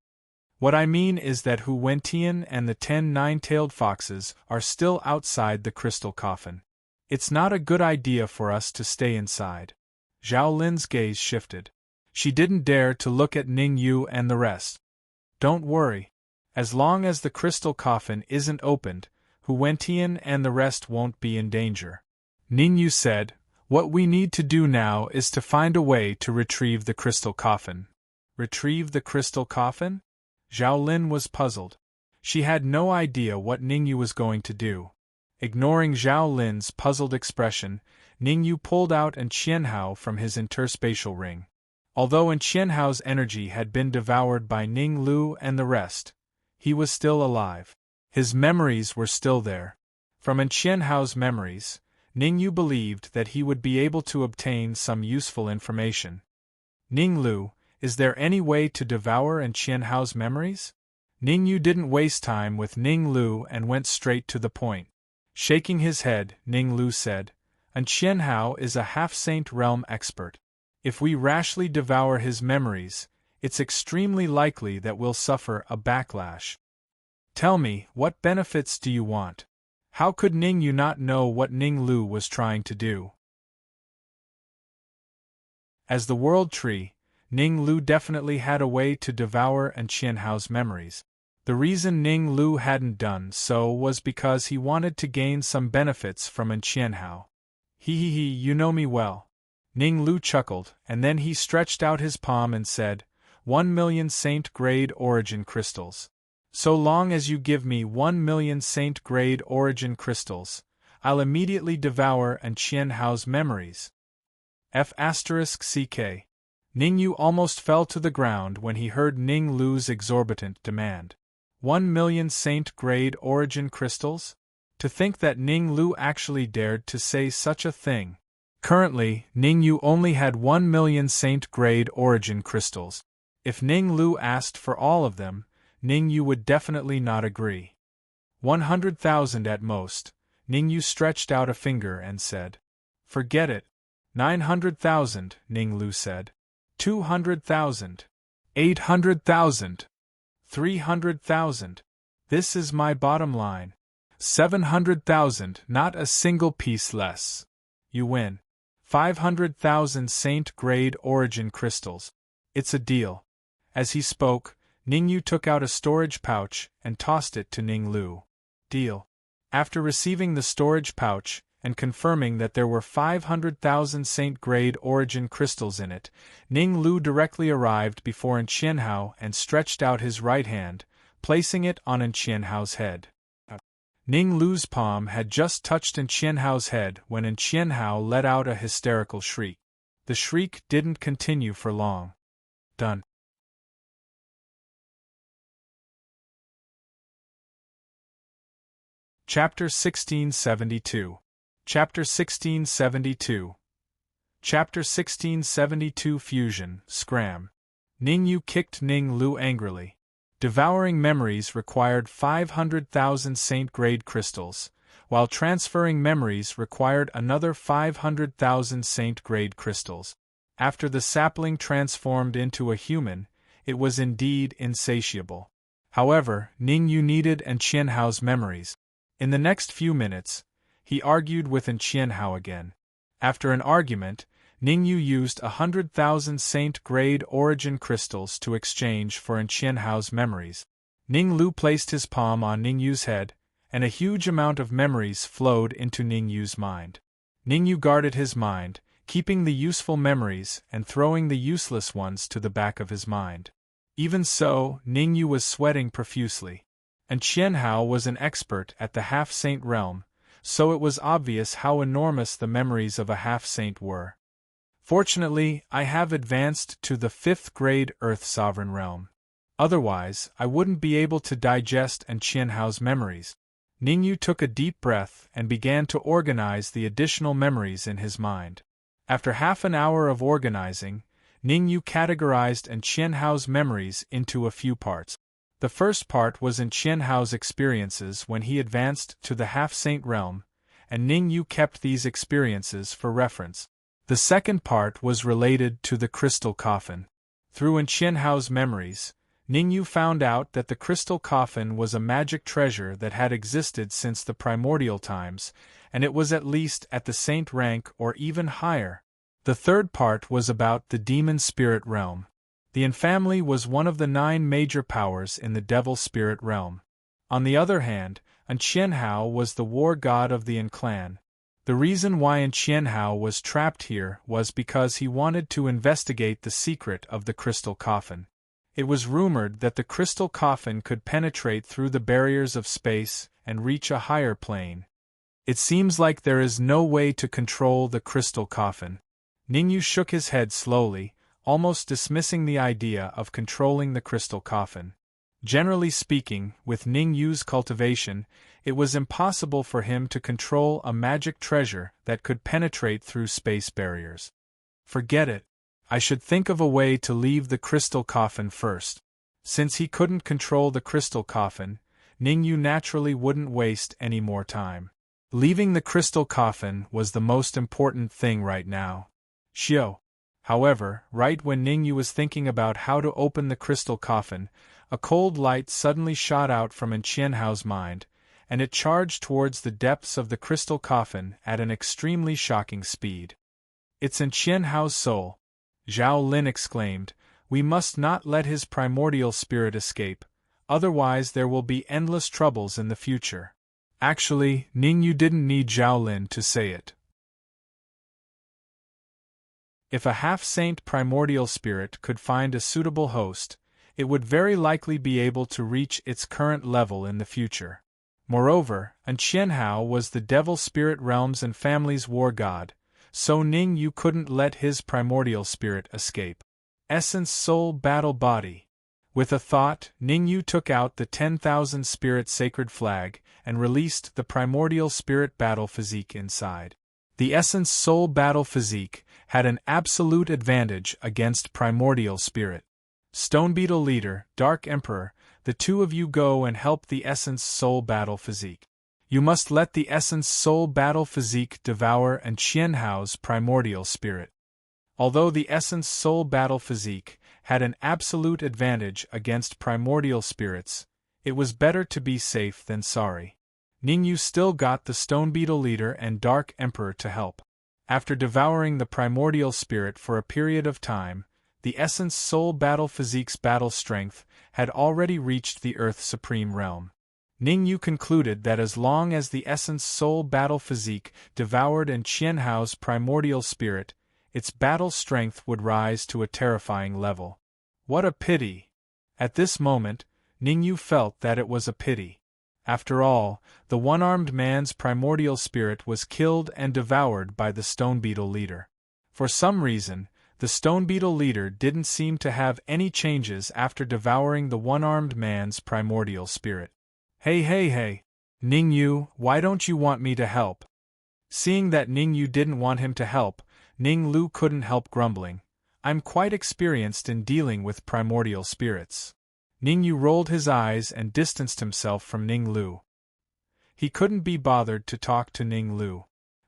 What I mean is that Hu Wentian and the 10 nine-tailed foxes are still outside the crystal coffin. It's not a good idea for us to stay inside. Zhao Lin's gaze shifted. She didn't dare to look at Ning Yu and the rest. Don't worry. As long as the crystal coffin isn't opened, Hu Wentian and the rest won't be in danger. Ning Yu said, what we need to do now is to find a way to retrieve the crystal coffin. Retrieve the crystal coffin? Zhao Lin was puzzled. She had no idea what Ning Yu was going to do. Ignoring Zhao Lin's puzzled expression, Ning Yu pulled out An Qianhao from his interspatial ring. Although An Qianhao's energy had been devoured by Ning Lu and the rest, he was still alive. His memories were still there. From An Qianhao's memories, Ning Yu believed that he would be able to obtain some useful information. Ning Lu, is there any way to devour An Qianhao's memories? Ning Yu didn't waste time with Ning Lu and went straight to the point. Shaking his head, Ning Lu said, An Qianhao is a half-saint realm expert. If we rashly devour his memories, it's extremely likely that we'll suffer a backlash. Tell me, what benefits do you want? How could Ning Yu not know what Ning Lu was trying to do? As the World Tree, Ning Lu definitely had a way to devour An Qianhao's memories. The reason Ning Lu hadn't done so was because he wanted to gain some benefits from An Qianhao. You know me well. Ning Lu chuckled, and then he stretched out his palm and said, 1,000,000 saint-grade origin crystals. So long as you give me 1,000,000 saint-grade origin crystals, I'll immediately devour An Qianhao's memories. F***ck. Ning Yu almost fell to the ground when he heard Ning Lu's exorbitant demand. 1,000,000 saint-grade origin crystals? To think that Ning Lu actually dared to say such a thing. Currently, Ning Yu only had 1,000,000 saint-grade origin crystals. If Ning Lu asked for all of them, Ning Yu would definitely not agree. 100,000 at most. Ning Yu stretched out a finger and said. Forget it. 900,000, Ning Lu said. 200,000. 800,000. 300,000. This is my bottom line. 700,000, not a single piece less. You win. 500,000 saint-grade origin crystals. It's a deal. As he spoke, Ning Yu took out a storage pouch and tossed it to Ning Lu. Deal. After receiving the storage pouch, and confirming that there were 500,000 saint-grade origin crystals in it, Ning Lu directly arrived before An Qianhao and stretched out his right hand, placing it on An Qianhao's head. Ning Lu's palm had just touched An Qianhao's head when An Qianhao let out a hysterical shriek. The shriek didn't continue for long. Done. Chapter 1672. Chapter 1672. Chapter 1672 Fusion, Scram. Ning Yu kicked Ning Lu angrily. Devouring memories required 500,000 saint-grade crystals, while transferring memories required another 500,000 saint-grade crystals. After the sapling transformed into a human, it was indeed insatiable. However, Ning Yu needed An Qianhao's memories. In the next few minutes, he argued with An Qianhao again. After an argument, Ning Yu used 100,000 saint-grade origin crystals to exchange for An Qianhao's memories. Ning Lu placed his palm on Ning Yu's head, and a huge amount of memories flowed into Ning Yu's mind. Ning Yu guarded his mind, keeping the useful memories and throwing the useless ones to the back of his mind. Even so, Ning Yu was sweating profusely. An Qianhao was an expert at the half-saint realm, so it was obvious how enormous the memories of a half-saint were. Fortunately, I have advanced to the 5th grade Earth Sovereign realm. Otherwise, I wouldn't be able to digest and Qianhao's memories. Ningyu took a deep breath and began to organize the additional memories in his mind. After half an hour of organizing, Ningyu categorized and Qianhao's memories into a few parts. The first part was in Qianhao's experiences when he advanced to the half-saint realm, and Ningyu kept these experiences for reference. The second part was related to the crystal coffin. Through Qianhao's memories, Ningyu found out that the crystal coffin was a magic treasure that had existed since the primordial times, and it was at least at the saint rank or even higher. The third part was about the demon spirit realm. The infamily was one of the 9 major powers in the devil spirit realm. On the other hand, Qianhao was the war god of the clan. The reason why Qianhao was trapped here was because he wanted to investigate the secret of the crystal coffin. It was rumored that the crystal coffin could penetrate through the barriers of space and reach a higher plane. It seems like there is no way to control the crystal coffin. Ningyu shook his head slowly, almost dismissing the idea of controlling the crystal coffin. Generally speaking, with Ningyu's cultivation, it was impossible for him to control a magic treasure that could penetrate through space barriers. Forget it. I should think of a way to leave the crystal coffin first. Since he couldn't control the crystal coffin, Ningyu naturally wouldn't waste any more time. Leaving the crystal coffin was the most important thing right now. Xiao. However, right when Ningyu was thinking about how to open the crystal coffin, a cold light suddenly shot out from Qianhao's mind, and it charged towards the depths of the crystal coffin at an extremely shocking speed. It's in Qianhao's soul, Zhao Lin exclaimed. We must not let his primordial spirit escape, otherwise there will be endless troubles in the future. Actually, Ningyu didn't need Zhao Lin to say it. If a half-saint primordial spirit could find a suitable host, it would very likely be able to reach its current level in the future. Moreover, Qianhao was the devil spirit realms and family's war god, so Ningyu couldn't let his primordial spirit escape. Essence Soul Battle Body. With a thought, Ningyu took out the 10,000 spirit sacred flag and released the primordial spirit battle physique inside. The Essence Soul Battle physique had an absolute advantage against primordial spirit. Stone Beetle Leader, Dark Emperor, the two of you go and help the Essence Soul Battle physique. You must let the Essence Soul Battle physique devour Qianhao's primordial spirit. Although the Essence Soul Battle physique had an absolute advantage against primordial spirits, it was better to be safe than sorry. Ningyu still got the Stone Beetle Leader and Dark Emperor to help. After devouring the primordial spirit for a period of time, the Essence Soul Battle physique's battle strength had already reached the Earth Supreme Realm. Ningyu concluded that as long as the Essence Soul Battle physique devoured Qianhao's primordial spirit, its battle strength would rise to a terrifying level. What a pity! At this moment, Ningyu felt that it was a pity. After all, the one-armed man's primordial spirit was killed and devoured by the Stone Beetle Leader. For some reason, the Stone Beetle Leader didn't seem to have any changes after devouring the one-armed man's primordial spirit. Hey, Ningyu, why don't you want me to help? Seeing that Ningyu didn't want him to help, Ninglu couldn't help grumbling. I'm quite experienced in dealing with primordial spirits. Ningyu rolled his eyes and distanced himself from Ninglu. He couldn't be bothered to talk to Ninglu.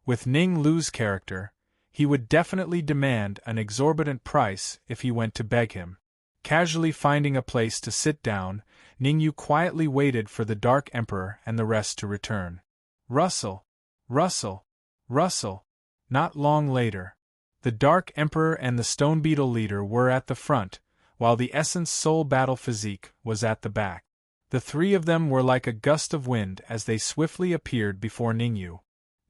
With Ninglu's character, he would definitely demand an exorbitant price if he went to beg him. Casually finding a place to sit down, Ningyu quietly waited for the Dark Emperor and the rest to return. Rustle! Rustle! Rustle! Not long later, the Dark Emperor and the Stone Beetle Leader were at the front, while the Essence Soul Battle physique was at the back. The three of them were like a gust of wind as they swiftly appeared before Ningyu.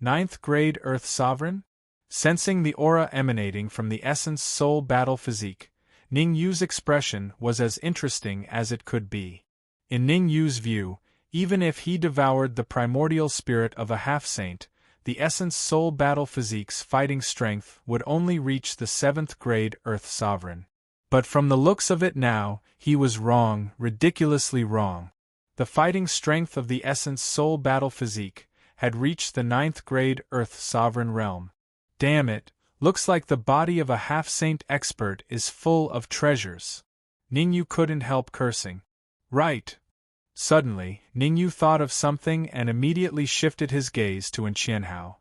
9th grade Earth Sovereign? Sensing the aura emanating from the Essence Soul Battle physique, Ningyu's expression was as interesting as it could be. In Ningyu's view, Even if he devoured the primordial spirit of a half-saint, the essence soul battle physique's fighting strength would only reach the 7th grade Earth Sovereign. But from the looks of it now, he was wrong, ridiculously wrong. The fighting strength of the essence soul battle physique had reached the 9th grade Earth Sovereign realm. Damn it, looks like the body of a half-saint expert is full of treasures. Ningyu couldn't help cursing. Right. Suddenly, Ningyu thought of something and immediately shifted his gaze to Qianhao.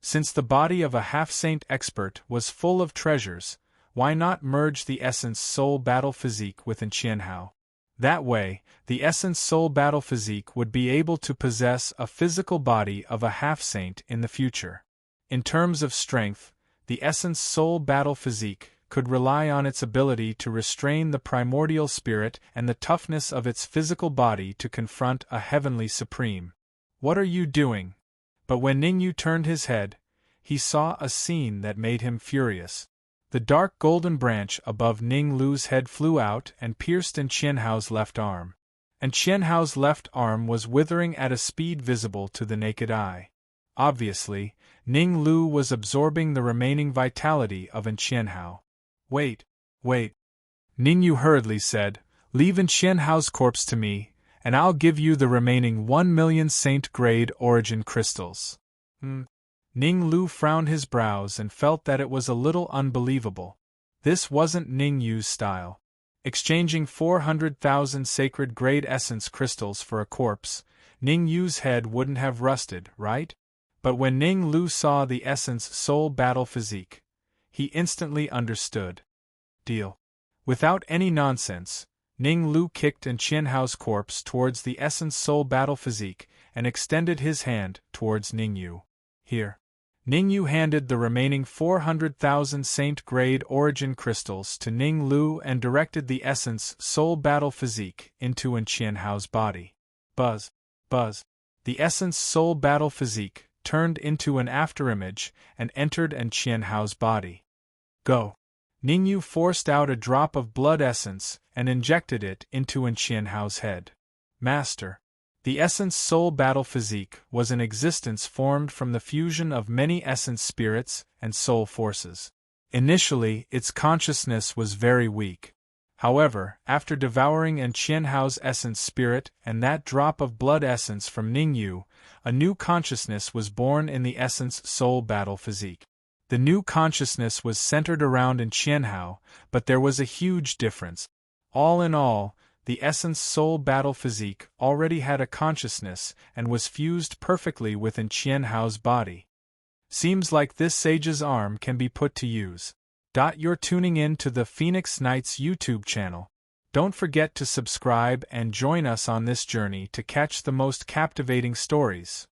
Since the body of a half-saint expert was full of treasures, why not merge the essence soul battle physique with Qianhao? That way, the essence soul battle physique would be able to possess a physical body of a half-saint in the future. In terms of strength, the essence soul battle physique could rely on its ability to restrain the primordial spirit and the toughness of its physical body to confront a heavenly supreme. What are you doing? But when Ningyu turned his head, he saw a scene that made him furious. The dark golden branch above Ning Lu's head flew out and pierced Qianhao's left arm. And Qianhao's left arm was withering at a speed visible to the naked eye. Obviously, Ning Lu was absorbing the remaining vitality of Qianhao. Wait. Ningyu hurriedly said, "Leave Qianhao's corpse to me, and I'll give you the remaining 1,000,000 saint-grade origin crystals." Ning Lu frowned his brows and felt that it was a little unbelievable. This wasn't Ningyu's style. Exchanging 400,000 sacred grade essence crystals for a corpse, Ningyu's head wouldn't have rusted, right? But when Ning Lu saw the essence soul battle physique, he instantly understood. Deal. Without any nonsense, Ning Lu kicked Qianhao's corpse towards the essence soul battle physique and extended his hand towards Ningyu. Here. Ningyu handed the remaining 400,000 saint-grade origin crystals to Ning Lu and directed the essence soul battle physique into Qianhao's body. Buzz. The essence soul battle physique turned into an afterimage and entered Qianhao's body. Go. Ningyu forced out a drop of blood essence and injected it into Qianhao's head. Master. The essence soul battle physique was an existence formed from the fusion of many essence spirits and soul forces. Initially, its consciousness was very weak. However, after devouring Qianhao's essence spirit and that drop of blood essence from Ningyu, a new consciousness was born in the essence soul battle physique. The new consciousness was centered around Qianhao, but there was a huge difference. All in all, the essence soul battle physique already had a consciousness and was fused perfectly with Qianhao's body. Seems like this sage's arm can be put to use. You're tuning in to the Phoenix Knights YouTube channel. Don't forget to subscribe and join us on this journey to catch the most captivating stories.